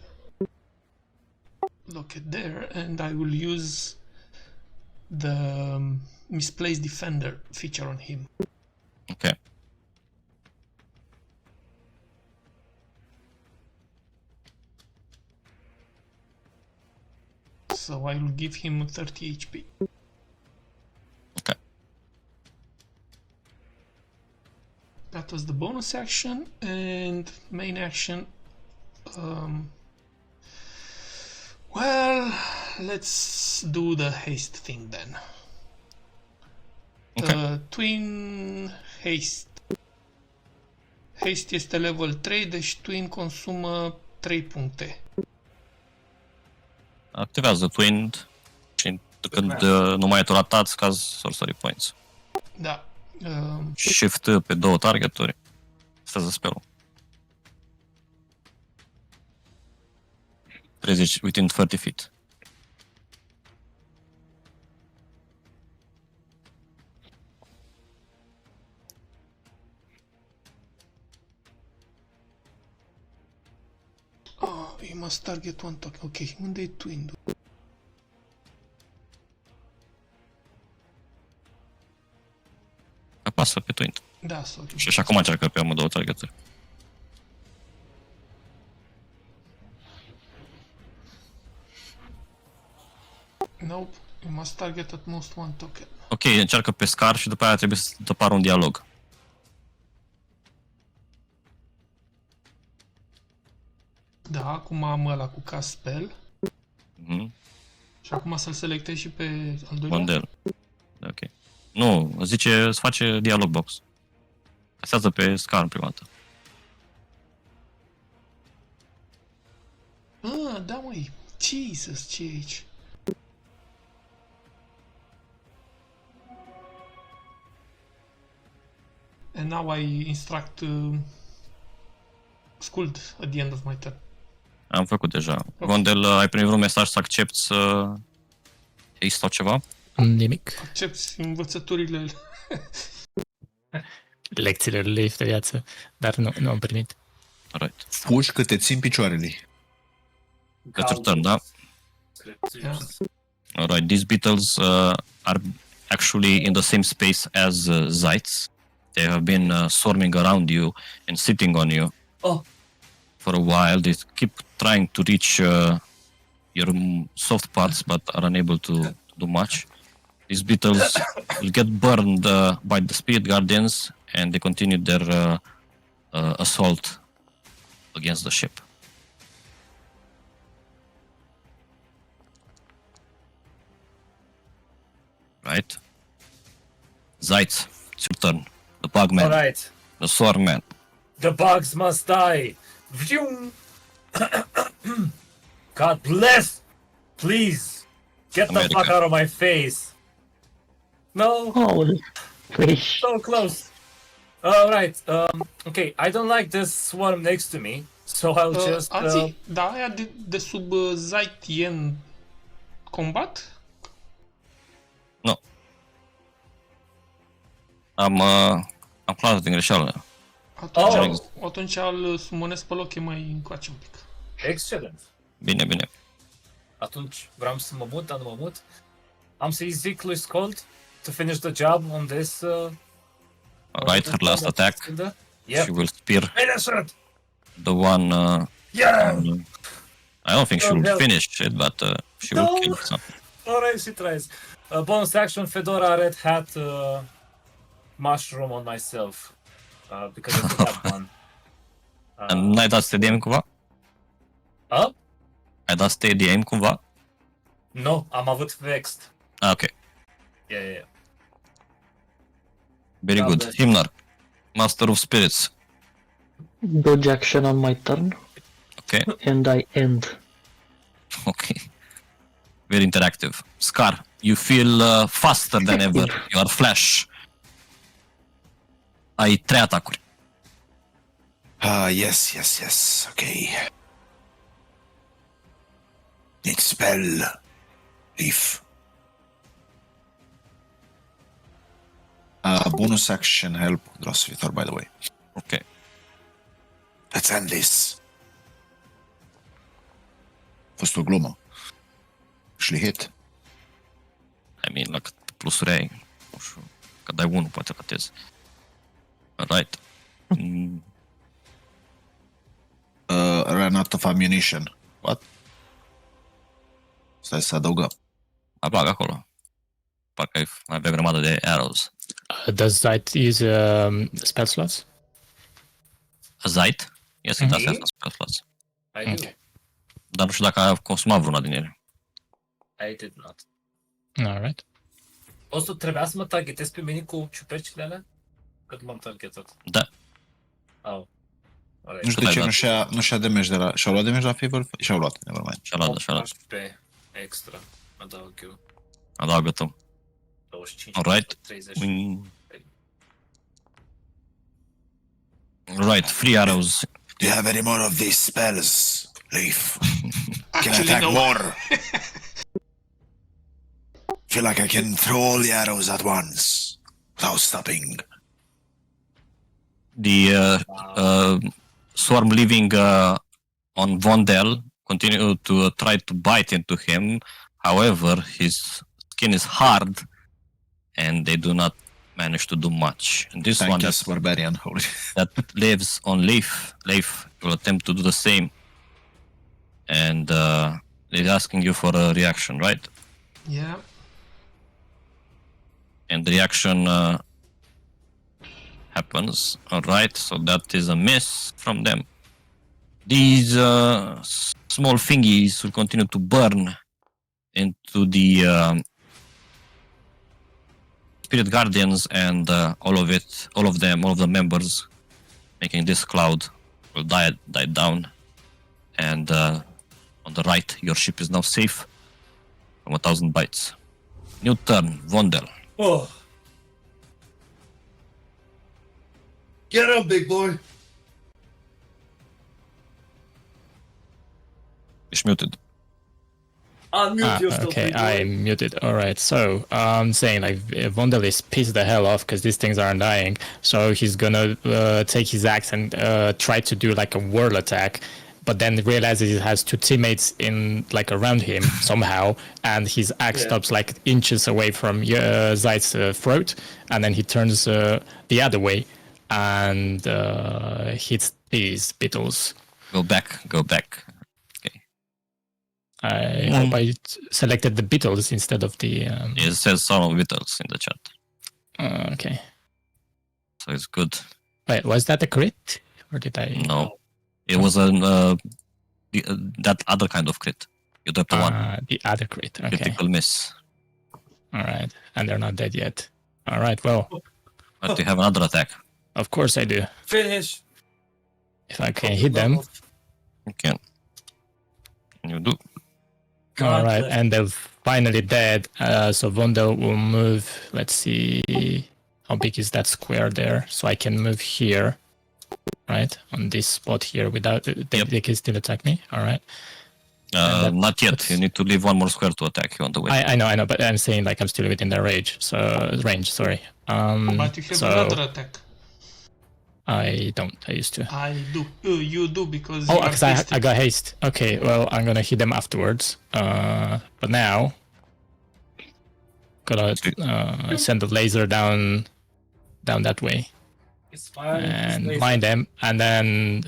Loki there, and I will use the misplaced defender feature on him. Okay. So I will give him 30 HP. Okay. That was the bonus action, and main action. Well, let's do the haste thing then. Okay. Twin haste. Haste este level 3, deci Twin consumă 3 puncte. Activează Twinned și când nu mai ai ratat, scazi sorcery points. Da. Shift pe 2 targeturi. Stează spell-ul. 30 within 30 feet. You must target one token. Ok, unde e Twin? Apasă pe Twinned. Da, sorry. Și acum încearcă pe amândouă targeturi. Nope. You must target at most one token. Ok, încearcă pe Scar și după aia trebuie să apară un dialog. Da, acum am ăla cu cast spell. Mhm. Și acum să-l selectez și pe al doilea. Mondel. Ok. Nu, zice, îți face dialog box. Pasează pe Scar în prima dată. măi? Jesus, ce e aici? And now I instruct Skuld at the end of my turn. Am făcut deja. Vondel, ai primit vreun mesaj să accepti haste sau ceva? Nimic. Accepti învățăturile. Lecțiile lui de viață, dar nu am primit. Right. Fugi cât te țin picioarele. That's your turn, da? Yeah. Alright, these beetles are actually in the same space as Zeitz. They have been swarming around you and sitting on you Oh, for a while. They keep trying to reach your soft parts, but are unable to do much. These beetles will get burned by the spirit guardians, and they continue their assault against the ship. Right? Zeitz, it's your turn. The bugman, alright. the swordman. The bugs must die. Vroom. God bless. Please. Get the America. fuck out of my face. No, Oh, fish. so close. Alright, okay, I don't like this swarm next to me, so I'll just... Alții, dar aia de sub Zait e în combat? Nu. Am clarat din greșeală. Atunci îl sumonez pe loc, e mai încoace un pic. Excelent. Bine, bine. Atunci vreau să mă mut, dar nu mă mut. Am să-i zic lui Scold to finish the job on this... Alright, her last attack. Yep. She will spear Finish it! the one... Yeah! I don't think she Oh, will hell. finish it, but she will kill something. Alright, she tries. Bonus action, Fedora Red Hat Mushroom on myself. Because I still have one. N-ai dat steady aim cumva? Huh? Ai dat steady aim cumva? No, am avut Vexed. Ah, ok. Yeah. Very good. Doamne. Himnar, Master of Spirits. Dodge action on my turn, Ok, and I end. ok. Very interactive. Scar, you feel faster than ever. You are Flash. Ai 3 atacuri. Yes. Okay. Expel. Leaf. Bonus action help Lost Vitor, by the way. Ok. Let's end this. A fost o glumă. Și hit. I mean, la cât plusuri ai. Nu știu. Că dai 1, poate ratezi. Alright. Ran out of ammunition. What? Stai să adăugăm. Bag acolo. Parcă mai avea grămadă de arrows. Does Zite use spell slots? A Zite? Yes, it does have some spell slots. I do. Okay. Dar nu știu dacă a consumat vreuna din ele. I did not. Alright. O să trebuia să mă targetez pe mine cu ciupercile alea? Cât m-am targetat? Da. Oh. Alright. Nu știu de ce nu și-a damage de la... Și-au luat damage la favor? Și-au luat, nevermind. Și-a luat, și-a luat. HP extra. Adaug eu. Adaugă tu. 25. Alright. 30. Right, 3 arrows. Do you have any more of these spells, Leaf? Can I Actually, attack no. more? Feel like I can throw all the arrows at once without stopping. The swarm living on Vondel continue to try to bite into him. However, his skin is hard and they do not manage to do much. And this one Thank you, Barbarian. Holy. that lives on Leaf will attempt to do the same. And they're asking you for a reaction, right? Yeah. And the reaction happens. Alright, so that is a miss from them. These small thingies will continue to burn into the Spirit Guardians and all of the members, making this cloud will die down. And On the right, your ship is now safe from 1,000 bites. New turn, Vondel. Oh. Get up, big boy. It's muted. Unmute yourself, Okay, big boy. I'm muted. All right, so I'm saying like Vondel is pissed the hell off because these things aren't dying. So he's gonna take his axe and try to do like a whirl attack, but then realizes he has two teammates in like around him somehow, and his axe stops like inches away from Zaid's throat, and then he turns the other way and hits these beetles. Go back, go back. I hope I selected the beetles instead of the. It says some beetles in the chat, Okay. so it's good. Wait, was that a crit? Or did I? No, it was that other kind of crit. You dropped the one. The other crit. Okay. Critical miss. All right. And they're not dead yet. All right. Well, But you have another attack. of course I do. Finish. If I can hit them. You can. You do. All right. And they're finally dead. So Vondel will move. Let's see. How big is that square there? So I can move here. Right? On this spot here without. They can still attack me. All right. Not yet. You need to leave one more square to attack you on the way. I know, but I'm saying like I'm still within their range. Range, sorry. But you have another attack. I don't. I used to. I do. You do because Oh, you are because I hasted. got haste. Okay, well, I'm gonna hit them afterwards. But now, gotta send the laser down that way It's fine. and mine them, and then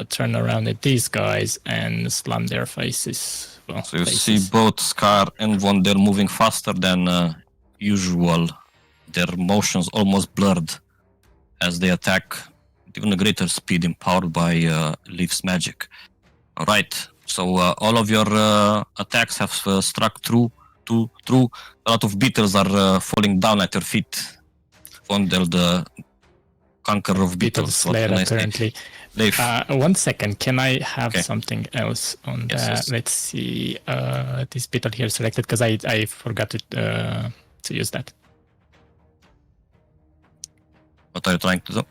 turn around at these guys and slam their faces. Well, So you faces. see both Scar and Vondel moving faster than usual. Their motions almost blurred as they attack with even a greater speed empowered by Leaf's magic. Alright, so all of your attacks have struck through. A lot of beetles are falling down at your feet. Vondel, the conqueror of Beetle beetles. What Slayer, can I say? apparently. Leaf. 1 second, can I have Okay. something else on Yes, that? yes. Let's see. This beetle here selected because I forgot to use that. What are you trying to do?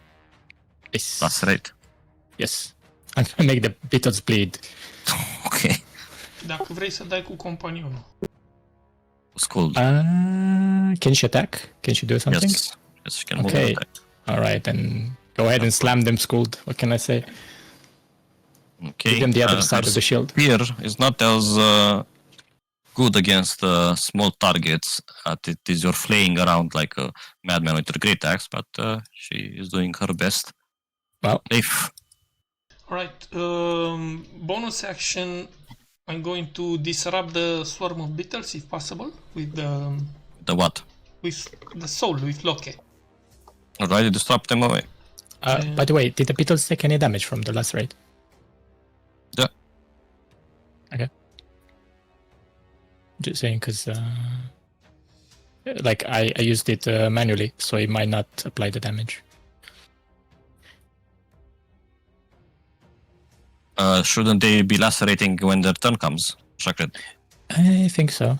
Yes. That's right. Yes. I'm gonna make the beetles bleed. Okay. Dacă vrei să dai cu companionul. It's cool. Can she attack? Can she do something? Yes. Yes, you can move Okay. and attack. All right, then go ahead and slam them, Scold. What can I say? Okay. Give them the other her side of the shield. spear is not as good against small targets. It is you're flaying around like a madman with her great axe, but she is doing her best. Well, Leaf. Alright, bonus action. I'm going to disrupt the swarm of beetles if possible with The what? the soul with Loki. Alright, you disrupt them away. by the way, did the beetles take any damage from the last raid? Yeah. Okay. Just saying, because like I used it manually, so it might not apply the damage. Shouldn't they be lacerating when their turn comes? Chakra. I think so.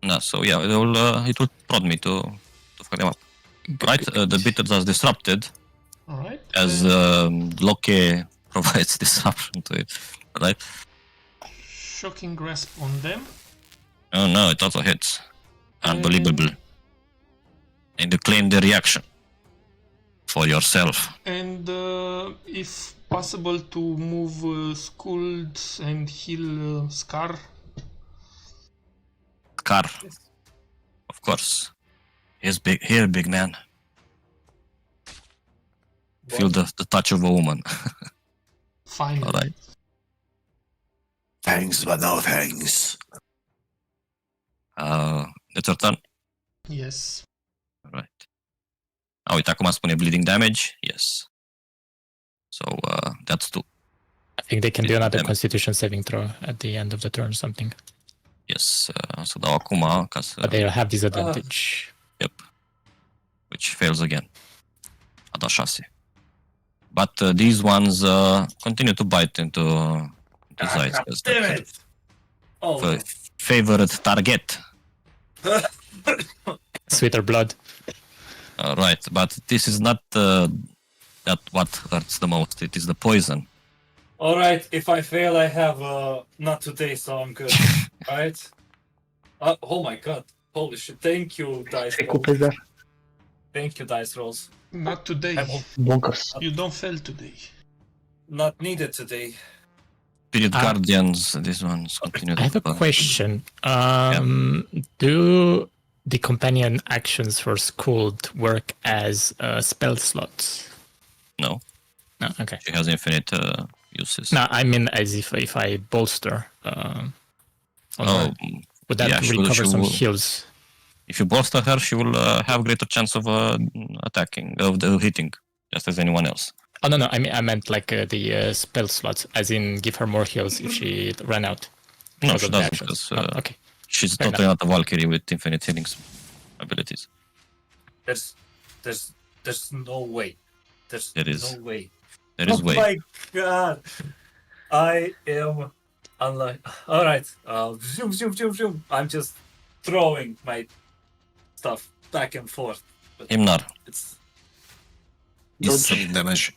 No, so yeah, it will prod me to fuck them up. Right, the beetles are disrupted Alright. as Loki provides disruption to it. Right? Shocking grasp on them. Oh no, it also hits. Unbelievable. And you claim the reaction for yourself. And if possible to move Skuld and heal Scar. Scar. Of course. He's big here, big man. Feel the touch of a woman. Finally. Alright. Thanks, but no thanks. It's your turn. Yes. Alright. Uite, acum spune bleeding damage. Yes. So, that's 2. I think they can do Yeah, another damn. Constitution saving throw at the end of the turn or something. Yes. Să dau acum ca să... But they'll have disadvantage. Yep. Which fails again. A dat 6. But these ones continue to bite into his eyes. Damn it! Oh, f- favorite target. Sweeter blood. Right, but this is not that what hurts the most. It is the poison. all right. If I fail, I have not today, so I'm good. Right? Oh my god! Holy shit! Thank you, dice Ce rolls. cupezi, dar Thank you, dice rolls. Not today. bonkers. You don't fail today. Not needed today. Spirit Ah. Guardians, this one's continued. I have a question. Do the companion actions for Skuld work as spell slots? No, No, okay. she has infinite uses. No, I mean as if I bolster. On Oh, her, would that yeah, she recover some will. heals? If you bolster her, she will have greater chance of attacking, of hitting, just as anyone else. Oh no, I meant like the spell slots, as in give her more heals if she ran out. No, because she of the doesn't, actions. because Oh, okay. she's Fair totally not a Valkyrie with infinite healing abilities. There's no way. There's There is. no way. There is Oh way. my god! I am unlike. All right. Zoom, zoom, zoom, zoom. I'm just throwing my stuff back and forth. But Himnar. it's It's some damage.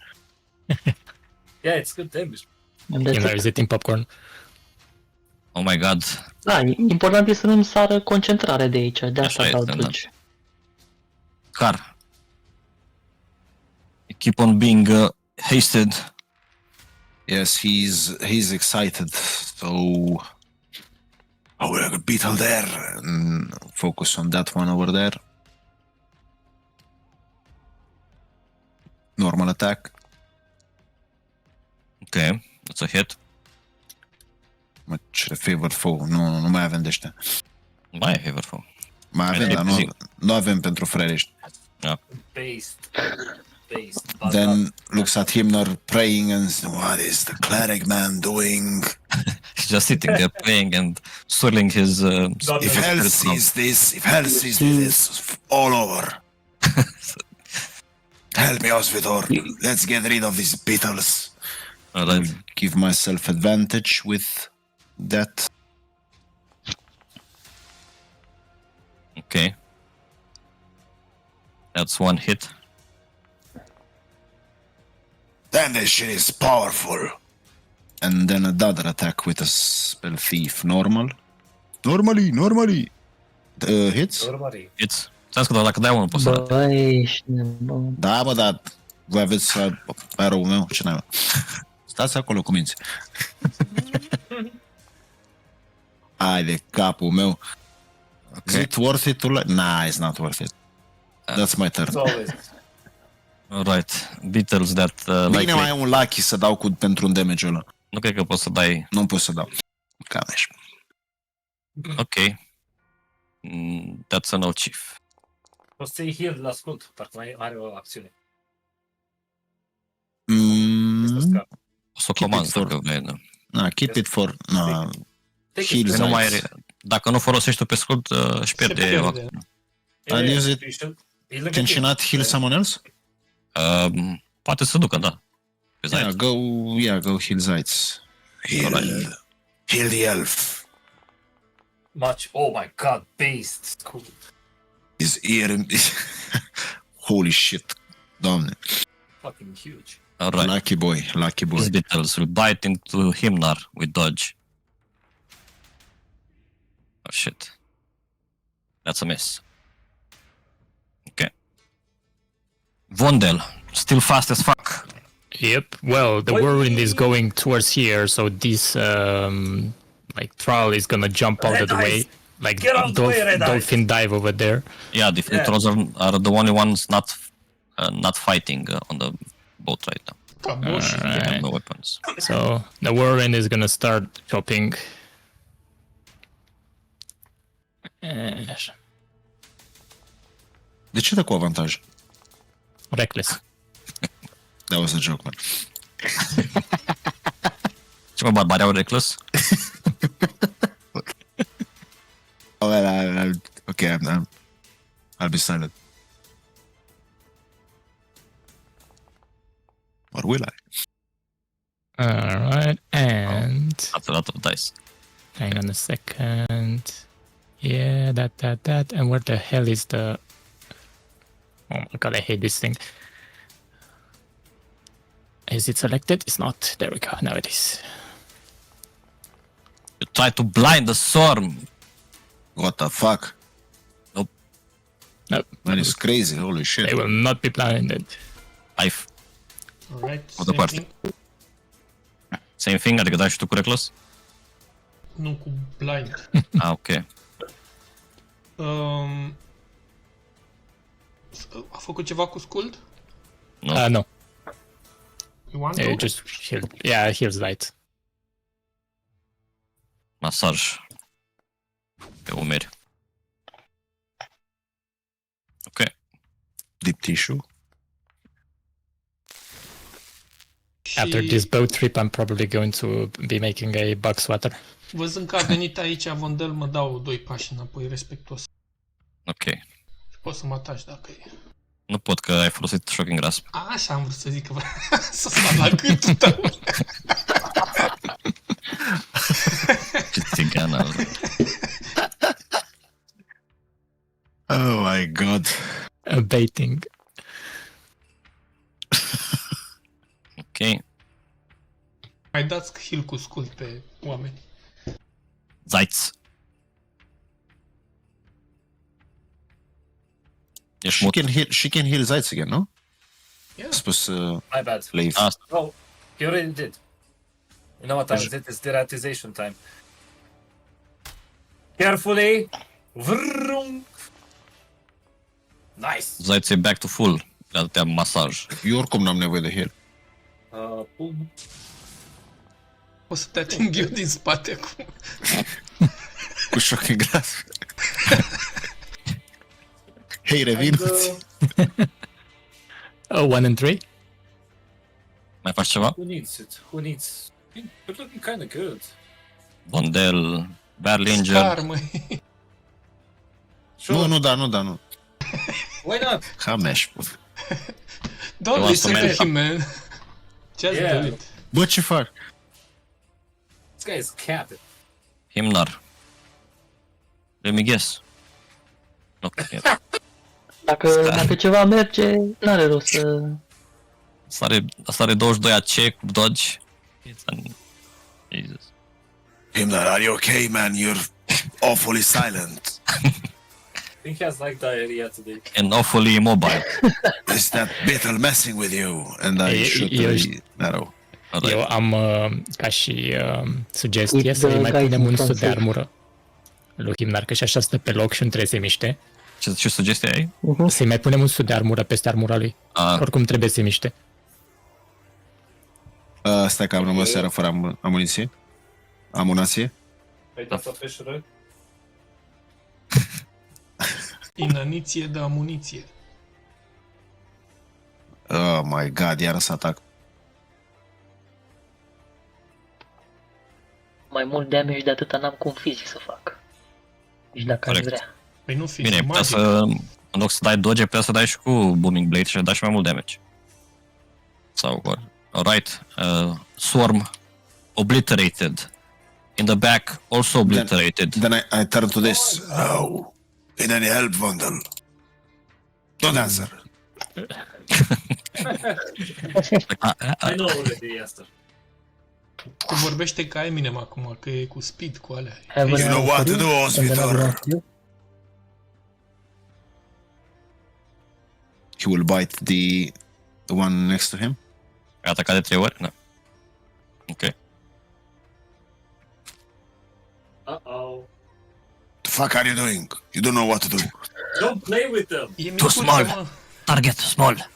yeah, it's good damage. And that's You know, it. is eating popcorn? Oh my god. Da, important e să nu-mi sară concentrarea de aici, de asta Așa dau este, da. dulci. Car. You keep on being hasted. Yes, he's excited. So Oh, we're a beetle there. focus on that one over there. Normal attack. Okay, that's a hit. Much favored foe. Nu mai avem de ăștia. Mai e favorful. Mai avem, Mai dar repezi. nu avem pentru frerești. Based. Then looks at Himnar praying and What is the cleric man doing? He's just sitting there praying and swirling his... If hell sees this, it's all over. Help me, Osvidor. Let's get rid of these beetles. Alright. give myself advantage with that. Okay. That's one hit. Then this shit is powerful. And then another attack with a spell thief. Normally. Hits? Normally. It's... Ți-am spus că dacă dai unul poți să arate. Băi, ești nebun. Da, bă, dar voi aveți arrow-ul meu? Ce n-ai, mă? Stați acolo cu minți. Ai de capul meu. Is it worth it to like? Nah, it's not worth it. That's my turn. It's always. Alright. Beetles that Bine, like... mai e un lucky să dau pentru un damage-ul ăla. Nu cred că poți să dai... Nu pot să dau. Cameș. Ok. That's an old chief. Poți să-i heal la scurt, parcă mai are o acțiune. O să o Keep it comand for- dacă vrei, da. Na, keep it for... Na, Take heal it. Că nu mai sites. dacă nu folosești-o pe scurt, își pierde... pierde. I'll use it. E lângă Can she tine. not heal someone else? Poate să ducă, da. Pe Yeah, Zayt. go heal Zites. Heal the elf. Much. Oh my god, based. Cool. His ear. Holy shit. Doamne. Fucking huge. Alright. Lucky boy. These beetles will bite into Himnar with dodge. Oh shit. That's a miss. Okay. Vondel, still fast as fuck. Yep. Well, the whirlwind is going towards here, so this like Thrall is gonna jump out Red of the way, eyes. like Get out the way, Red eyes. dolphin dive over there. Yeah, the trolls are the only ones not fighting on the boat right now. Caboș. They have Alright. no weapons. So the whirlwind is gonna start chopping. De ce dă cu avantaj? Reckless. That was a joke, man. Ce mă barbari au reckless? Oh, okay, I'll be silent. Or will I? Alright, and That's a lot of dice. Hang on a second. Yeah, that. And where the hell is the... Oh my god, I hate this thing. Is it selected? It's not. There we go. Now it is. You try to blind the storm. What the fuck? Nope. Nope. That is crazy. Holy shit. They will not be blinded. Life. Alright, Of the same party. thing. Same thing, adică dai și tu cu reckless? Nu cu blind. Ah, ok. A făcut ceva cu Sculd? No. No. You want to? Just heal. Yeah, heals light. Masaj. Pe umeri. Ok. Deep tissue. Și After this boat trip, I'm probably going to be making a bug swatter. văzând că a venit aici Vondel, mă dau 2 pași înapoi, respectuos. Ok. Și poți să mă ataci dacă e. Nu pot că ai folosit Shocking Grasp. Așa am vrut să zic, că să sar la gâtul tău. Ce țigană. Oh my god. Baiting. Ok. Mai dați heal cu Sculd pe oameni. Zaiț. Ești mut. She can heal Zaitz again, no? Yeah. Spus My bad. leave. Oh, you already did. You know what time is it? It's deratization time. Carefully. Vroom. Nice. Zaiț e back to full. Le atâtea masaj. Eu oricum n-am nevoie de heal. Boom. O să te ating eu din spate acum. Cu Shocking Grasp. Hei, revin. Oh, 1 and 3? Mai faci ceva? Who needs it? Who needs? You're looking kind of good. Bondel. Barely injured. Scar, măi. Sure. Nu da. Why not? Hameș. Don't want listen to to make- him, man. Just Yeah. do it. Bă, ce fac? This guy is capping. Himnar. Let me guess. Nu, Dacă ceva merge, n-are rost să... Asta are 22 AC cu dodge. Jesus. Himnar, are you okay, man? You're awfully silent. I think he has like diarrhea today. And awfully immobile. Is that beetle messing with you? And I shoot eu the arrow. Eu am ca și sugestie With să-i the mai guys punem in un front sud de safe. armură lui Himnar, că și așa stă pe loc și nu trebuie să se miște. Ce sugestie ai? Să-i mai punem un sud de armură peste armura lui. Oricum trebuie să se miște. Stai că am rămas seara fără amuniție. Amunație. Wait, that's official, right? Inaniție de amuniție. Oh my god, iară să atac. Mai mult damage de atâta n-am cum fizic să fac. Nici dacă aș Corect. vrea. Păi nu fi Bine, putea magic. să, în loc să dai dodge, putea să dai și cu Booming Blade și să dai și mai mult damage. Sau, alright, Swarm, obliterated. In the back, also obliterated. Then I turn to this. Oh, in any help, Vondel? Don't answer. I know already, Esther. Tu vorbește ca Eminem acum, că e cu speed, cu alea. Have You an know what to answer, do, and then I will Osvitor. ask you. He will bite the one next to him. Ai atacat de 3 ori? Nu. Ok. Uh-oh. The fuck are you doing? You don't know what to do. Don't play with them. E Too micuță, small. mă. Target small.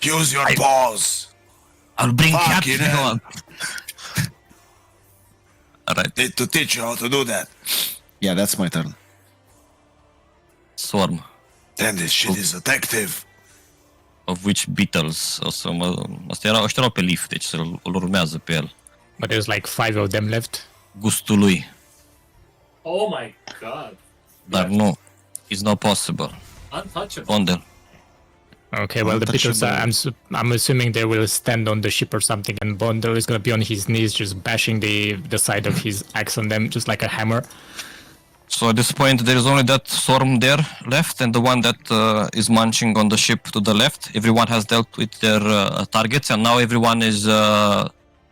Use your paws. I'll bring Fuck cat it, if you want. Alright, Need to teach you how to do that. Yeah, that's my turn. Swarm. Then this shit is detective. Of which Beatles? O să ăștia erau pe Leaf, deci îl urmează pe el. But there's like 5 of them left. Gustul lui. Oh my god. Dar nu. It's not possible. Untouchable. Bondel. Okay, well, the Beatles, I'm assuming they will stand on the ship or something, and Bondel is going to be on his knees just bashing the side of his axe on them, just like a hammer. So at this point, there is only that storm there left, and the one that is munching on the ship to the left. Everyone has dealt with their targets, and now everyone is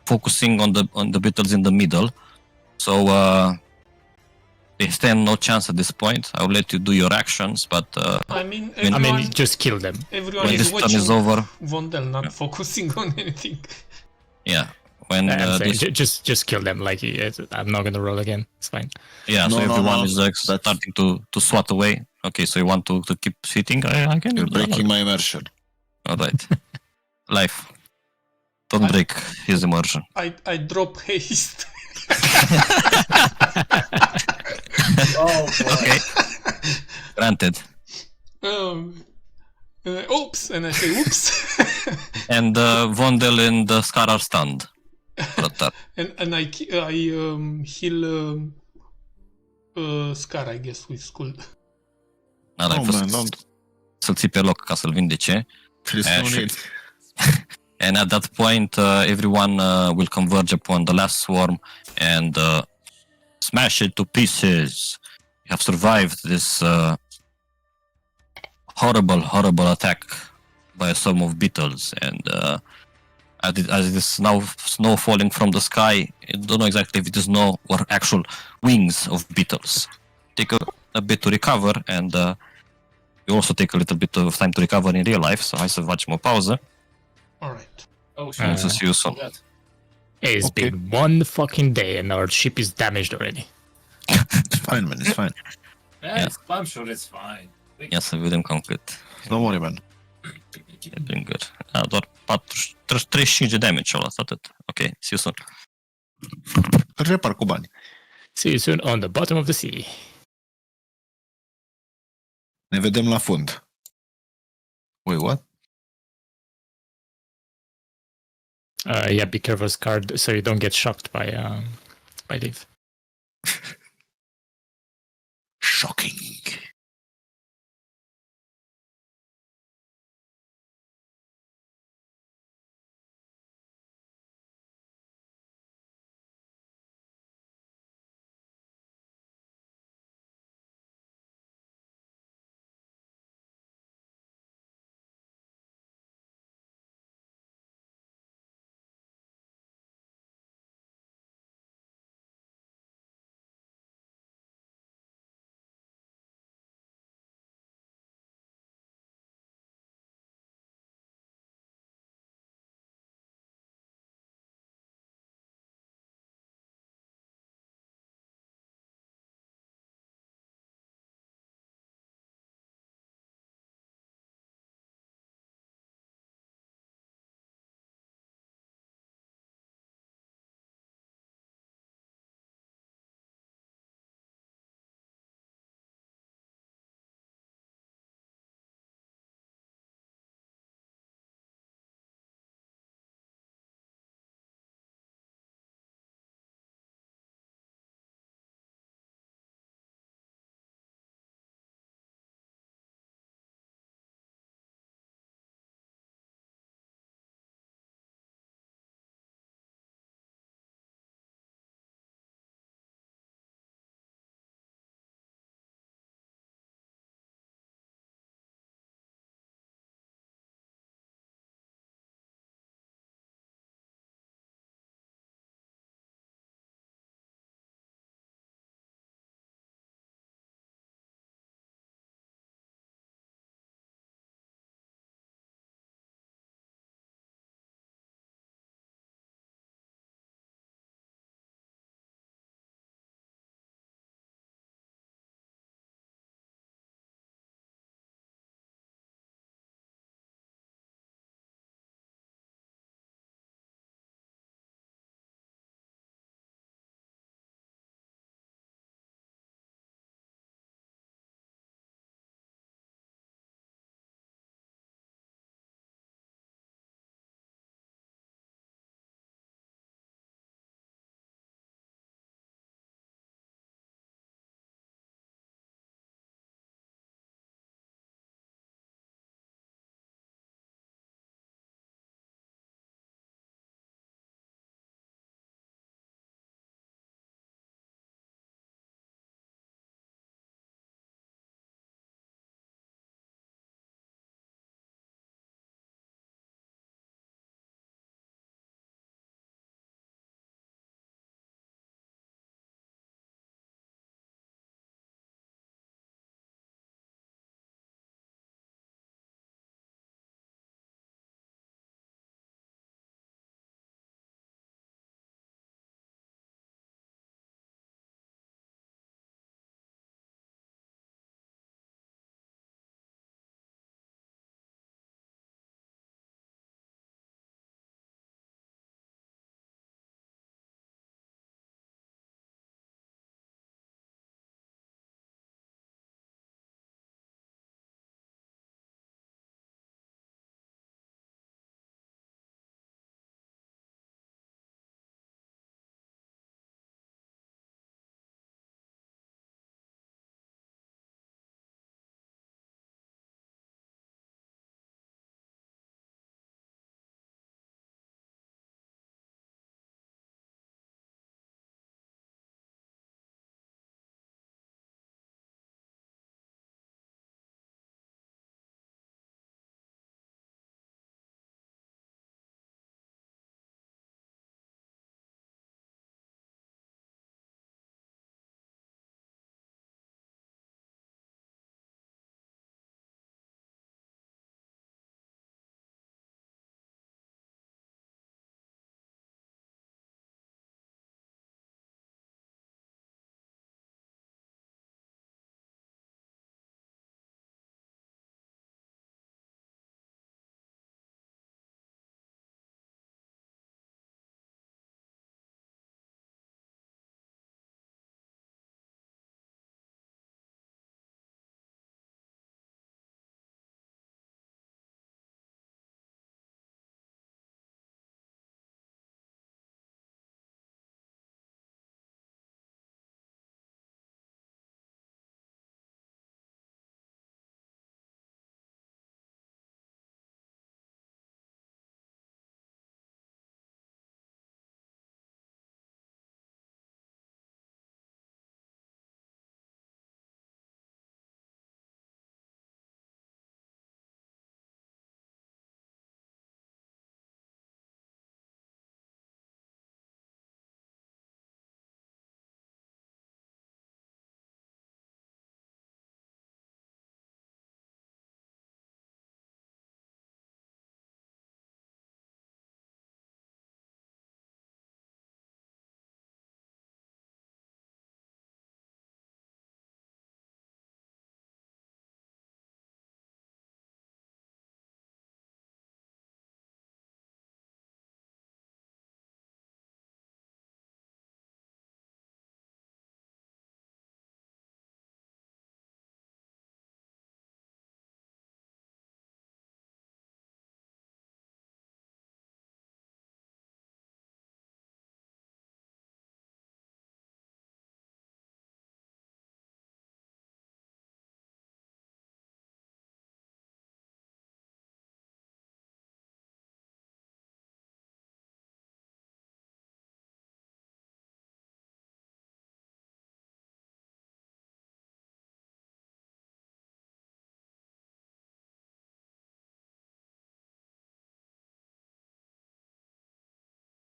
focusing on the Beatles in the middle. So they stand no chance at this point. I'll let you do your actions, but I mean, everyone, just kill them. Everyone when is this turn watching is over, Vondel, not focusing on anything. yeah. When I'm saying, just kill them. Like, I'm not gonna roll again. It's fine. Yeah, so everyone is like starting to swat away. Okay, so you want to keep sitting? I can. You're breaking my immersion. All right. Life. Don't break his immersion. I drop haste. Oh boy. Okay. Granted. Oops, and I say oops. And Vondel and the Scar are stunned. and I heal Scar, I guess, with school. Să-l ții pe loc ca să-l vindece. And at that point, everyone will converge upon the last swarm and smash it to pieces. You have survived this horrible attack by a swarm of beetles, and as it is now snow falling from the sky, I don't know exactly if it is snow or actual wings of beetles. Take a bit to recover, and you also take a little bit of time to recover in real life, so hai să facem o pauză. Alright. Oh shit. Să see you soon. It's been one fucking day and our ship is damaged already. It's fine, man, it's fine. Yeah, I'm sure it's fine. Ia să vedem cam cât. Don't worry, man. E doing good. Doar 35 de damage ăla, atât. Ok, see you soon. Repar cu bani. See you soon on the bottom of the sea. Ne vedem la fund. Wait, what? Yeah, be careful, Scar, so you don't get shocked by Leaf. Shocking.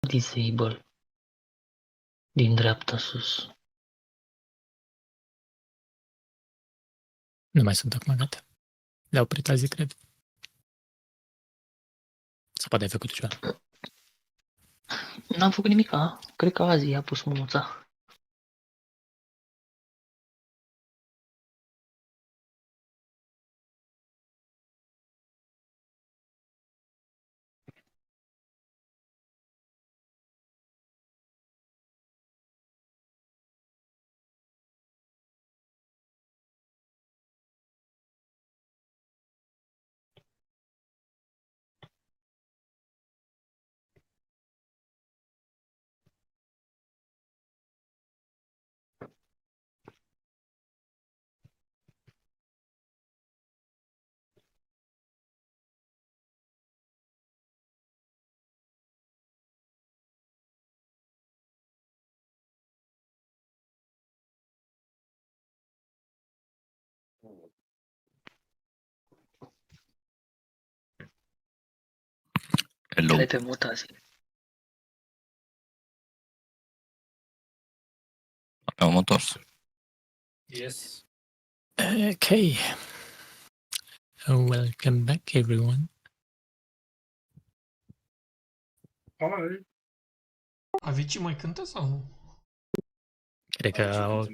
Disable. Din dreapta sus. Nu mai sunt acum, gata. Le-au oprit azi, cred. Sau poate ai făcut ceva. N-am făcut nimica. Cred că azi i-a pus mânuța. Hello. Le pe mut azi. Am întors. Yes. Okay. Welcome back, everyone. Hi. Avicii mai cântă sau nu? Cred că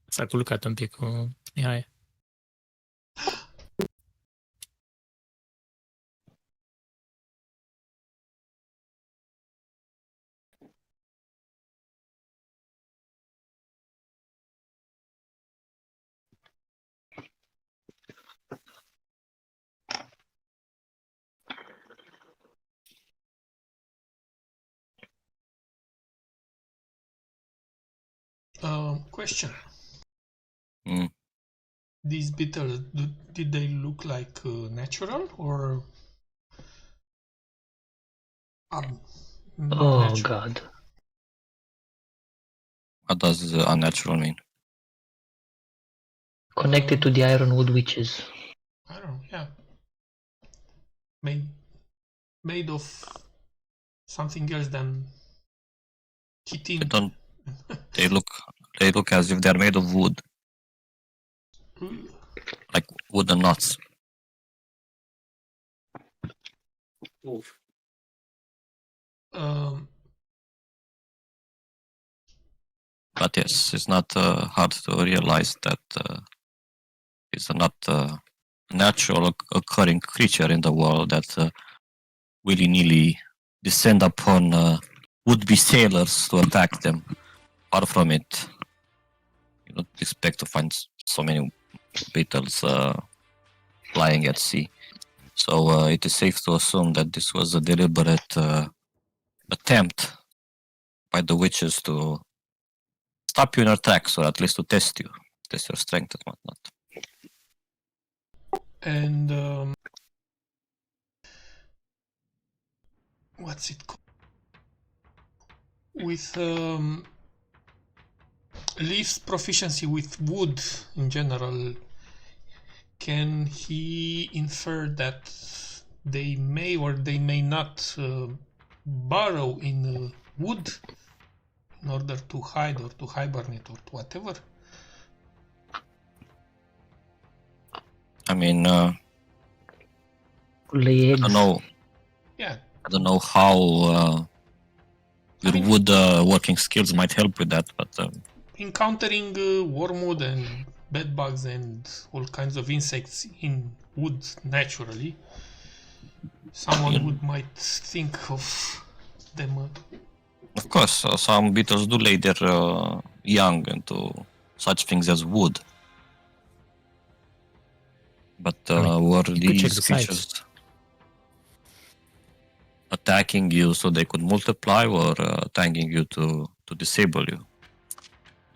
s-a culcat un pic cu Mihai. Question. Mm. These beetles, did they look like natural or Oh natural? god. What does unnatural mean? Connected to the Ironwood Witches. I don't know, yeah. Made of something else than chitin. They don't. They look as if they're made of wood, like wooden nuts. Oof. But yes, it's not hard to realize that it's not a natural occurring creature in the world that willy-nilly descend upon would-be sailors to attack them. Far from it. You don't expect to find so many beetles flying at sea. So it is safe to assume that this was a deliberate attempt by the witches to stop you in your tracks, or at least to test your strength and whatnot. And what's it called? With Leaf's proficiency with wood in general, can he infer that they may or they may not burrow in wood in order to hide or to hibernate or to whatever? I mean, Lay I eggs. don't know. Yeah. I don't know how your wood working skills might help with that, but Encountering wormwood and bedbugs and all kinds of insects in wood naturally, someone would might think of them. Of course, some beetles do lay their young into such things as wood. But were you could check these the sites. creatures attacking you so they could multiply, or attacking you to disable you?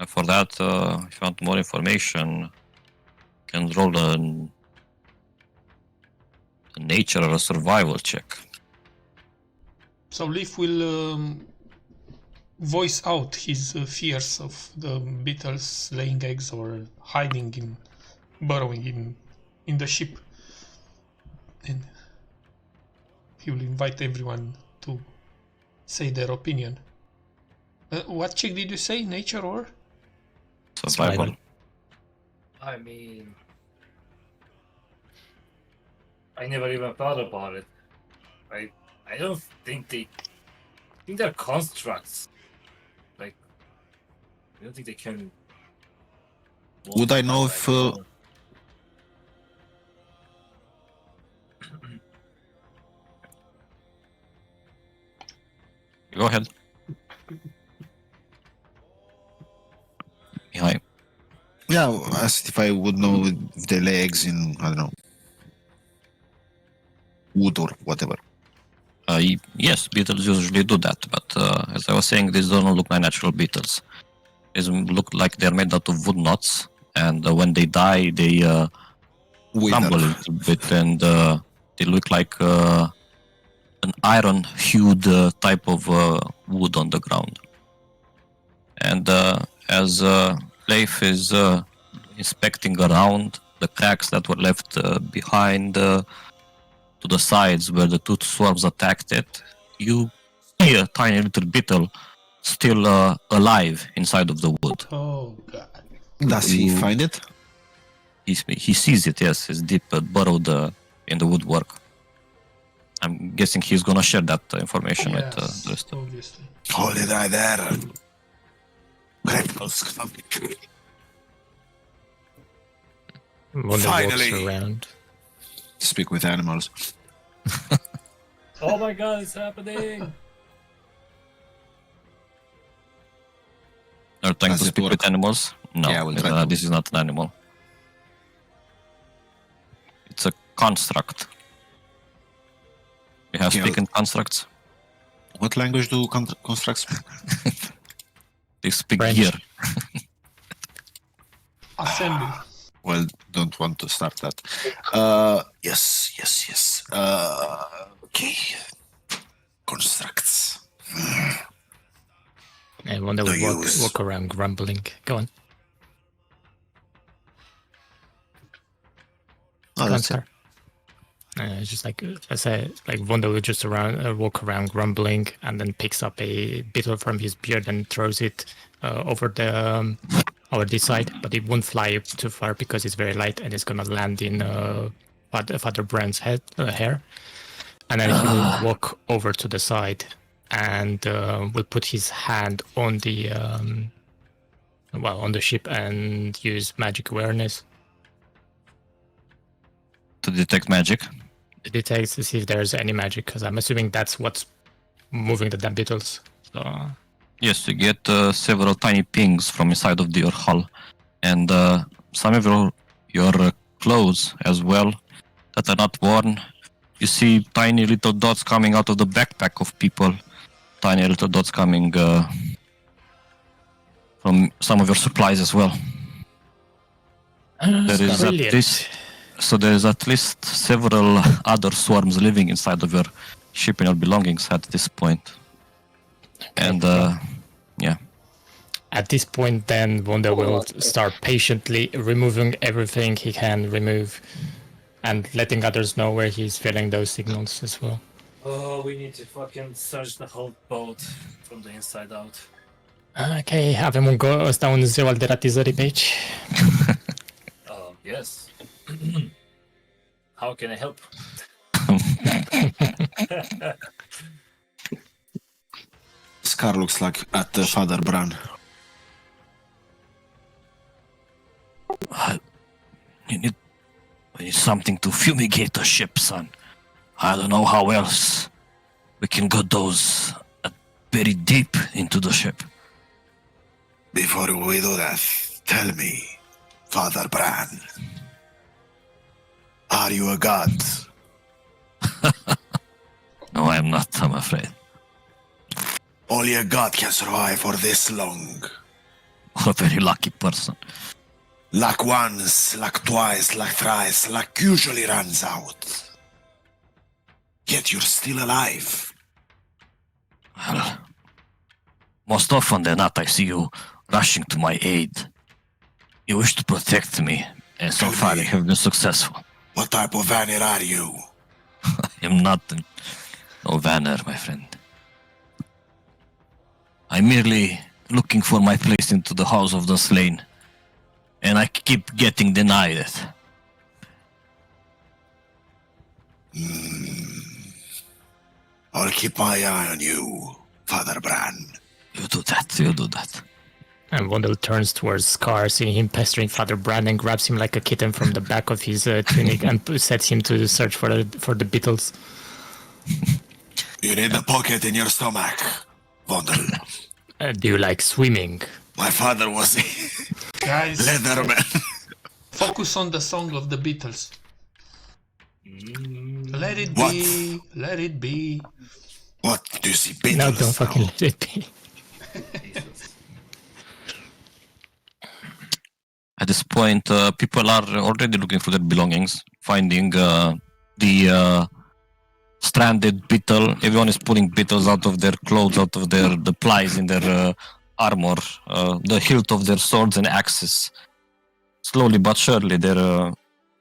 And for that, if you want more information, you can roll a nature or a survival check. So Leaf will voice out his fears of the beetles laying eggs or hiding burrowing in the ship, and he will invite everyone to say their opinion. What check did you say? Nature or? Survival. I mean, I never even thought about it. I don't think I think they're constructs. Like, I don't think they can. Would I know if Go ahead. Hi. yeah, I asked if I would know if they lay eggs in, I don't know, wood or whatever. Yes, beetles usually do that, but as I was saying, these don't look like natural beetles. These look like they're made out of wood knots, and when they die, they crumble a little bit, and they look like an iron-hued type of wood on the ground. And as Leif is inspecting around the cracks that were left behind to the sides where the two swarms attacked it, you see a tiny little beetle still alive inside of the wood. Oh god. Does he find it? He sees it, yes. It's deep burrowed in the woodwork. I'm guessing he's gonna share that information with the Yes, rest. obviously. Hold it right there. Cripples come. Wonder Finally. walks around. Speak with animals. Oh my god, it's happening! Are you trying Does to it speak work? with animals? No, Yeah, we'll try to. this is not an animal. It's a construct. You have Yeah. speaking constructs? What language do constructs speak? They speak French. here. Assembly. Well, don't want to start that. Yes. Okay. Constructs. And Wonder The will use. walk around grumbling. Go on. Oh, Go on, that's it. Scar. It's just like I say, like Wonder will just walk around grumbling, and then picks up a beetle from his beard and throws it over this side, but it won't fly too far because it's very light and it's gonna land in Father Brand's hair, and then he will walk over to the side and will put his hand on the on the ship and use magic awareness. To detect magic. It detects to see if there's any magic, because I'm assuming that's what's moving the damn beetles. So Yes, you get several tiny pings from inside of your hull, and some of your clothes as well that are not worn. You see tiny little dots coming out of the backpack of people. Tiny little dots coming from some of your supplies as well. There is at brilliant. least, so there is at least several other swarms living inside of your ship and your belongings at this point. And yeah, At this point, then Wanda will start patiently removing everything he can remove, and letting others know where he's feeling those signals as well. Oh, we need to fucking search the whole boat from the inside out. Ok, avem un ghost down ziua de ratizării pe aici. Yes. How can I help? Scar looks like at Father Bran. we need something to fumigate the ship, son. I don't know how else we can get those very deep into the ship. Before we do that, tell me, Father Bran, are you a god? No, I am not, I'm afraid. Only a god can survive for this long. A very lucky person. Luck once, luck twice, luck thrice, luck usually runs out. Yet you're still alive. Well, most often than not, I see you rushing to my aid. You wish to protect me, and so far I have been successful. What type of Vanir are you? I am not no Vanner, my friend. I'm merely looking for my place into the house of the slain, and I keep getting denied it. I'll keep my eye on you, Father Bran. You do that. And Wondel turns towards Scar, seeing him pestering Father Brand, and grabs him like a kitten from the back of his tunic and sets him to search for the beetles. You need a pocket in your stomach, Vondel. Do you like swimming? My father was a Guys, leatherman. focus on the song of the Beatles. Let it What? be, let it be. What do you see, Beatles? No, don't fucking let it be. At this point, people are already looking for their belongings, finding the stranded beetle. Everyone is pulling beetles out of their clothes, out of the plies in their armor, the hilt of their swords and axes. Slowly but surely, they're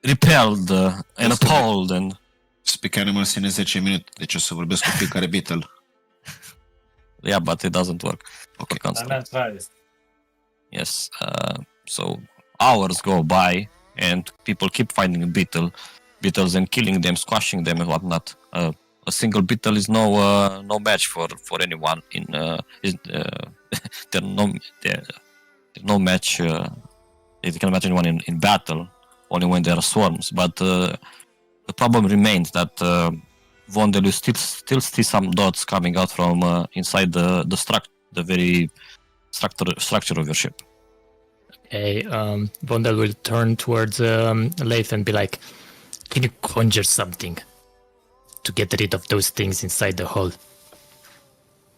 repelled and appalled. And Speak Animals ține 10 minute, deci o să vorbesc cu fiecare beetle. yeah, but it doesn't work. Okay, I'm gonna try this. Yes. So hours go by, and people keep finding beetles and killing them, squashing them, and whatnot. A single beetle is no match for anyone. There's no match. They can match anyone in battle, only when there are swarms. But the problem remains that Vondel, you still see some dots coming out from inside the very structure of your ship. Okay, Vondel will turn towards Leif and be like, can you conjure something to get rid of those things inside the hull?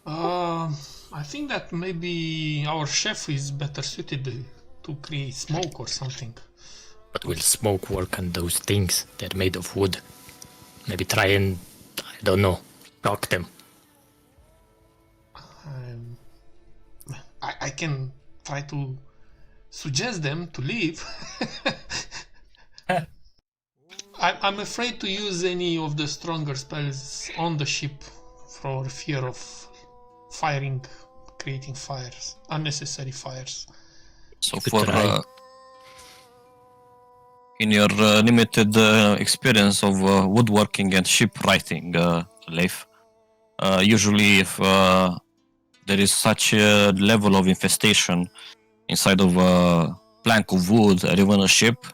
I think that maybe our chef is better suited to create smoke or something. But will smoke work on those things? They're made of wood. Maybe try and, I don't know, knock them. I can try to suggest them to leave. I'm afraid to use any of the stronger spells on the ship for fear of creating fires, unnecessary fires. So You could for try. in your limited experience of woodworking and shipwriting, Leif, usually if there is such a level of infestation inside of a plank of wood or even a ship,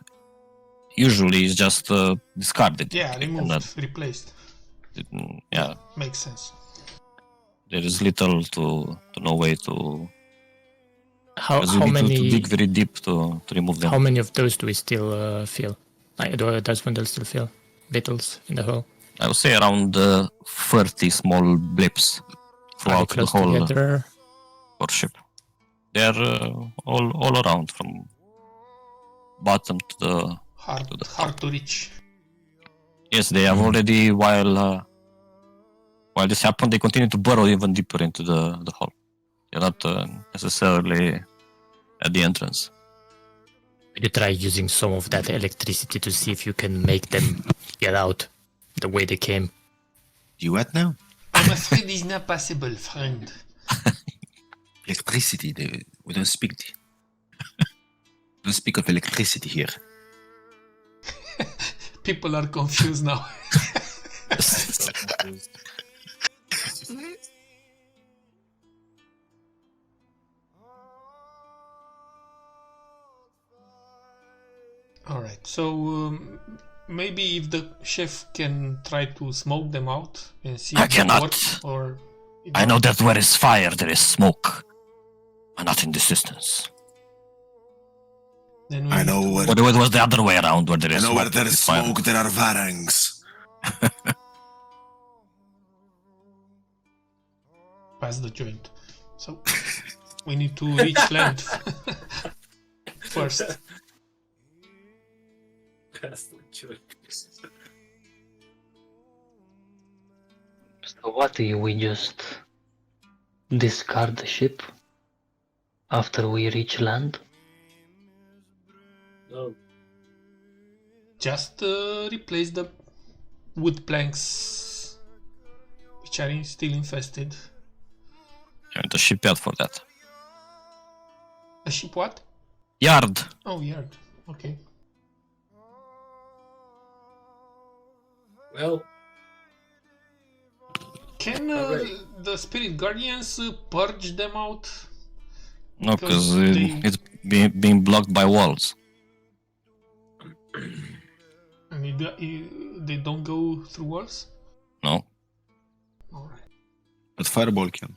usually it's just discarded. Yeah, removed, And replaced. yeah, Makes sense. there is little to no way to. How Because you need to many dig very deep to remove them. how many of those do we still feel? Does Wendell still feel beetles in the hull? I would say around 30 small blips Are they throughout the close whole together? ship. They're all around, from bottom to the. Hard to reach. Yes, they have already. While this happened, they continue to burrow even deeper into the hull. They're not necessarily at the entrance. Will you try using some of that electricity to see if you can make them get out the way they came? You what now? I'm afraid it's not possible, friend. Electricity. We don't speak of electricity here. People are confused now. Alright, so maybe if the chef can try to smoke them out and see I if it cannot. works, or... I know that where is fire, there is smoke, but not in this distance. Then we I need know to- where. But it was the other way around, where there I is know smoke. where there is fire. smoke. There are varangs. pass the joint. So we need to reach land first. So what, we just discard the ship after we reach land? No. Just replace the wood planks which are still infested. I need a shipyard for that. A ship what? Yard. Oh, yard. Okay. Well, Can Alright. the spirit guardians purge them out? No, Because because they- it's being blocked by walls. I mean, they don't go through walls? No. Alright. But Fireball can.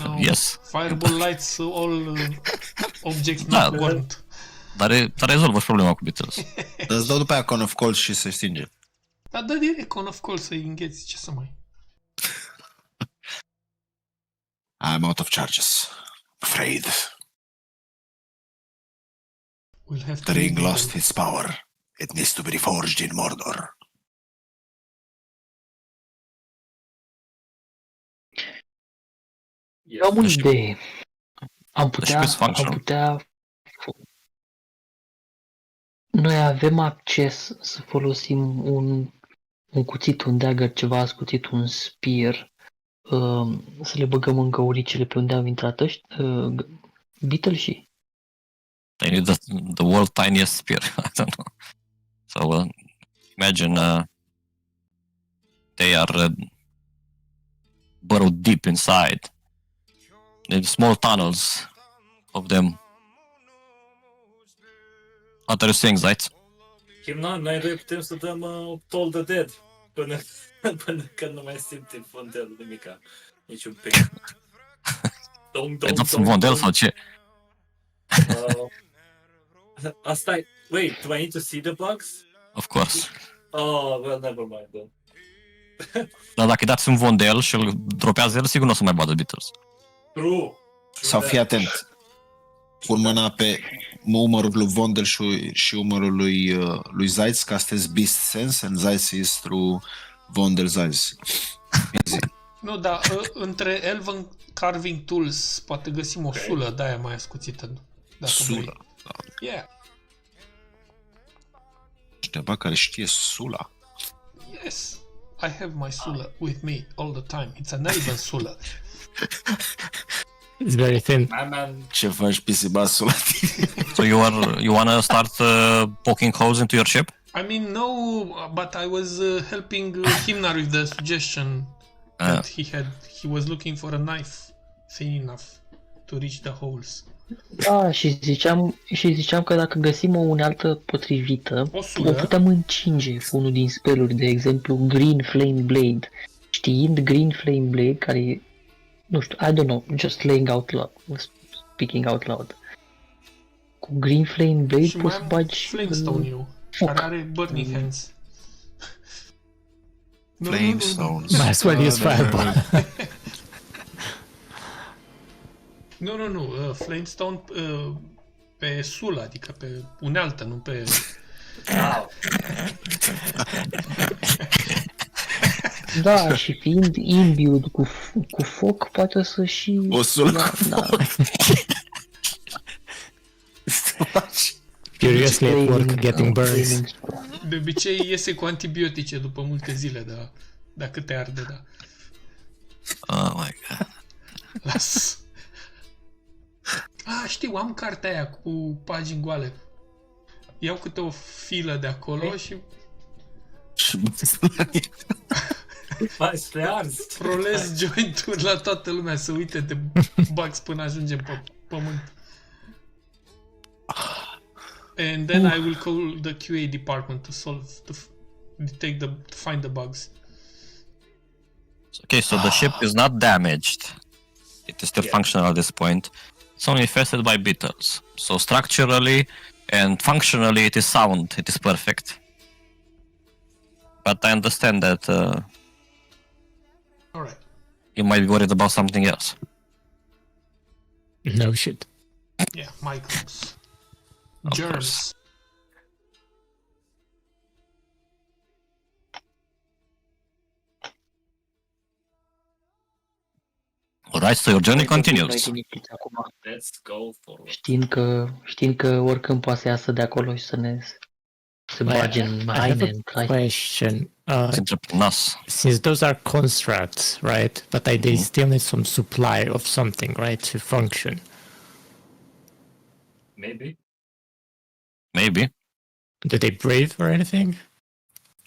No. Yes. Fireball lights all objects Da. not burnt. Dar rezolvă problema cu Beatles. Dar îți dau după aia Cone of Cold și se stinge. Dar dă direct Cone of Cold să-i îngheți, ce să mai... I'm out of charges. Afraid. We'll have The to ring rebuild lost them. its power. It needs to be reforged in Mordor. yes. Am o idee. Am Deci putea... Noi avem acces să folosim un cuțit, un dagger, ceva ascuțit, un spear, să le băgăm în găuricile pe unde au intrat Beetleshii. They need the world tiniest spear. I don't know. So imagine they are burrowed deep inside. There's small tunnels of them. What are you saying, Zayt? Chimnan, noi doi putem să dăm Toll the Dead până când nu mai simte fondelul nimica. Niciun pic. Ai dat un model sau ce? Asta e... Wait, do I need to see the bugs? Of course. Oh, well, never mind then. Dar dacă îi dați un vondel și îl dropează el, sigur nu o să mai bată Beatles. True. Sau fii atent. Pun mâna pe umărul lui Vondel și umărul lui Zayt, castez Beast Sense and Zayt sees through Vondel's eyes. Easy. Nu, dar între Elven Carving Tools poate găsim o sulă de-aia mai ascuțită. Dacă Sulă. vrei. Yeah. Cineva care știe sula. Yes. I have my sula with me all the time. It's an Elven sula. It's very thin. Man, Ce faci pisiba sula? So you wanna start poking holes into your ship? I mean, no, but I was helping Himnar with the suggestion that he was looking for a knife thin enough to reach the holes. Da, și ziceam că dacă găsim o unealtă potrivită, O sulă. o putem încinge cu unul din speluri, de exemplu Green Flame Blade. Știind Green Flame Blade, care e, nu știu, I don't know, just laying out loud, speaking out loud. Cu Green Flame Blade Și mai poți să am bagi Flamestone eu, care are Burning Hands. Nu, nu, nu, nu. Flamestones. Might as well use fireball. Nu, Flamestone pe sulă, adică pe unealtă, nu pe... Da, și fiind imbued cu foc, poate să și... O sulă da, cu da. Furiously at work Flaming, getting burns. flaming straw. De obicei iese cu antibiotice după multe zile, da. Dacă te arde, da. Oh my god. Las. Știu, am cartea aia cu pagini goale. Iau câte o filă de acolo și Mai spre ars. prolez joint-uri la toată lumea să uite de bugs până ajungem pe pământ. And then I will call the QA department to find the bugs. Okay, so the ship is not damaged. It is still functional at this point. It's only infested by beetles. So structurally and functionally it is sound. It is perfect. But I understand that Alright. you might be worried about something else. No shit. Yeah, microbes. Of Germs. course. Alright, so your journey continues. Acum, Let's go forward. știind că oricând poate să iasă de acolo și să ne să bagi în I have haine, a în trai. question. It's entre us. Since those are constructs, right? But they still need some supply of something, right, to function. Maybe. Maybe. Do they breathe or anything?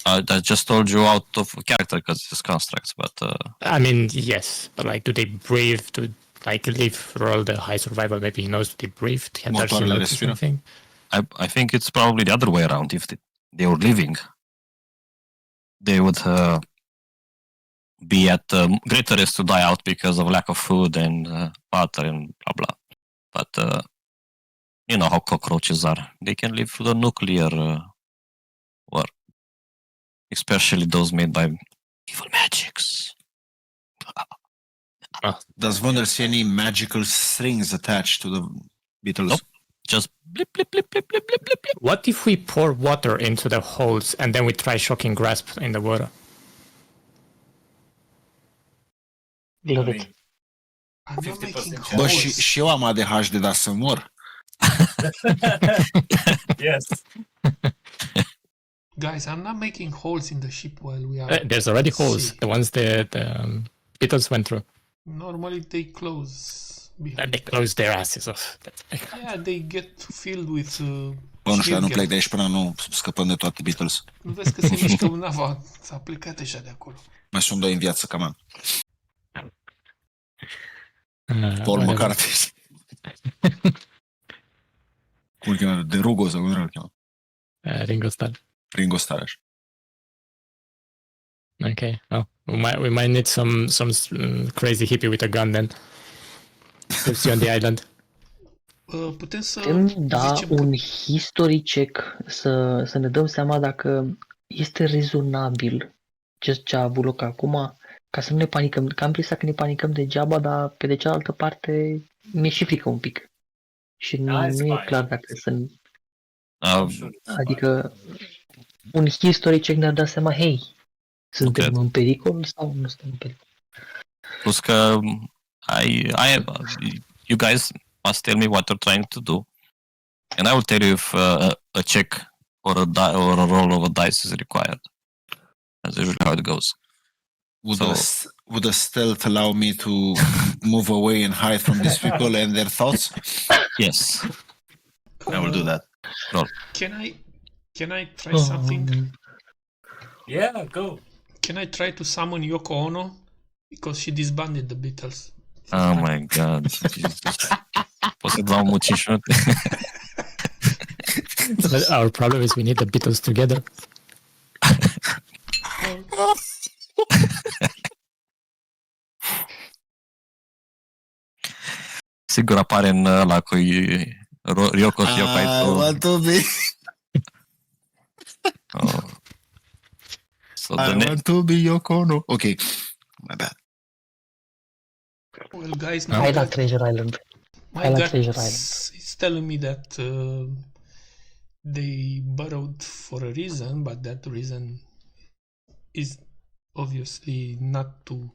I just told you out of character because it's constructs, but I mean, yes, but like, do they breathe? To like live for all the high survival? Maybe he knows they breathe. Does he Motoarele notice respiră. anything? I think it's probably the other way around. If they were living, they would be at greater risk to die out because of lack of food and water and blah blah. But you know how cockroaches are. They can live through the nuclear war, especially those made by evil magics. Does Wonder see any magical strings attached to the beetles? Nope. Just blip blip blip blip blip blip blip blip. What if we pour water into the holes and then we try shocking grasp in the water? Love I it. mean, I'm not 50% making chance. Bă, holes. și eu am ADHD, dar să mor. Yes. Guys, I'm not making holes in the ship while we are. There's already holes. See. The ones the beetles went through. Normally they close And behind. they closed their asses off. Yeah, they get filled with. Bă, nu știu, dar nu shrinkage. plec de aici până nu scăpăm de toate Beatles. Nu vezi că se mișcă un nava? S-a plecat deja de acolo. Mai sunt doi în viață, cam an. Paul Whatever. McCarthy. Cum îl cheamă? De Rugo sau cum îl cheamă? Ringo Starr. Ringo Starr, așa. Okay. Oh, we might need some crazy hippie with a gun then. Lives you on the island. Putem să Putem da zicem un history check să ne dăm seama dacă este rezonabil ce a avut loc acum, ca să nu ne panicăm. Că am impresia că ne panicăm degeaba, dar pe de cealaltă parte mi-e și frică un pic. Și nu it's e fine. clar dacă sunt... I'm sure it's fine. Adică un history check ne-ar da seama, hei, suntem cred. în pericol sau nu suntem în pericol? Plus că you guys must tell me what you're trying to do, and I will tell you if a check or a roll of a dice is required. That's usually how it goes. Would a stealth allow me to move away and hide from these people and their thoughts? Yes. I will do that. Can I try something? Yeah, go. Can I try to summon Yoko Ono? Because she disbanded the Beatles. Oh my god. Poți să dau muciși, nu? But our problem is we need the Beatles together. Sigur apare în ăla cu Ryoko și Yokai. I want to be... Oh. So I want to be Yoko Ono. Okay, my bad. Well, guys, Hai la Treasure Island. my Hai la gut Treasure Island. is telling me that they burrowed for a reason, but that reason is obviously not to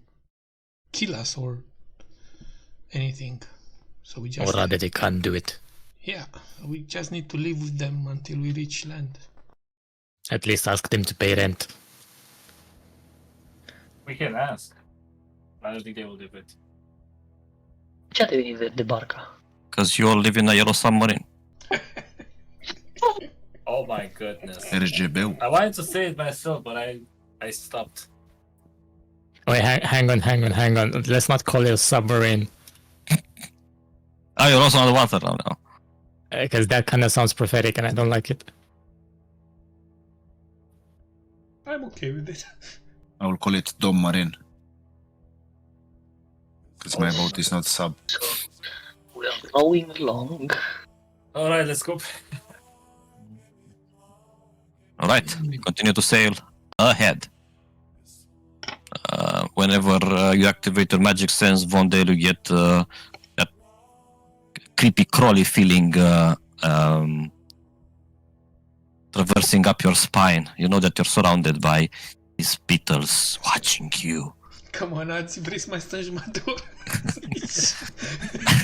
kill us or anything. So we just Or rather, they can't do it. we just need to live with them until we reach land. At least ask them to pay rent. We can ask. I don't think they will do it. Ce a devenit de barca? Because you all live in a yellow submarine. Oh my goodness. RGB-ul. I wanted to say it myself, but I stopped. Wait, hang on. Let's not call it a submarine. Oh, you're also on the water now. Because that kind of sounds prophetic and I don't like it. I'm okay with it. I will call it Dom Marine. Because my boat is not sub. We are going along. Alright, let's go. Alright, we continue to sail ahead. Whenever you activate your magic sense, Vondale, you get that creepy, crawly feeling traversing up your spine. You know that you're surrounded by these beetles watching you. Come on, ați vrei să mai stăm jumătate de oră?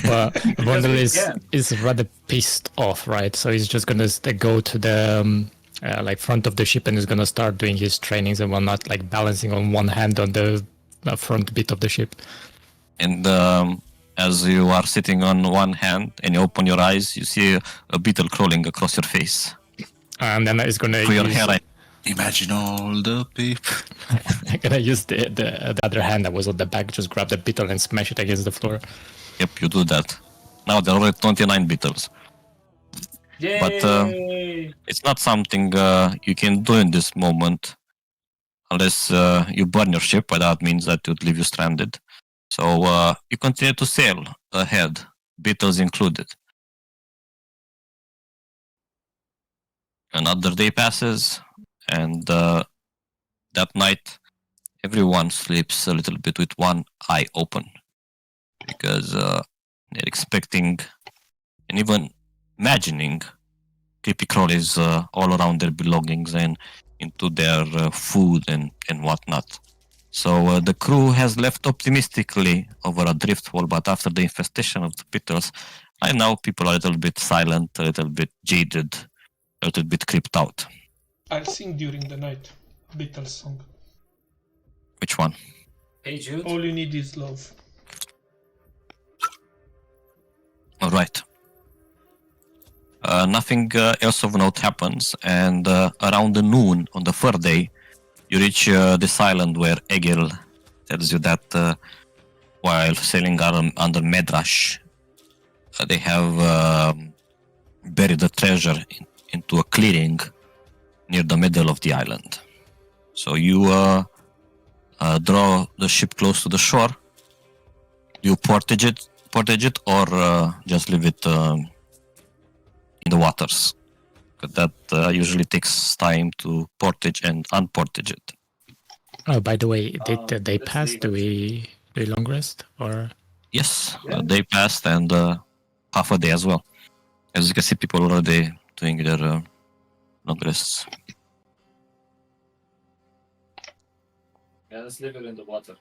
Well, Wonder we is can. rather pissed off, right? So he's just gonna go to the like front of the ship and is gonna start doing his trainings and whatnot, like balancing on one hand on the front bit of the ship. And as you are sitting on one hand and you open your eyes, you see a beetle crawling across your face. And then it's gonna For your use, hair, Imagine all the people. I'm gonna use the other hand that was on the back, just grab the beetle and smash it against the floor. Yep, you do that. Now there are already 29 beetles. Yay! But it's not something you can do in this moment unless you burn your ship, but that means that it would leave you stranded. So you continue to sail ahead, beetles included. Another day passes, and that night everyone sleeps a little bit with one eye open because they're expecting and even imagining creepy crawlies all around their belongings and into their food and whatnot. So the crew has left optimistically over a driftwall, but after the infestation of the beetles, right now people are a little bit silent, a little bit jaded, a little bit creeped out. I'll sing during the night. Beatles song. Which one? Hey Jude. All you need is love. All right. Nothing else of note happens, and around the noon on the third day, you reach this island where Egil tells you that while sailing under Medrash, they have buried the treasure into a clearing near the middle of the island. So you draw the ship close to the shore. You portage it, or just leave it in the waters. But that usually takes time to portage and unportage it. Oh, by the way, did they let's pass? leave Do it. we long rest or? Yes, Yeah. a day passed and half a day as well. As you can see, people already doing their long rests. Yeah, let's leave it in the water.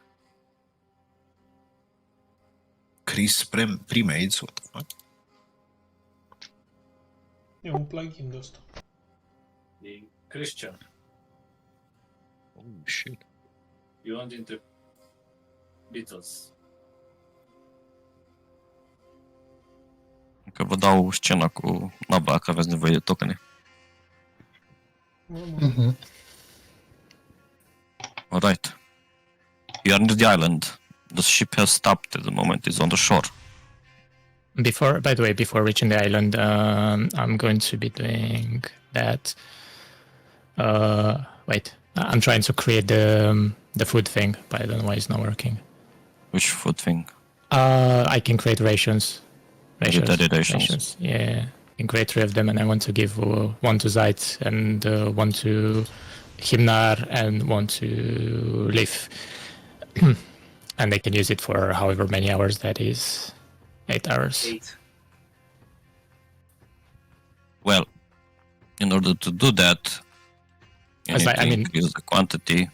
Chris pre-mades, what the fuck? E un plugin de ăsta. The Christian. Oh shit. E unul dintre Beatles. Că vă dau scena cu nava, că aveți nevoie de tokene. Mhm. Alright. You are near the island. The ship has stopped at the moment. It's on the shore. By the way, before reaching the island, I'm going to be doing that. Wait, I'm trying to create the food thing, but I don't know why it's not working. Which food thing? I can create rations. Military rations. Yeah, I can create 3 of them, and I want to give one to Zeit and one to Himnar and one to Leaf. And they can use it for however many hours that is. 8 hours. 8. Well, in order to do that, you need to increase the quantity.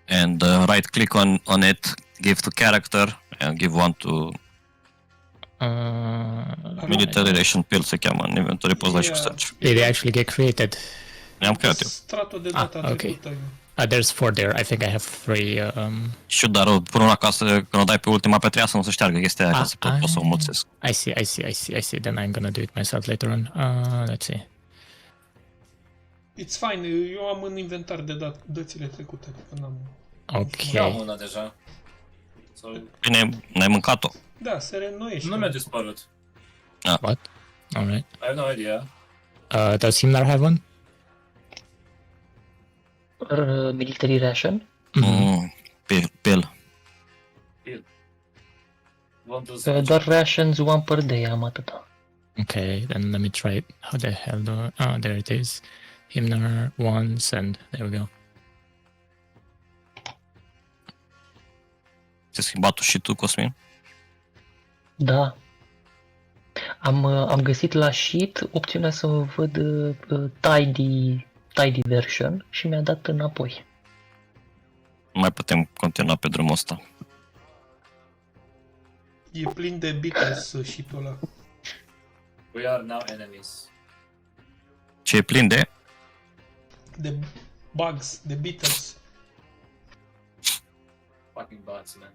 And right-click on it, give to character, and give one to military ration pill se cheamă în inventory, poți da și cu search. Did they actually get created? Ne-am creat eu. Stratul de data trecută. There's 4 there. I think I have 3. Și dar pun una ca să, când o dai pe ultima pe treia, să nu se șteargă chestia aia, ca să pot să o mulțesc. I see. Then I'm gonna do it myself later on. Let's see. It's fine, eu am în inventar de dățile trecute. N-am... Ok. Am una deja. Bine, n-ai mâncat-o. Da, se reînnoiește. Nu mi-a dispărut. What? Alright. I have no idea. Does Himnar have one? Military ration? Pill. Doar rations, one per day, am atâta. Okay, then let me try it. How the hell do I... Oh, there it is. Himnar once, and there we go. Ți-ai schimbat-o și tu, Cosmin? Da. Am găsit la sheet opțiunea să văd tidy version și mi-a dat înapoi. Nu mai putem continua pe drumul ăsta. E plin de Beatles și pe ăla. We are now enemies. Ce e plin de? The bugs, the beetles. Fucking bugs, man.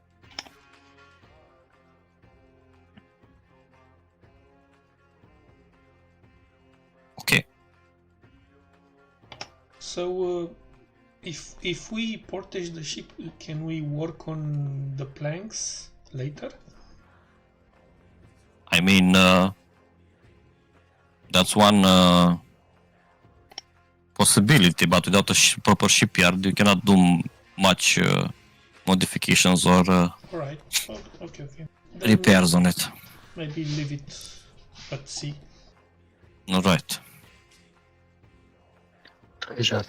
Ok. So, if we portage the ship, can we work on the planks later? I mean, that's one possibility, but without a proper shipyard, you cannot do much modifications or Alright. Oh, okay. Then repairs on it. maybe leave it at sea. Alright. Treasure.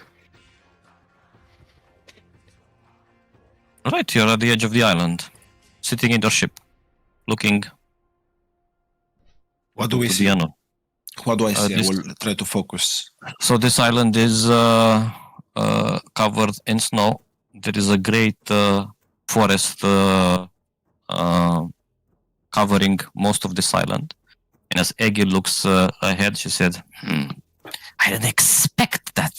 Alright, you're at the edge of the island, sitting in your ship, looking What do we to see? the unknown. What do I see? I this- will try to focus. So this island is covered in snow. There is a great forest covering most of this island. And as Eggy looks ahead, she said, I didn't expect that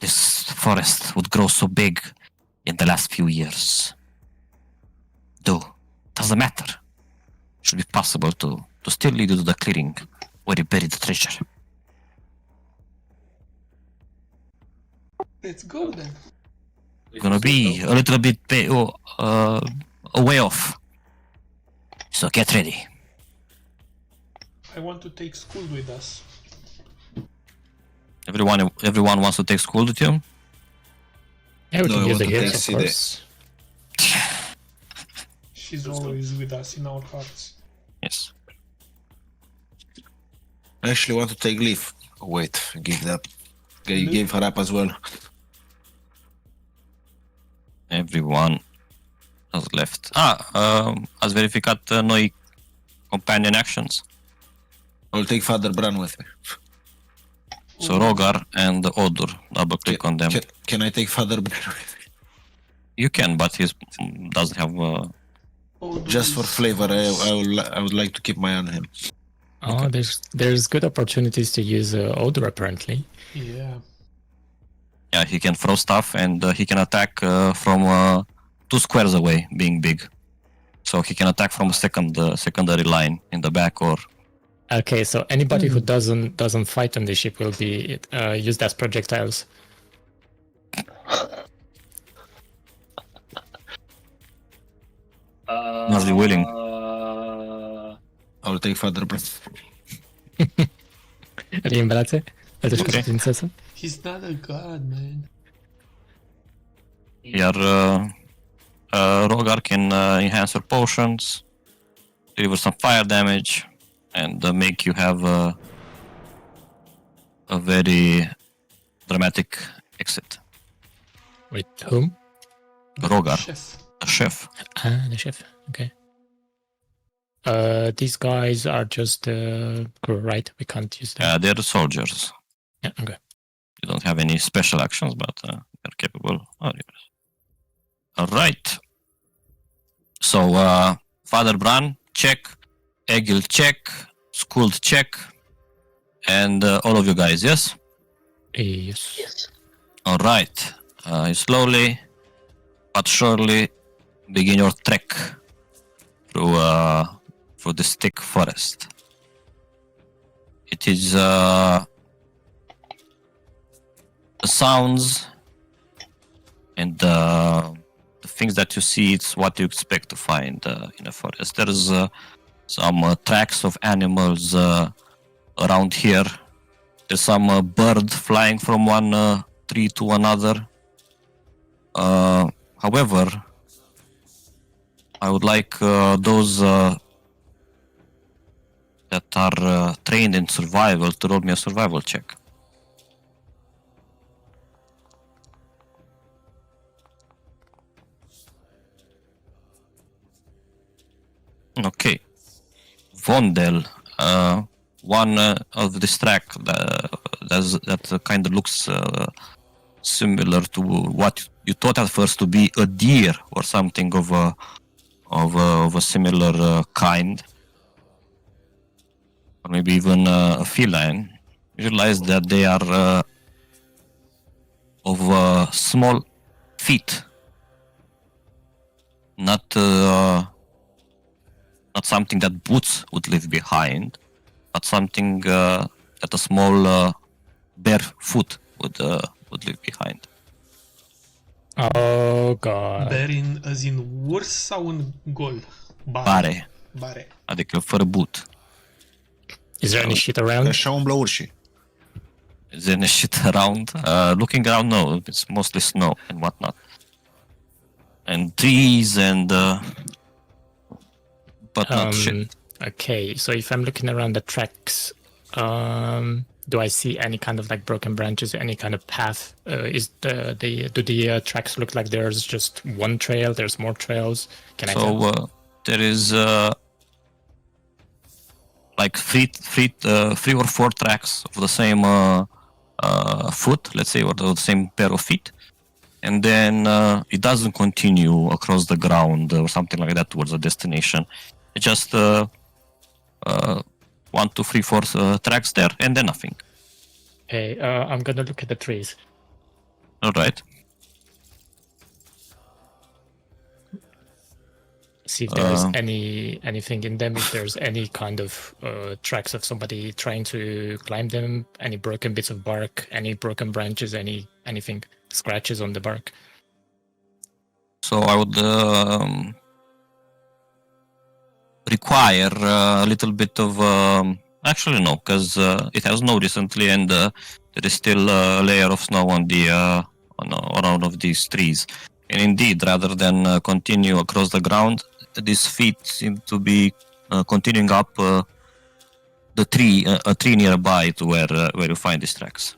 this forest would grow so big in the last few years. Though, doesn't matter. Should be possible to still lead you to the clearing where you buried the treasure. Let's go then. Gonna be a little bit a way off. So get ready. I want to take school with us. Everyone wants to take school with you. Yeah, we No, can I use the want to hills, take of CD. course. She's always with us in our hearts. Yes. I actually want to take leave. Oh, wait, gave her up as well. Everyone has left. Ați verificat noi companion actions. I'll take Father Bran with me. So Rogar and Odur. Double click on them. Can I take Father Bran with me? You can, but he doesn't have. Just for flavor, I would like to keep my eye on him. Oh, there's good opportunities to use Odor apparently. Yeah. Yeah, he can throw stuff and he can attack from 2 squares away, being big. So he can attack from a secondary line in the back or. Okay, so anybody who doesn't fight on the ship will be used as projectiles. Must be willing. I'll take Father Bran. Alin în brațe? Îl duci cu Ok. prințesă? He's not a god, man. Iar Rogar can enhance your potions, deliver some fire damage, and make you have a very dramatic exit. With whom? Rogar, Chef. the chef. Ah, the chef. Okay. These guys are just crew, right? We can't use them. They're soldiers. Yeah, okay. You don't have any special actions, but they're capable warriors. All right. So, Father Bran, check. Egil, check. Skuld, check. And all of you guys, yes? Yes. Yes. All right. You slowly but surely begin your trek through this thick forest. It is the sounds and the things that you see. It's what you expect to find in a forest. There's some tracks of animals around here. There's some bird flying from one tree to another. However, I would like those that are trained in survival to roll me a survival check. Okay. Vondel, one of this track that kind of looks similar to what you thought at first to be a deer or something of a similar kind, or maybe even a feline. You realize that they are of small feet, not something that boots would leave behind, but something that a small bare foot would leave behind. Oh god. Bare as in urs sau în gol? Bare, Bare. adică fără boot. Is there any shit around? Așa umblă urșii. Is there any shit around? Looking around, no. It's mostly snow and whatnot, and trees and but not shit. Okay, so if I'm looking around the tracks, do I see any kind of like broken branches, any kind of path? Do the tracks look like there's just one trail? There's more trails? Can I tell? So there is like three or four tracks of the same foot, let's say, or the same pair of feet, and then it doesn't continue across the ground or something like that towards a destination. It just 1, 2, 3, 4 tracks there, and then nothing. Okay, I'm gonna look at the trees. All right. See if there's anything in them. If there's any kind of tracks of somebody trying to climb them, any broken bits of bark, any broken branches, anything, scratches on the bark. So I would require a little bit of actually no, because it has snowed recently, and there is still a layer of snow on the around of these trees. And indeed, rather than continue across the ground, these feet seem to be continuing up the tree, a tree nearby to where you find these tracks.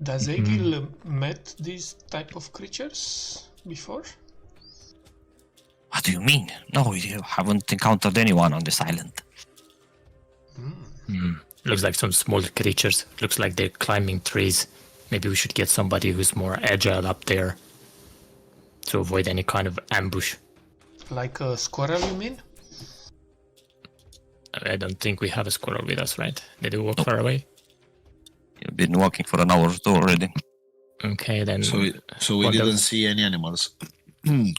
Does Egil met these type of creatures before? What do you mean? No, you haven't encountered anyone on this island. Looks like some small creatures. Looks like they're climbing trees. Maybe we should get somebody who's more agile up there to avoid any kind of ambush. Like a squirrel, you mean? I don't think we have a squirrel with us, right? Did they walk far away? You've been walking for an hour or two already. Okay, then. So we didn't see any animals. You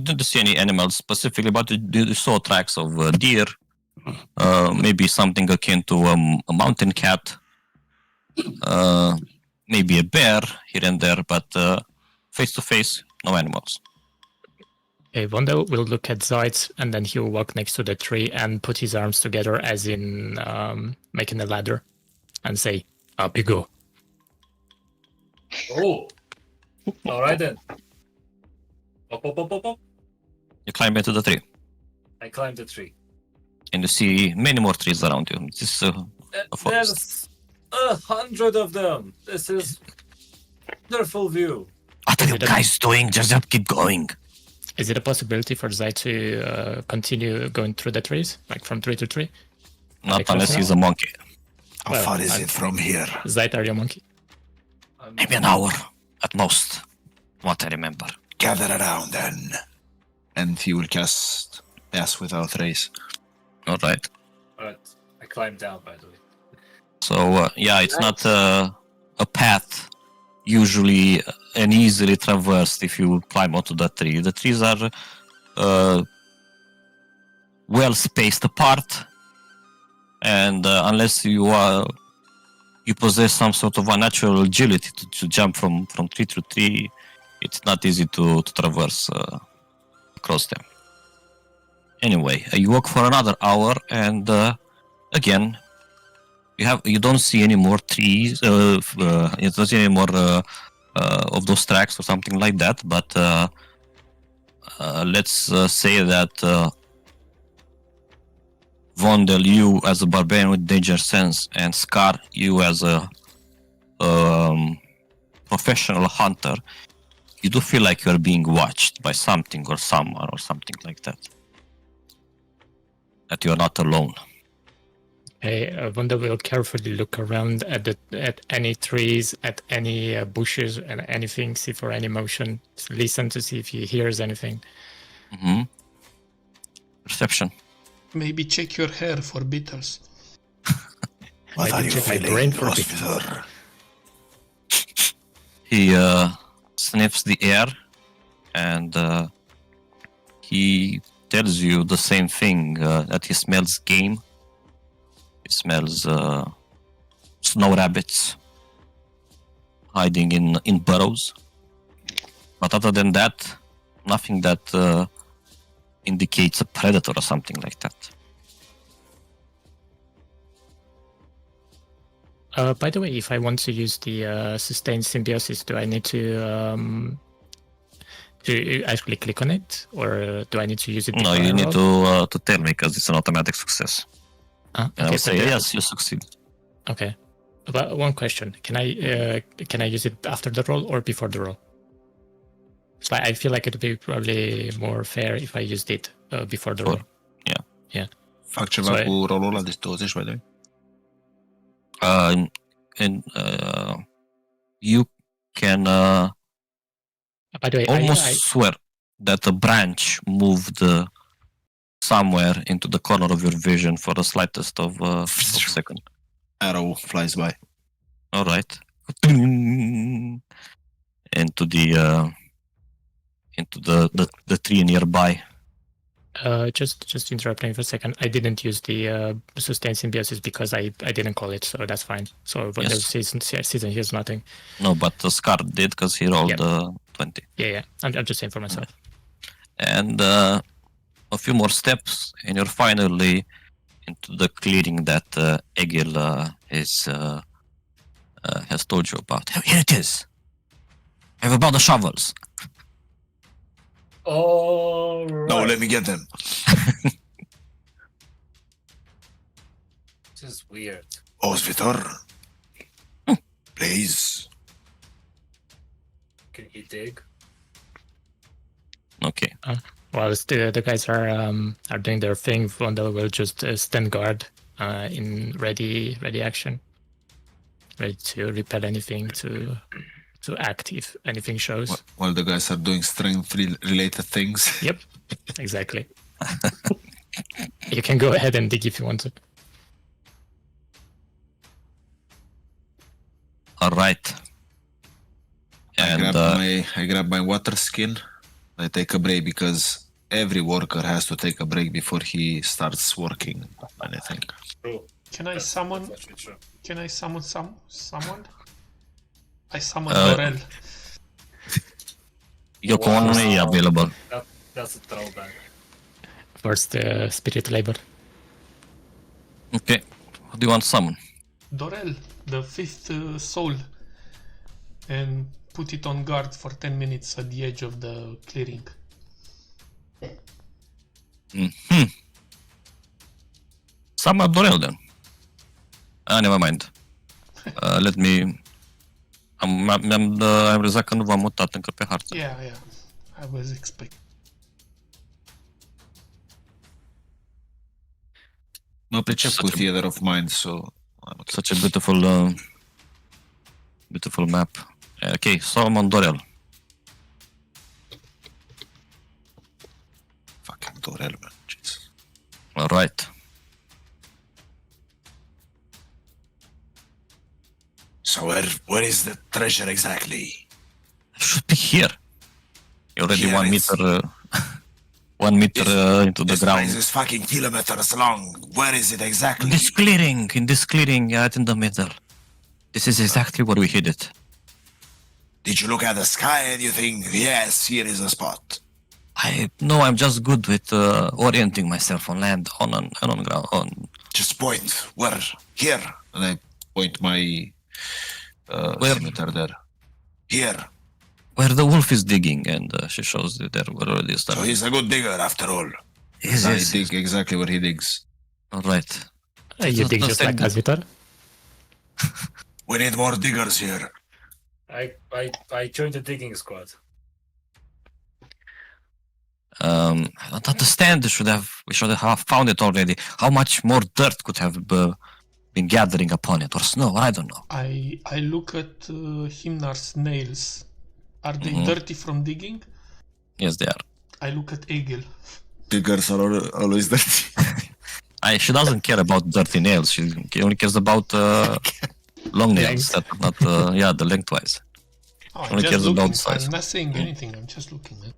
didn't see any animals specifically, but you saw tracks of deer, maybe something akin to a mountain cat, maybe a bear here and there, but face to face, no animals. Okay, Vondo will look at Zeitz, and then he'll walk next to the tree and put his arms together as in making a ladder and say, up you go. Oh, all right then. Up. You climb into the tree, I climbed the tree. and you see many more trees around you. This is a forest. There's 100 of them. This is wonderful view. What are you guys doing? Just keep going. Is it a possibility for Zai to continue going through the trees, like from tree to tree? Not Like unless close he's a monkey. How Well, far is it from here? Zai, are you a monkey? Maybe an hour at most. What I remember. Gather around then. And he will cast Pass Without Trace. All right. Alright, I climbed down, by the way. So yeah, it's not a path usually and easily traversed if you climb onto the tree. The trees are well spaced apart, and unless you possess some sort of unnatural agility to jump from tree to tree, it's not easy to traverse across them. Anyway, you walk for another hour, and again, you don't see any more trees. You don't see any more of those tracks or something like that. But let's say that Vondel, you as a barbarian with danger sense, and Scar, you as a professional hunter, you do feel like you are being watched by something or someone or something like that. That you are not alone. Okay, Vondo will carefully look around at any trees, at any bushes, and anything, see for any motion, listen to see if he hears anything. Mm-hmm. Perception. Maybe check your hair for beetles. What I are did you check my feeling, brain for a bit. Hospital? He sniffs the air and he tells you the same thing, that he smells game. He smells snow rabbits hiding in burrows. But other than that, nothing that indicates a predator or something like that. By the way, if I want to use the sustained symbiosis, do I need to actually click on it, or do I need to use it? No, before you I need roll? to tell me because it's an automatic success. And I Okay, will so say there- yes, you succeed. Okay, but one question: can I use it after the roll or before the roll? So I feel like it would be probably more fair if I used it before the roll. Fac ceva So cu rolul ăla de 20, by the way. And you can By the way, almost I swear that a branch moved somewhere into the corner of your vision for the slightest of a second. Arrow flies by. All right. Into the tree nearby. just interrupting for a second. I didn't use the sustained symbiosis because I didn't call it, so that's fine. So but Yes. the season here's nothing. No, but Scar did because he rolled Yep. 20. Yeah. I'm just saying for myself. And a few more steps, and you're finally into the clearing that Egil has told you about. Here it is. I have about the shovels. All right. No, let me get them. This is weird. Hospital. Please. Can he dig? Okay. While the guys are doing their thing, Vondel will just stand guard in ready action, ready to repel anything, to act if anything shows. While the guys are doing strength-related things. Yep, exactly. You can go ahead and dig if you want to. All right. And I grab my water skin. I take a break because every worker has to take a break before he starts working on anything. True. Can I summon? That's actually true. Can I summon someone? I summon Uh, Dorel. Yoko Ono is available. That's a throwback. First spirit labor. Okay. What do you want to summon? Dorel, the fifth soul, and put it on guard for 10 minutes at the edge of the clearing. Summon Dorel then. Never mind. Let me... Am realizat că nu v-am mutat încă pe hartă. Yeah, I was expecting. Mă pricep cu Such a- theater of mind, so... I'm okay. Such a beautiful map. Okay, summon Dorel. Fucking Dorel, man. Jesus. All right. So where is the treasure exactly? Should be here. You're already Here 1 it's- meter, 1 meter into the This ground. place is fucking kilometers long. Where is it In exactly? this clearing, right in the middle. This is exactly where we hid it. Did you look at the sky and you think, yes, here is a spot? I'm just good with orienting myself on land, on ground, on. Just point. Where? Here. And I point my Where? scimitar there. Here. Where the wolf is digging, and she shows you there. We're already So started. he's a good digger after all. Yes, I yes. dig exactly where he digs. All right. You dig That's just like good. Asvitar? We need more diggers here. I joined the digging squad. I don't understand. We should have found it already. How much more dirt could have been gathering upon it, or snow? I don't know. I look at Himnar's nails. Are they Mhm. dirty from digging? Yes, they are. I look at Egil. Diggers are always dirty. She doesn't care about dirty nails. She only cares about long nails. That not the lengthwise. Oh, I'm Only just cares about looking. size. I'm not saying anything. I'm just looking, man.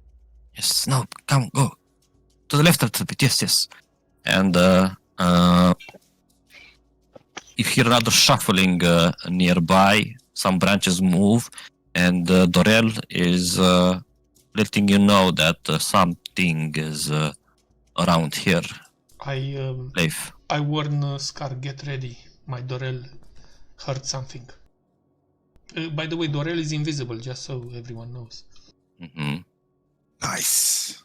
Yes. No. Come. Go. To the left a little bit. Yes. Yes. And you hear another shuffling nearby. Some branches move, and Dorel is letting you know that something is around here. Leif. I warn Scar, get ready. My Dorel heard something. By the way, Dorel is invisible, just so everyone knows. Mm-hmm. Nice.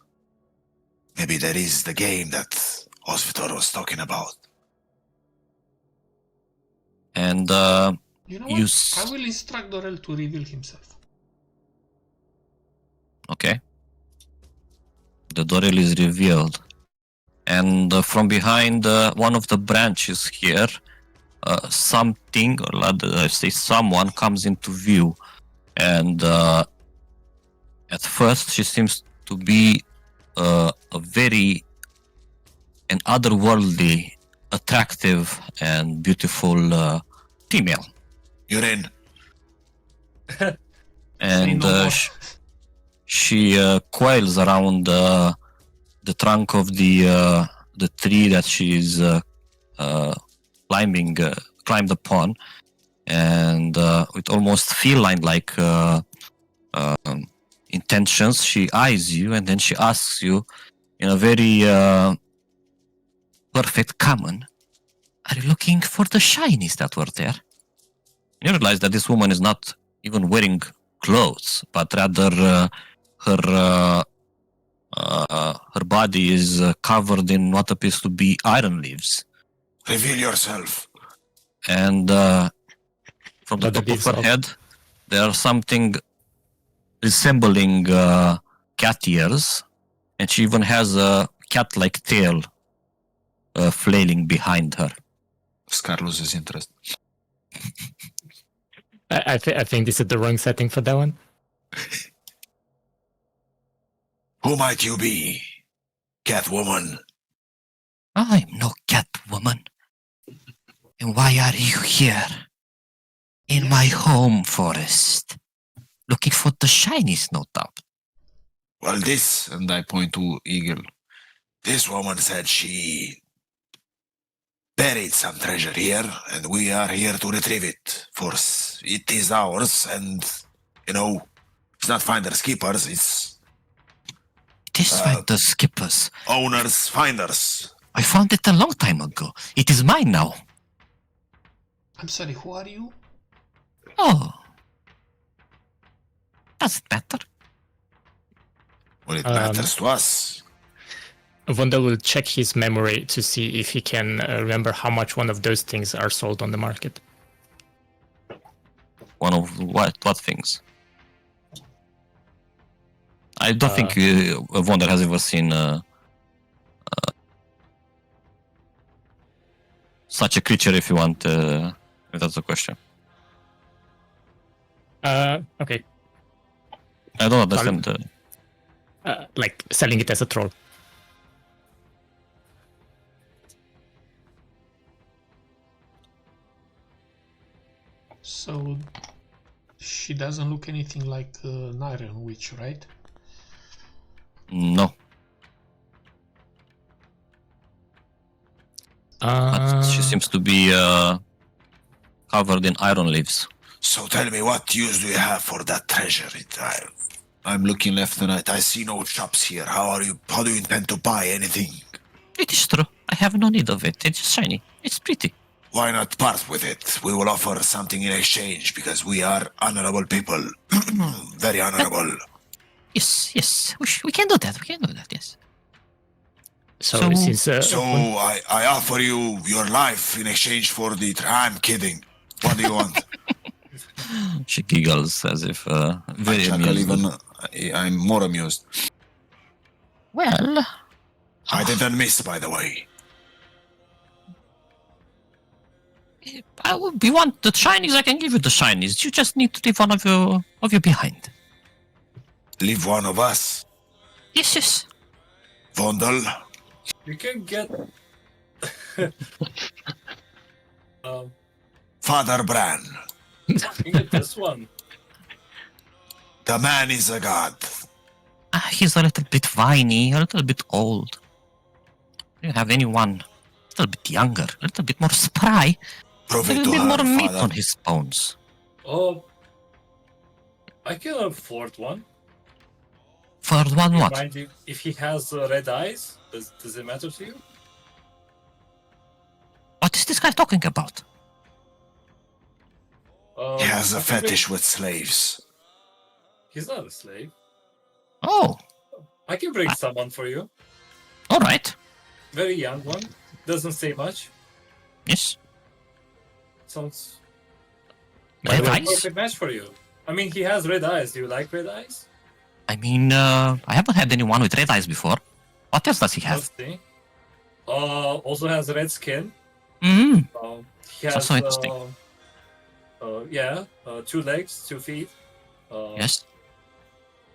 Maybe that is the game that Osvitor was talking about. And You know what? I will instruct Dorel to reveal himself. Okay. The Dorel is revealed. And from behind one of the branches here, something, or rather say someone, comes into view. And at first she seems to be a very an otherworldly, attractive and beautiful female. You're in. And no more. she coils around the trunk of the tree that she is climbed upon, and with almost feline-like intentions, she eyes you, and then she asks you in a very perfect common, "Are you looking for the shinies that were there?" You realize that this woman is not even wearing clothes, but rather her body is covered in what appears to be iron leaves. Reveal yourself. And from the top of her head, there's something resembling cat ears, and she even has a cat-like tail flailing behind her. Scar loses interest. I think this is the wrong setting for that one. Who might you be, Catwoman? I'm no Catwoman. And why are you here? In my home forest. Looking for the shinies, no doubt. Well, this And I point to Eagle. woman said she buried some treasure here, and we are here to retrieve it. For it is ours, and, it's not finders keepers, it's It is the skippers. owners finders. I found it a long time ago. It is mine now. I'm sorry, who are you? Oh. Doesn't matter. Well, it matters to us. Vonda will check his memory to see if he can remember how much one of those things are sold on the market. One of what things? I don't think Wonder has ever seen such a creature, if you want, if that's the question. Okay. I don't understand. Like selling it as a troll. So, she doesn't look anything like an Iron Witch, right? No. But she seems to be covered in iron leaves. So tell me, what use do you have for that treasure? I'm looking left and right. I see no shops here. How do you intend to buy anything? It is true. I have no need of it. It's shiny. It's pretty. Why not part with it? We will offer something in exchange because we are honorable people. Very honorable. Yes. We can do that. Yes. So I offer you your life in exchange for the... I'm kidding. What do you want? She giggles as if very I chuckle amused. even. I'm more amused. Well, I didn't miss, by the way. you want the shinies? I can give you the shinies. You just need to leave one of you behind. Leave one of us. Yes. Vondel. You can get Father Bran, You get this one. the man is a god. He's a little bit whiny, a little bit old. Do you have anyone a little bit younger, a little bit more spry, a Prove it little to bit more her, meat father. on his bones? Oh, I can afford one. For one what? Mind you, if he has red eyes, does it matter to you? What is this guy talking about? He has a I can bring- fetish with slaves. He's not a slave. Oh, I can bring someone for you. all right. Very young one. Doesn't say much. Yes. Sounds Red like a eyes? perfect match for you. I mean, he has red eyes. Do you like red eyes? I mean, I haven't had anyone with red eyes before. What else does he have? Let's see. Also has red skin. Hmm. He has, also interesting. 2 legs, 2 feet. Yes.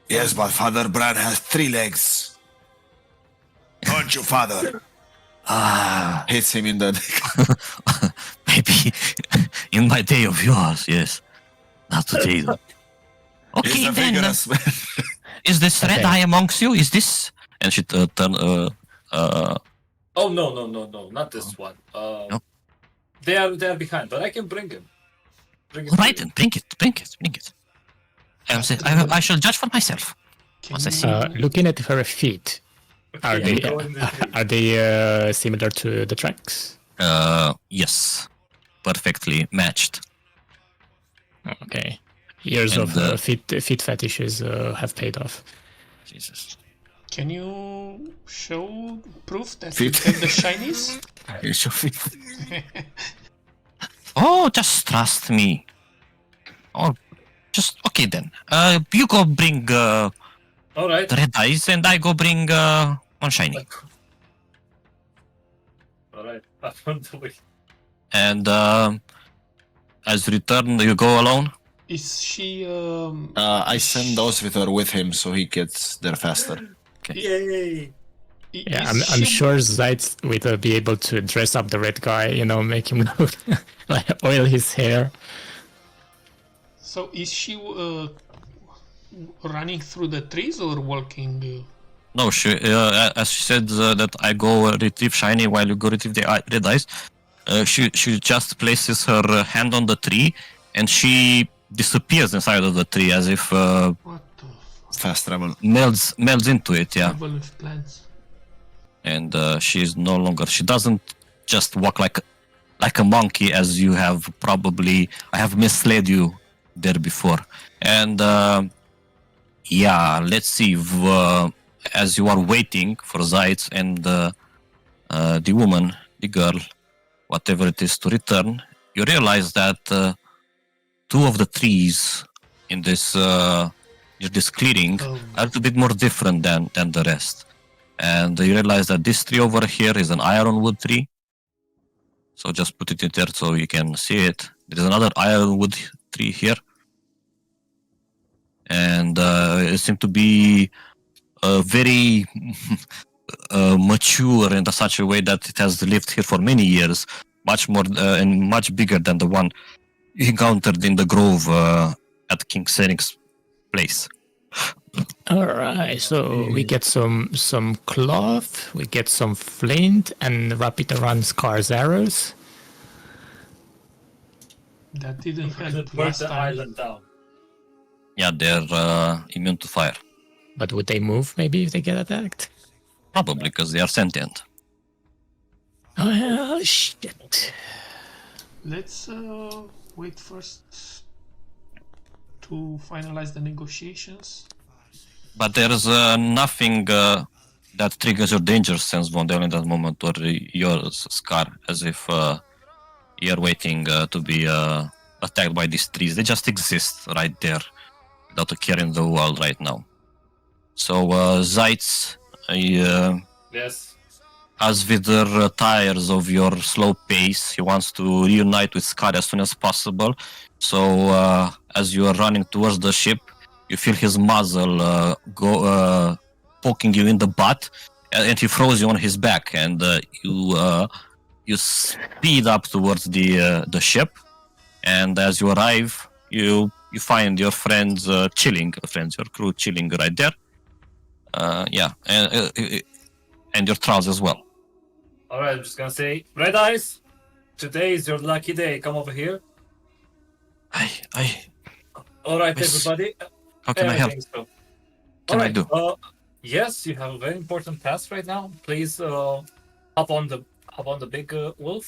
Yes, but Father Bran has 3 legs. Don't you, father? Ah, Hits him in the maybe in my day of yours, yes. Not today, though. Okay, He's a then. vigorous man. Is this red Okay. eye amongst you? Is this? And she turn. Oh no, not this one. No? They are behind, but I can bring him. Bring him All to right, you. then bring it. I shall judge for myself. Can Once I you- see. Looking at her feet, are Yeah, they go in the tree. are they similar to the tracks? Yes, perfectly matched. Okay. Years And, of feet fetishes have paid off. Jesus. Can you show proof that Fit. you have the shinies? Here's your feet. Oh, just trust me. Oh, just okay then. You go bring All right. the red eyes, and I go bring one shiny. All right. I'm on the way. And as you return, you go alone. Is she I send Osvitor with him so he gets there faster. Yay! Yeah, is I'm she- sure Zeit will be able to dress up the red guy, make him look like oil his hair. So is she running through the trees or walking? No, she as she said that I go retrieve shiny while you go retrieve the red eyes. She just places her hand on the tree, and she disappears inside of the tree as if What the Fast travel. melds into it. Yeah. trouble with plants? And she is no longer. She doesn't just walk like a monkey, as you have probably. I have misled you there before. And yeah, let's see. As you are waiting for Zaitz and the woman, the girl, whatever it is, to return, you realize that 2 of the trees in this clearing Oh. are a little bit more different than the rest. And you realize that this tree over here is an ironwood tree. So just put it in there so you can see it. There is another ironwood tree here. And it seems to be very mature in such a way that it has lived here for many years, much more and much bigger than the one you encountered in the grove at King Sering's place. All right, so we get some cloth, we get some flint, and wrap it around Scar's arrows. That didn't Burn help last the time. island down. Yeah, they're immune to fire. But would they move maybe if they get attacked? Probably because they are sentient. Oh shit! Let's wait first to finalize the negotiations. But there's nothing that triggers your danger sense, Vondel, in that moment, or yours, Scar, as if you're waiting to be attacked by these trees. They just exist right there, without a care in the world right now. So, Zaitz, Yes. as Vidar tires of your slow pace, he wants to reunite with Scar as soon as possible. So, as you are running towards the ship, you feel his muzzle poking you in the butt, and he throws you on his back, and you you speed up towards the ship, and as you arrive, you find your friends chilling, your crew chilling right there. And your trolls as well. Alright, I'm just gonna say, Red Eyes, today is your lucky day. Come over here. Alright, Yes. everybody. How can I help? Everything's cool. Can I Alright, do? yes, you have a very important task right now. Please hop on the big wolf.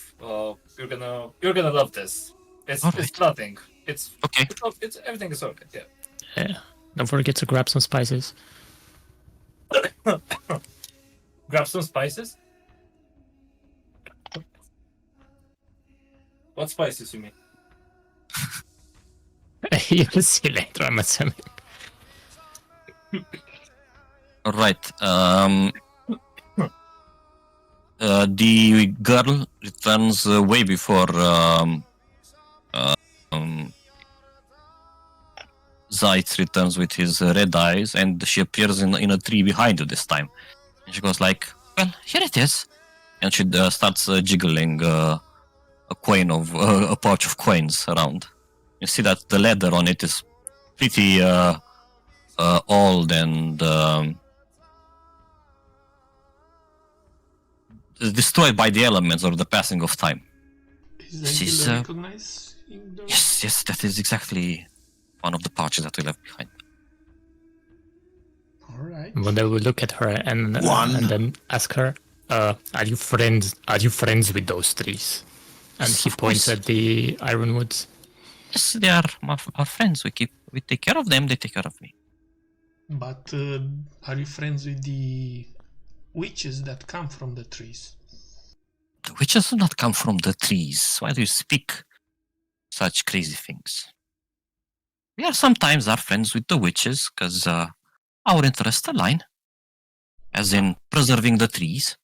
You're gonna love this. It's Alright. nothing. It's Okay. it's everything is okay. Yeah. Yeah. Don't forget to grab some spices. Grab some spices. What spices you mean? You'll see later, I'm assuming. All right. The girl returns way before Zeit returns with his red eyes, and she appears in a tree behind you this time. And she goes like, "Well, here it is," and she starts jiggling a pouch of coins around. You see that the leather on it is pretty old and destroyed by the elements or the passing of time. Is Angela recognizing the... Yes, that is exactly one of the pouches that we left behind. Alright. Wanda will look at her and then ask her, "Are you friends? Are you friends with those trees?" And Yes, he of points course. at the ironwoods. Yes, they are our friends. We take care of them. They take care of me. But are you friends with the witches that come from the trees? The witches do not come from the trees. Why do you speak such crazy things? We are friends with the witches because our interests align, as in preserving the trees.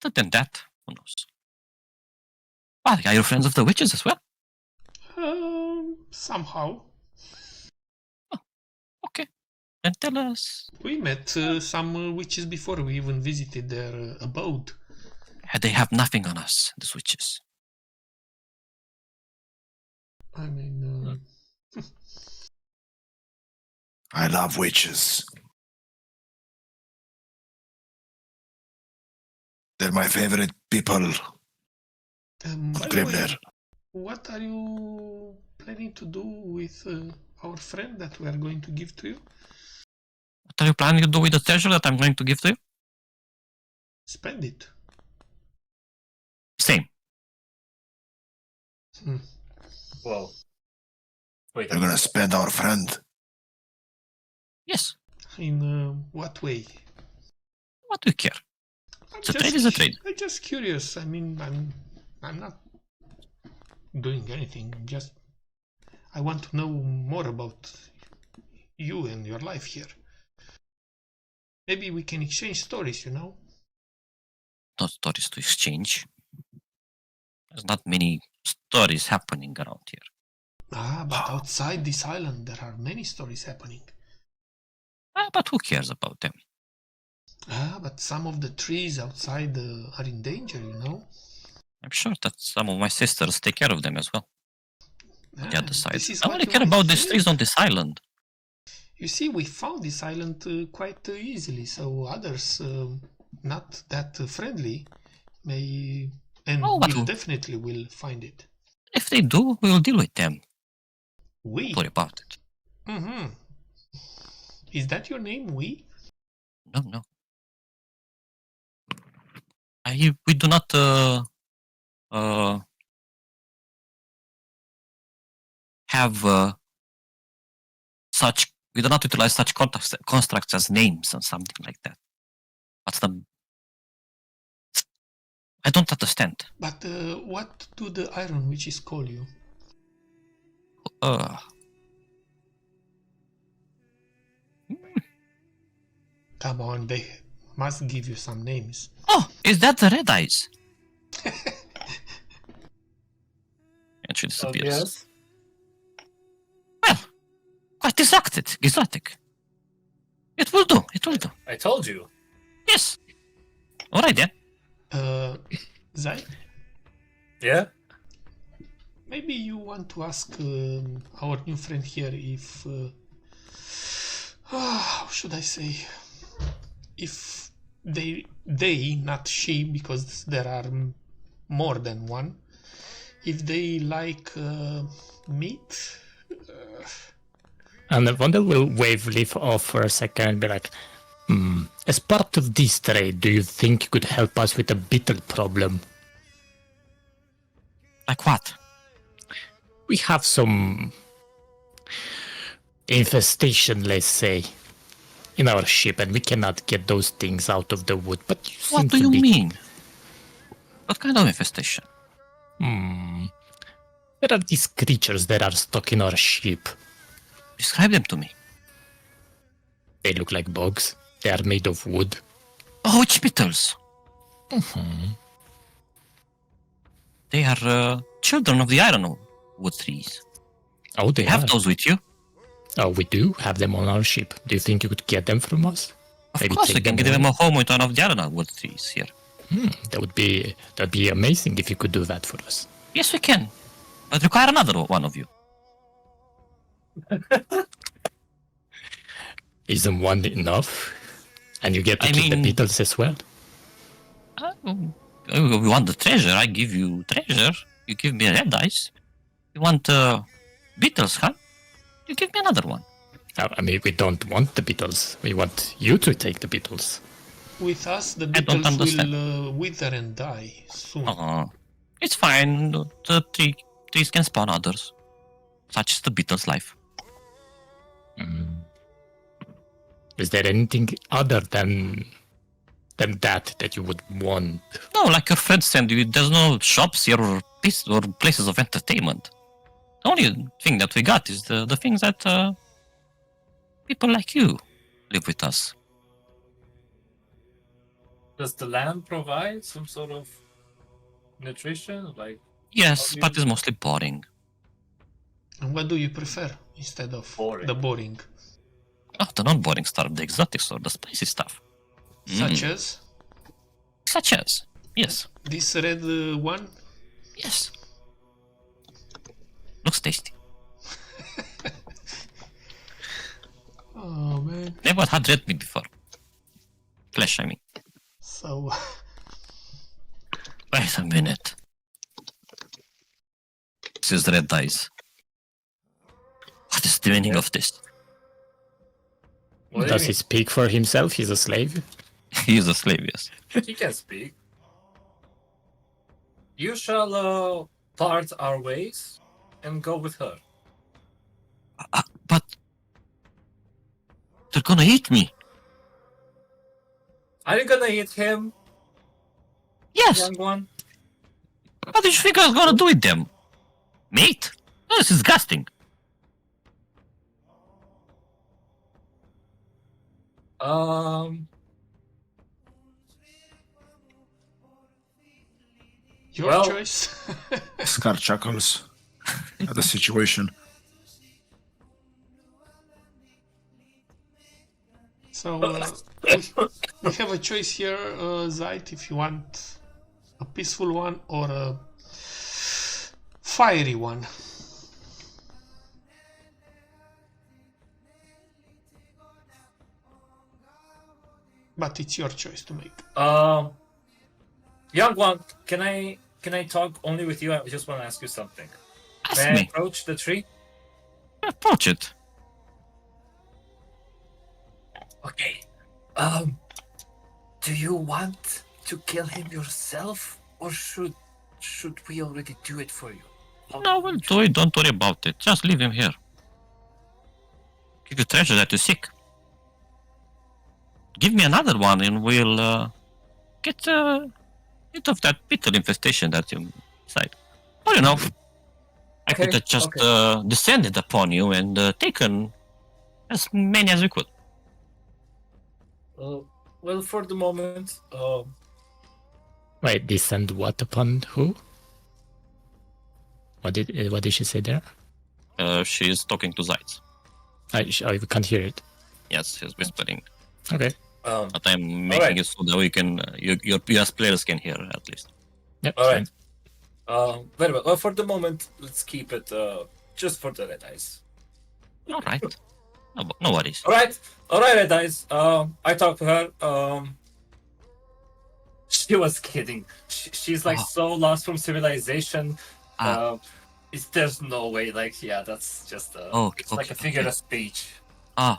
Other than that, who knows? Well, are you friends of the witches as well? Somehow. Okay, then tell us. We met some witches before we even visited their abode. They have nothing on us, these witches. I mean, I love witches. They're my favorite people. by the way, Grimner. what are you planning to do with our friend that we are going to give to you? What are you planning to do with the treasure that I'm going to give to you? Spend it. Same. Whoa. Wait. You're gonna spend our friend. Yes. In what way? What do you care? The trade is a trade. I'm just curious. I mean, I'm not doing anything. I want to know more about you and your life here. Maybe we can exchange stories, you know? No stories to exchange. There's not many stories happening around here. But outside this island, there are many stories happening. But who cares about them? But some of the trees outside are in danger, you know? I'm sure that some of my sisters take care of them as well. On the other side. This is I what only you care might about these think. trees on this island. You see, we found this island quite easily, so others not that friendly may and but will definitely will find it. If they do, we'll deal with them. We? Don't worry about it. Mm-hmm. Is that your name, we? No. We do not have such. We do not utilize such constructs as names and something like that. What's the? I don't understand. But what do the Iron Witches call you? Come on, they must give you some names. Oh, is that the Red Eyes? And she disappears. Yes. Well, quite exotic. It will do. I told you. Yes. All right then. Zai, Yeah? maybe you want to ask our new friend here if... how should I say? If they, not she, because there are more than one, if they like meat. And Vondel will wave Leaf off for a second and be like, as part of this trade, do you think you could help us with the beetle problem? Like what? We have some infestation, let's say, in our ship, and we cannot get those things out of the wood. But you seem What do to you be... mean? What kind of infestation? There are these creatures that are stuck in our ship. Describe them to me. They look like bugs. They are made of wood. Oh, witch beetles. They are children of the ironwood trees. Oh, they You have are. those with you? Oh, we do have them on our ship. Do you think you could get them from us? Of Maybe course, take we can them give them away? a home with one of the ironwood trees here. That'd be amazing if you could do that for us. Yes, we can. But require another one of you. Isn't one enough? And you get to I keep the mean- beetles as well? We want the treasure. I give you treasure. You give me red dice. You want beetles, huh? You give me another one. I mean, we don't want the beetles. We want you to take the beetles. With us, the I don't beetles understand. will wither and die soon. It's fine. The trees can spawn others. Such is the beetle's life. Is there anything other than that you would want? No, like your friend said, there's no shops here or places of entertainment. The only thing that we got is the things that people like you live with us. Does the land provide some sort of nutrition? Like, Yes, but it's mostly boring. And what do you prefer instead of Boring. the boring? Oh, the non-boring stuff, the exotic stuff, the spicy stuff. Such as Such as, yes, this red one? yes. Looks tasty. Oh man. Never had red meat before. Flesh, I mean. So Wait a minute. This is red dice. What is the meaning of this? what do Does you he speak for himself? He's a slave? He is a slave, yes. mean? He can speak. You shall part our ways and go with her. But they're gonna eat me. Are you gonna eat him, Yes. young one? What did you think I was gonna do with them? Meat? Oh, this is disgusting. your Well- choice. Scar chuckles at the situation. So we have a choice here, Zait, if you want a peaceful one or a fiery one. But it's your choice to make. Young one, can I talk only with you? I just want to ask you something. Ask May I me. approach the tree? Approach it. Okay. Do you want to kill him yourself, or should we already do it for you? No, we'll do it. Don't worry about it. Just leave him here. Give you treasure that you seek. Give me another one and we'll get rid of that beetle infestation that you said. Or, you know, I could Okay, have just okay. descended upon you and taken as many as we could. Well, for the moment, Wait, descend what upon who? What did she say there? She is talking to Zaitz. I can't hear it. Yes, she's whispering. Okay. But I'm making Alright. it so that we can, your PS players can hear at least. Yep. All fine. right. Very well. Well, for the moment, let's keep it just for the red eyes. All right. No worries. All right, red eyes. I talked to her. She was kidding. She's like Oh. so lost from civilization. Ah. There's no way. Like, yeah, that's just it's like a figure of speech.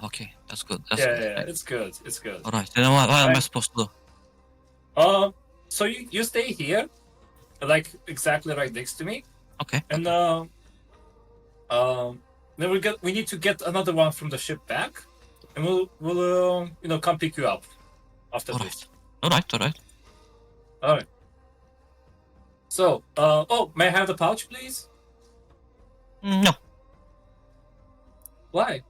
Okay. That's good. That's Yeah, good. yeah, it's good. It's good. All right. Then what am I supposed to do? So you stay here, like exactly right next to me, Okay. and then we need to get another one from the ship back, and we'll come pick you up after All this. right. All right. All right. So, may I have the pouch, please? No. Why?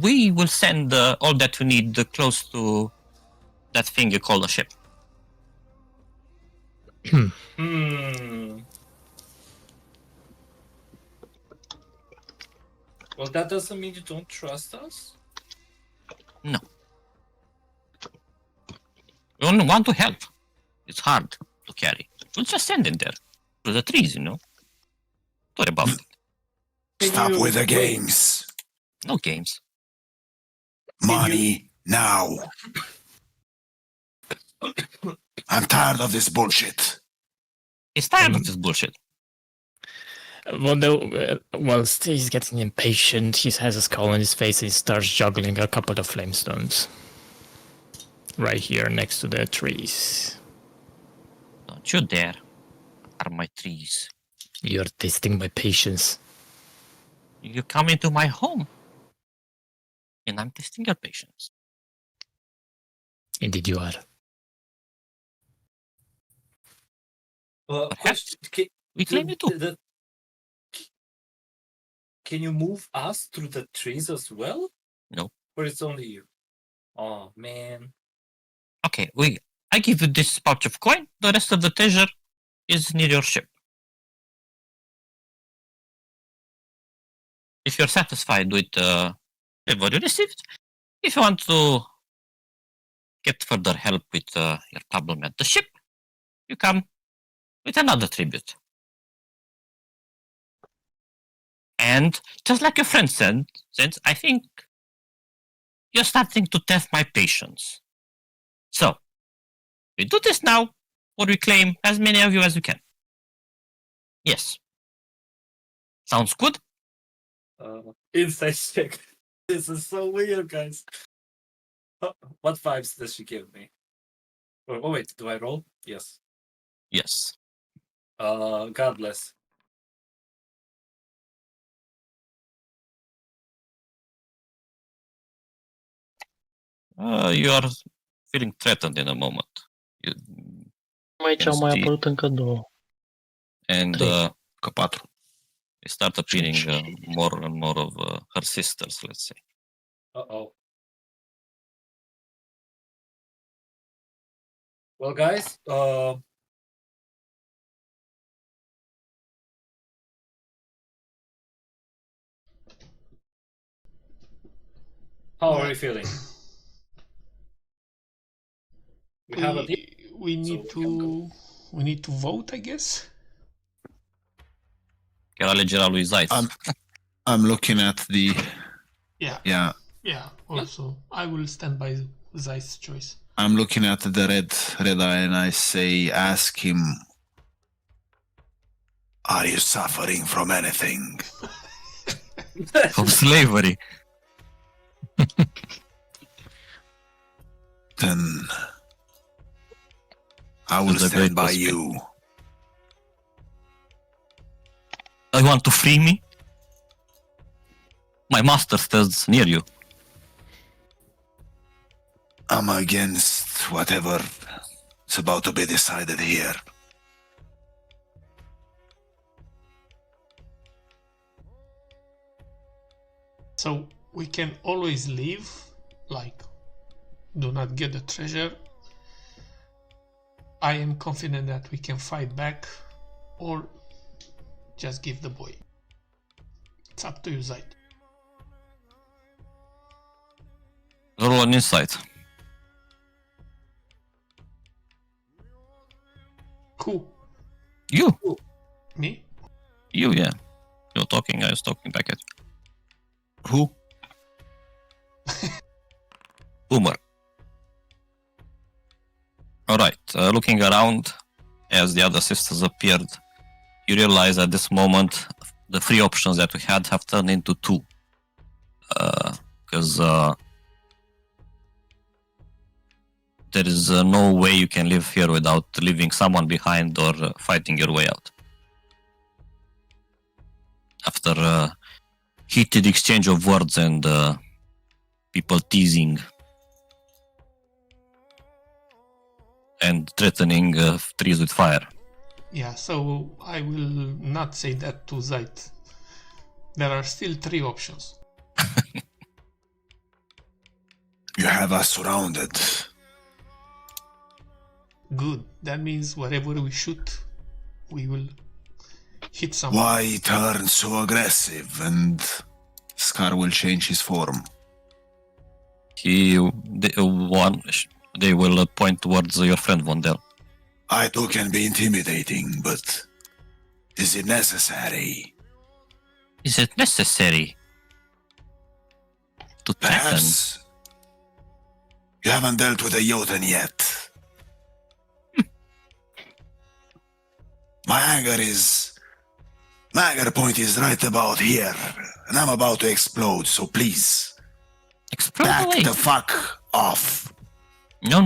We will send all that we need close to that thing you call a ship. Well, that doesn't mean you don't trust us. No. We only want to help. It's hard to carry. We'll just send it there. To the trees, Don't worry about it. Stop with the games. No games. Money now. I'm tired of this bullshit. He's tired of this bullshit. Whilst he's getting impatient, he has a skull on his face and he starts juggling a couple of flamestones. Right here next to the trees. Don't you dare. Are my trees. You're testing my patience. You come into my home. And I'm testing your patience. Indeed you are. Perhaps we claim you too. Can you move us through the trees as well? No. Or it's only you? Oh, man. Okay, I give you this pouch of coin. The rest of the treasure is near your ship. If you're satisfied with what you received, if you want to get further help with your problem at the ship, you come with another tribute. And just like your friend said, since I think you're starting to test my patience. So, we do this now, or we claim as many of you as we can. Yes. Sounds good? Insight check. This is so weird, guys. What vibes does she give me? Oh wait, do I roll? Yes. Yes. God bless. You are feeling threatened in a moment. Aici au mai see. apărut încă două. And Trei. Patru. they start appearing more and more of her sisters, let's say. Uh-oh. Well, guys, how are you feeling? We have a deal. We need to vote, I guess. Chiar alegerea lui Zayt. I'm looking at the Yeah. Also, I will stand by Zay's choice. I'm looking at the red eye and I say, ask him, Are you suffering from anything? From slavery. Then I will That's a stand great by prospect. you. You want to free me? My master stands near you. I'm against whatever is about to be decided here. So we can always leave, like, do not get the treasure. I am confident that we can fight back, or just give the boy. It's up to you, Zayt. Roll an insight. Who? You, Me? yeah. You're talking. I was talking back at Who? Boomer. All right. Looking around, as the other sisters appeared, you realize at this moment the three options that we had have turned into two. Because there is no way you can live here without leaving someone behind or fighting your way out. After a heated exchange of words and people teasing and threatening trees with fire. Yeah, so I will not say that to Zait. There are still 3 options. You have us surrounded. Good. That means wherever we shoot, we will hit someone. Why turn so aggressive? And Scar will change his form. They will point towards your friend Vondel. I too can be intimidating, but is it necessary? Is it necessary to threaten? Perhaps you haven't dealt with a Jotun yet. My anger point is right about here, and I'm about to explode, so please, Explode back away. the fuck off. No.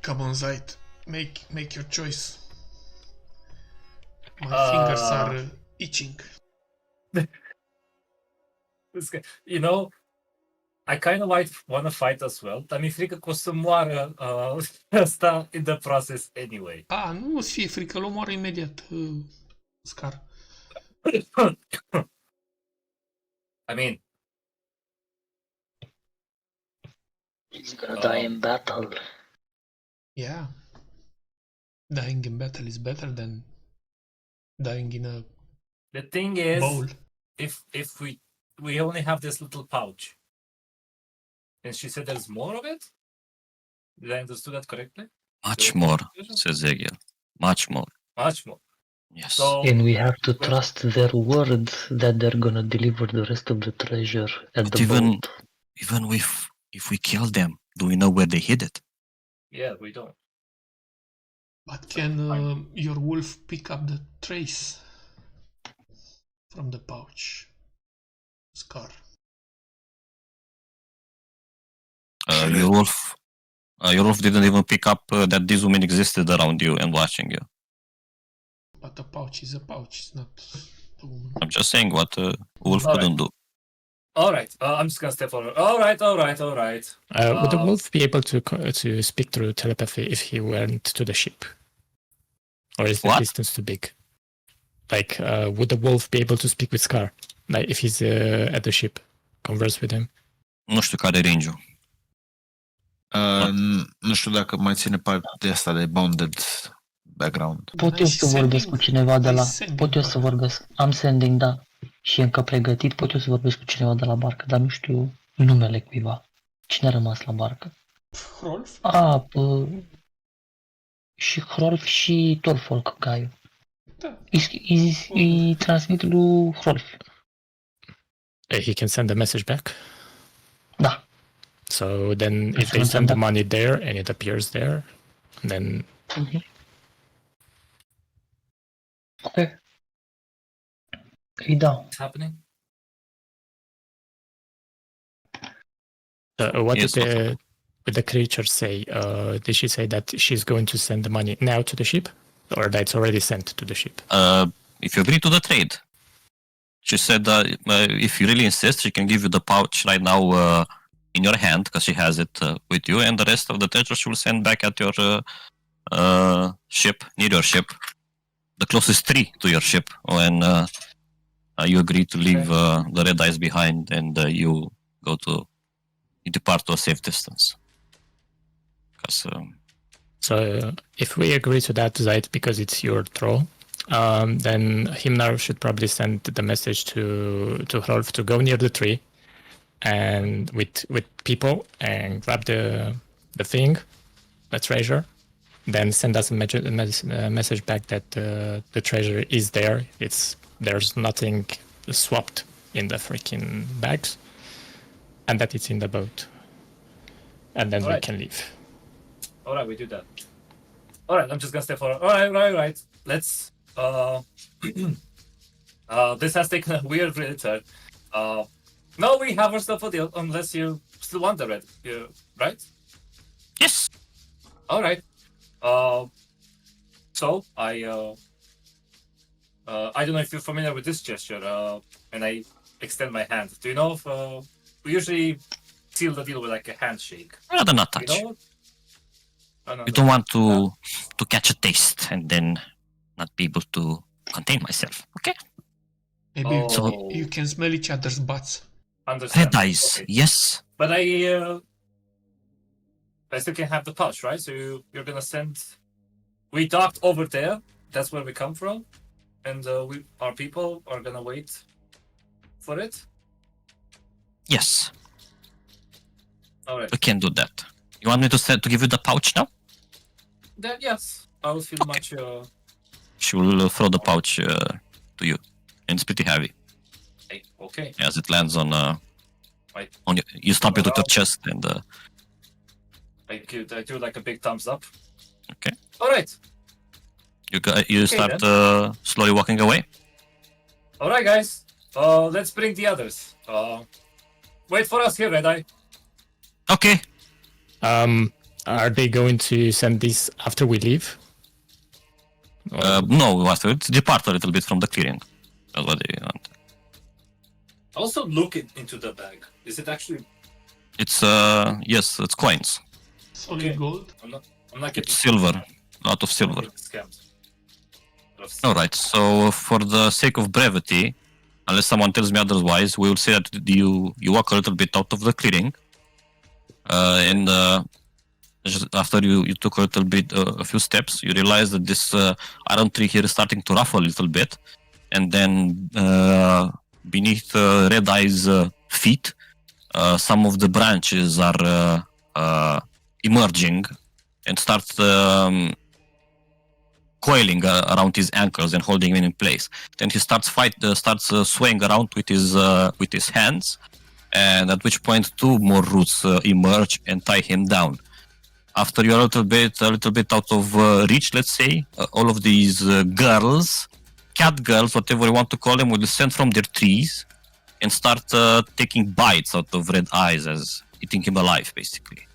Come on, Zait. Make your choice. My fingers are itching. This guy, you know, I kind of might want to fight as well, dar mi-e frică că o să moară ăsta in the process anyway. Nu îți fie frică, îl omoară imediat, Scar. I mean, He's gonna die in battle. Yeah. Dying in battle is better than dying in a the thing is, bowl. if we only have this little pouch, and she said there's more of it. Did I understand that correctly? Much more, says Egil. Much more. Much more. Yes. So And we have to trust their word that they're gonna deliver the rest of the treasure at But the boat. even if we kill them, do we know where they hid it? yeah, we don't. But can your wolf pick up the trace from the pouch? Scar. Your wolf didn't even pick up that these women existed around you and watching you. But a pouch is a pouch, it's not a woman. I'm just saying what wolf All couldn't do. All right, I'm just gonna step forward. All right. Would the wolf be able to speak through telepathy if he went to the ship? Or is the What? distance too big? Like, would the wolf be able to speak with Scar? Like, if he's at the ship, converse with him? Nu știu care e range-ul. Nu știu dacă mai ține parte de asta de bonded background. Pot eu să vorbesc cu cineva de la... Pot eu să vorbesc. Am sending, da. Și e încă pregătit. Pot eu să vorbesc cu cineva de la barcă, dar nu știu numele cuiva. Cine a rămas la barcă? Hrolf? Și Hrolf și Torfolk, Gaiu. Da. Îi transmit lui Hrolf. He can send a message back? Da. So then if they send the money there and it appears there, then... Ok. Îi dau. What's happening? What Yes, did the creature say? Did she say that she's going to send the money now to the ship? Or that it's already sent to the ship? If you agree to the trade, she said that if you really insist, she can give you the pouch right now in your hand because she has it with you, and the rest of the treasure she will send back at your ship, near your ship, the closest tree to your ship when you agree to leave the red eyes behind and you depart to a safe distance. Because So if we agree to that, Zaid, because it's your troll, then Himnar should probably send the message to Hrolf to go near the tree and with people and grab the thing, the treasure. Then send us a message back that the treasure is there. There's nothing swapped in the freaking bags, and that it's in the boat. And then we can leave. All right, we do that. All right, I'm just gonna step forward. All right. Let's. This has taken a weird return. No, we have our stuff for deal unless you still want the red, right? Yes. All right. So I don't know if you're familiar with this gesture. And I extend my hand. Do you know if we usually seal the deal with like a handshake? Rather not touch. You know? Oh, no, You don't want to catch a taste and then not be able to contain myself. Okay. Maybe Oh. you can smell each other's butts. Understand. Red eyes. Okay. Yes. But I still can have the pouch, right? So you're gonna send. We docked over there. That's where we come from, and our people are gonna wait for it. Yes. All right. We can do that. You want me to give you the pouch now? Then yes, I will feel much. She will throw the pouch to you, and it's pretty heavy Okay. as it lands on Right. on you stop it with your chest and I do like a big thumbs up. Okay. All right. you start slowly walking away. All right, guys. Let's bring the others. Wait for us here, Red Eye. Okay. Are they going to send this after we leave? No, we have to depart a little bit from the clearing. That's what they want. Also, look into the bag. Is it actually? It's yes, it's coins. Solid Okay. gold. I'm not getting It's silver, a lot of silver. scammed. All right. So for the sake of brevity, unless someone tells me otherwise, we will say that you walk a little bit out of the clearing, and just after you took a little bit a few steps, you realize that this iron tree here is starting to ruffle a little bit, and then beneath Red Eye's feet, some of the branches are emerging and start coiling around his ankles and holding him in place. Then he starts swaying around with his hands, and at which point two more roots emerge and tie him down. After you're a little bit out of reach, let's say, all of these girls, cat girls, whatever you want to call them, will descend from their trees and start taking bites out of Red Eyes, as eating him alive, basically.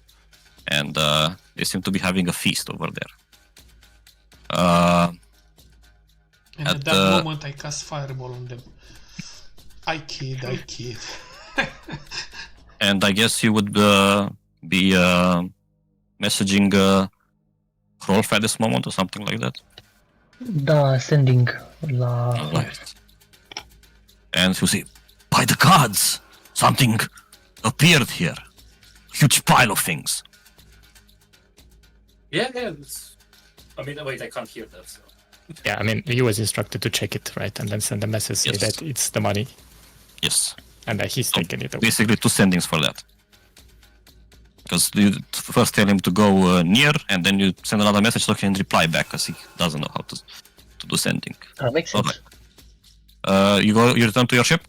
And they seem to be having a feast over there. And at that moment, I cast Fireball on them. I kid. And I guess you would be messaging Hrolf at this moment or something like that. Da, sending la... Right. And you see, by the gods, something appeared here. Huge pile of things. Yeah. I mean, wait, I can't hear that. So. Yeah, I mean, he was instructed to check it, right? And then send a message say Yes. that it's the money Yes. and that he's taking it away. Basically, two sendings for that. Because you first tell him to go near, and then you send another message so he can reply back, because he doesn't know how to do sending. That makes sense. You return to your ship?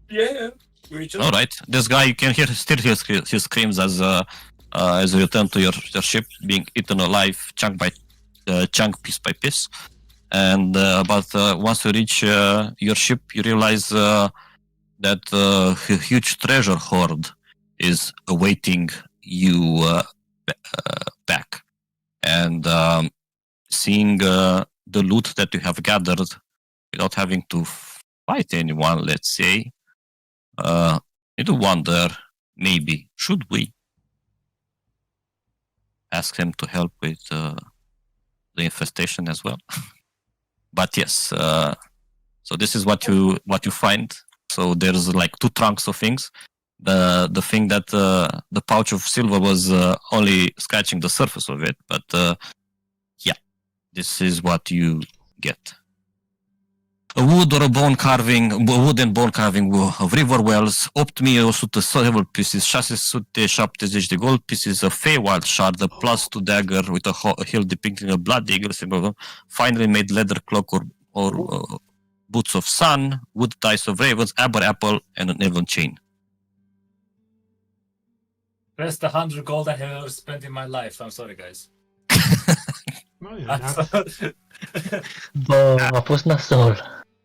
Yeah. We just... All right. This guy, you can still hear his screams as you return to your ship, being eaten alive, chunk by chunk, piece by piece. And but once you reach your ship, you realize that a huge treasure hoard is awaiting you back. And seeing the loot that you have gathered without having to fight anyone, let's say, you do wonder, maybe, should we ask him to help with the infestation as well? But yes, so this is what you find. So there's like two trunks of things. the thing that the pouch of silver was only scratching the surface of it, but yeah, this is what you get. A wood or a bone carving, wood and bone carving of river wells, 8100 silver pieces, 670 de gold pieces, a Feywild shard, a +2 dagger with a hill depicting a blood eagle, finely made leather cloak or boots of sun, wood dice of ravens, amber apple, and an elven chain. Best 100 gold I have ever spent in my life. I'm sorry, guys. No, you're not. Bă, a fost nasol.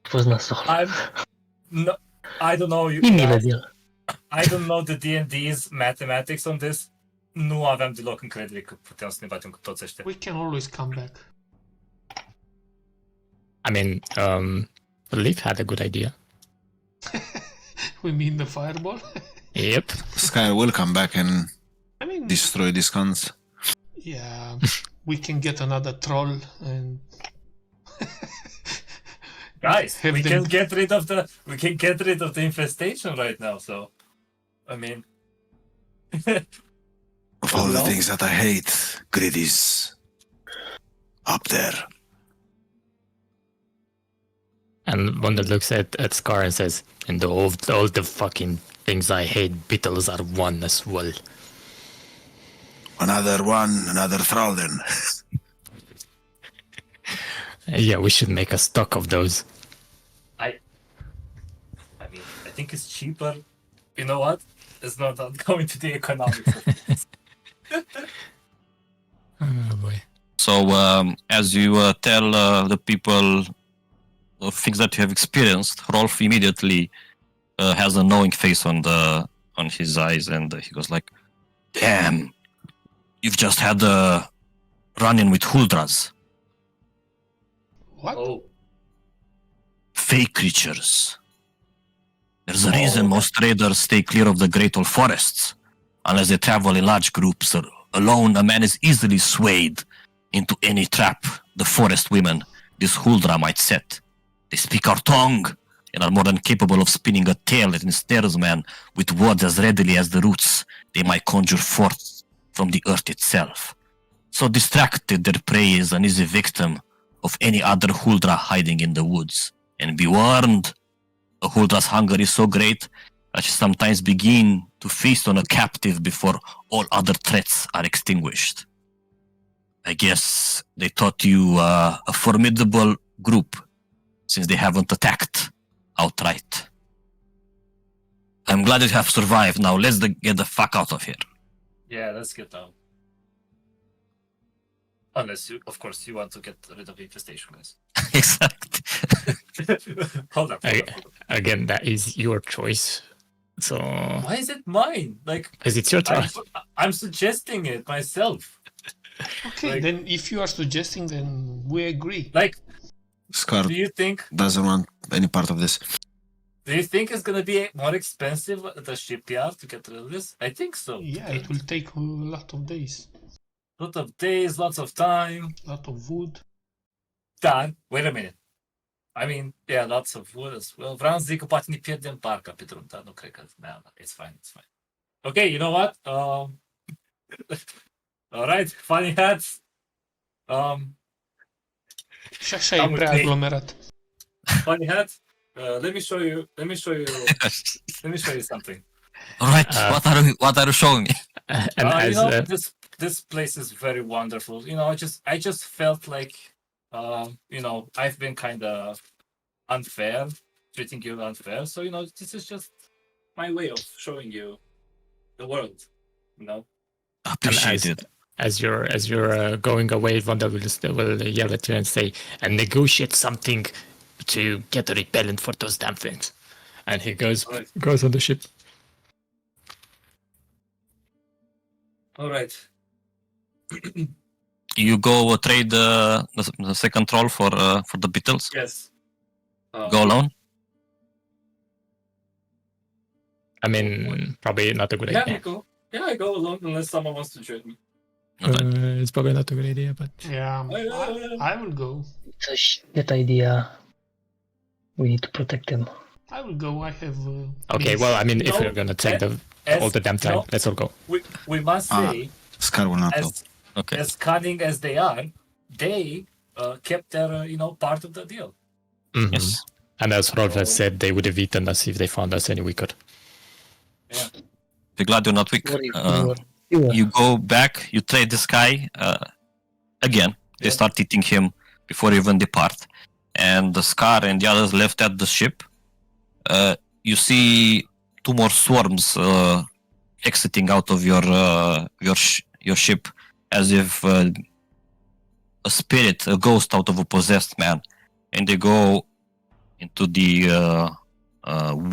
A fost nasol. No, I don't know. You Nimile guys, de el. I don't know the D&D's mathematics on this. Nu aveam deloc încredere că puteam să ne batem cu toți ăștia. We can always come back. I mean, Leaf had a good idea. We mean the fireball? Yep. Sky will come back and I mean, destroy these cons. yeah, we can get another troll and Guys, Have we them- can get rid of the infestation right now. So, I mean, Of all the No. things that I hate, greed is up there. And Wanda looks at Scar and says, and all the fucking things I hate, beetles are one as well. Another one, another thrall then. Yeah, we should make a stock of those. I mean, I think it's cheaper. You know what? It's not going to the economics of it. Oh boy. So as you tell the people things that you have experienced, Rolf immediately has a knowing face on his eyes, and he goes like, "Damn, you've just had a run-in with Huldras, what? Oh, fake creatures. There's a reason most traders stay clear of the Great Old Forests, unless they travel in large groups. Alone, a man is easily swayed into any trap the forest women, this Huldra, might set. They speak our tongue and are more than capable of spinning a tale that ensnares man with words as readily as the roots they might conjure forth from the earth itself. So distracted, their prey is an easy victim of any other Huldra hiding in the woods. And be warned, a Huldra's hunger is so great that she sometimes begin to feast on a captive before all other threats are extinguished. I guess they thought you a formidable group, since they haven't attacked outright. I'm glad you have survived. Now let's get the fuck out of here." yeah, let's get down. Unless you, of course, you want to get rid of the infestation, guys. Exactly. Hold up. Again, that is your choice. So, Why is it mine? Like, because it's your turn. I'm suggesting it myself. Okay, Like- then if you are suggesting, then we agree. Like, Scar do you think doesn't want any part of this. it's gonna be more expensive at the shipyard to get rid of this? I think so. Yeah, it will take a lot of days, Lot of days, lots of time. lot of wood. Dar, wait a minute. I mean, yeah, lots of wood as well. Vreau să zic că poate ne pierdem parca pe drum, dar nu cred că... No, it's fine, it's fine. Okay, you know what? Alright, funny hats. Și așa e Am prea trei. aglomerat. Funny hats. Let me show you something. All right, what are you showing me? And You as know, this place is very wonderful. You know, I just felt like, you know, I've been kind of unfair, treating you unfair. So, you know, this is just my way of showing you the world. You know. Appreciate it. as you're going away, Wanda will yell at you and say, "And negotiate something to get a repellent for those damn things." And he goes on the ship. All right. You go trade the second troll for the beetles. Yes. Go alone. I mean, probably not a good Yeah, idea. I go alone unless someone wants to join me. It's probably not a good idea, but Yeah, I will go. It's a shit idea. We need to protect them. I will go. I have. Okay, means. well, I mean, if No, we're gonna take all the damn time, no, let's all go. we must say, Scar will not go. Okay. as cunning as they are, they kept their part of the deal. Mhm. Yes. And as Rolf has said, they would have eaten us if they found us any weaker. Be glad you're not weak. Sorry, you were. You go back, you trade this guy again. They Yeah. start eating him before you even depart. And the Scar and the others left at the ship. You see two more swarms exiting out of your ship, as if a spirit, a ghost out of a possessed man, and they go into the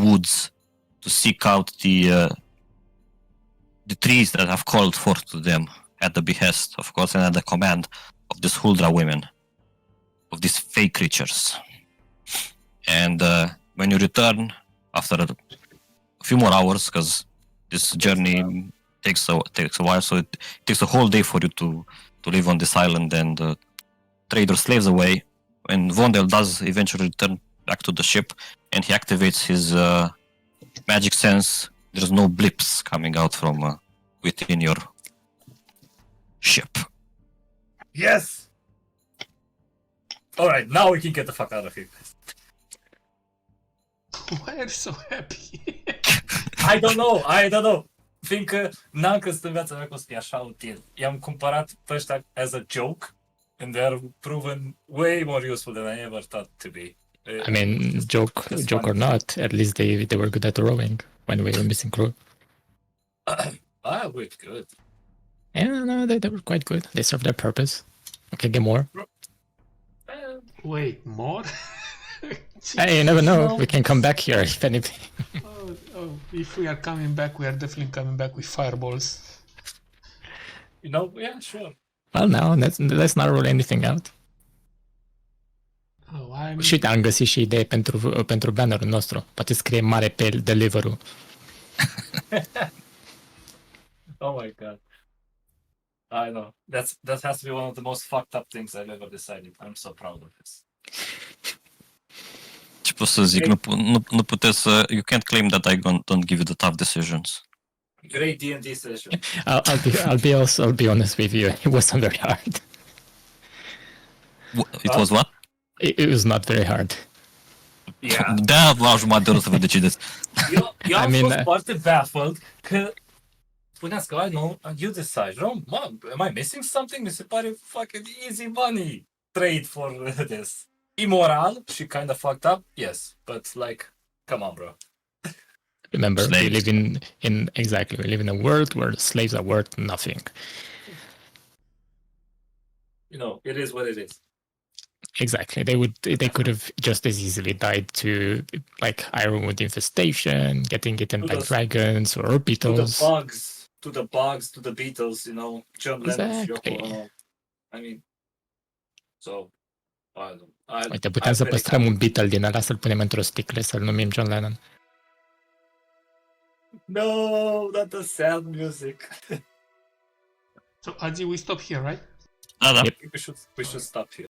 woods to seek out the trees that have called forth to them at the behest, of course, and at the command of these Huldra women, of these fey creatures. And when you return after a few more hours, because this journey takes a while, so it takes a whole day for you to live on this island and trade your slaves away. When Vondel does eventually return back to the ship and he activates his magic sense, there's no blips coming out from within your ship. Yes. All right, now we can get the fuck out of here. Why are you so happy? I don't know. Fiindcă n-am crezut în viața mea că o să fie așa util. I-am cumpărat pe ăștia as a joke and they're proven way more useful than I ever thought to be. I mean, joke or not, at least they were good at rowing when we were missing crew. We're good. Yeah, no, they were quite good. They served their purpose. Okay, get more. Wait, more? Hey, you never know. No. We can come back here if anything. Oh, if we are coming back, we are definitely coming back with fireballs. Yeah, sure. Well, now, let's not rule anything out. Oh, I'm... Și uite, am găsit și idee pentru bannerul nostru. Poate scrie mare pe deliverul. Oh my god. I know. That has to be one of the most fucked up things I've ever decided. I'm so proud of this. Ce pot să zic? Nu puteți să... You can't claim that I don't give you the tough decisions. Great D&D session. I'll be honest with you. It wasn't very hard. It was what? It was not very hard. Yeah. Da, v-am jumătate de oră să vă decideți. Eu am I mean, fost foarte baffled că spuneați că, nu, you decide. Mom, am I missing something? Mi se pare fucking easy money trade for this. Immoral și kind of fucked up, yes. But like, come on, bro. Remember, Slaves. we live we live in a world where slaves are worth nothing. It is what it is. Exactly. They could have just as easily died to like Ironwood infestation, getting eaten by those- dragons or To beetles. the bugs, to the beetles, John Lennon, Yoko Exactly. Ono. I mean, so, I don't. Uite, putem să păstrăm un beetle din ăla, să-l punem într-o sticlă, să-l numim John Lennon. No, not the sad music. So, Adi, we stop here, right? Da. I think we should stop here.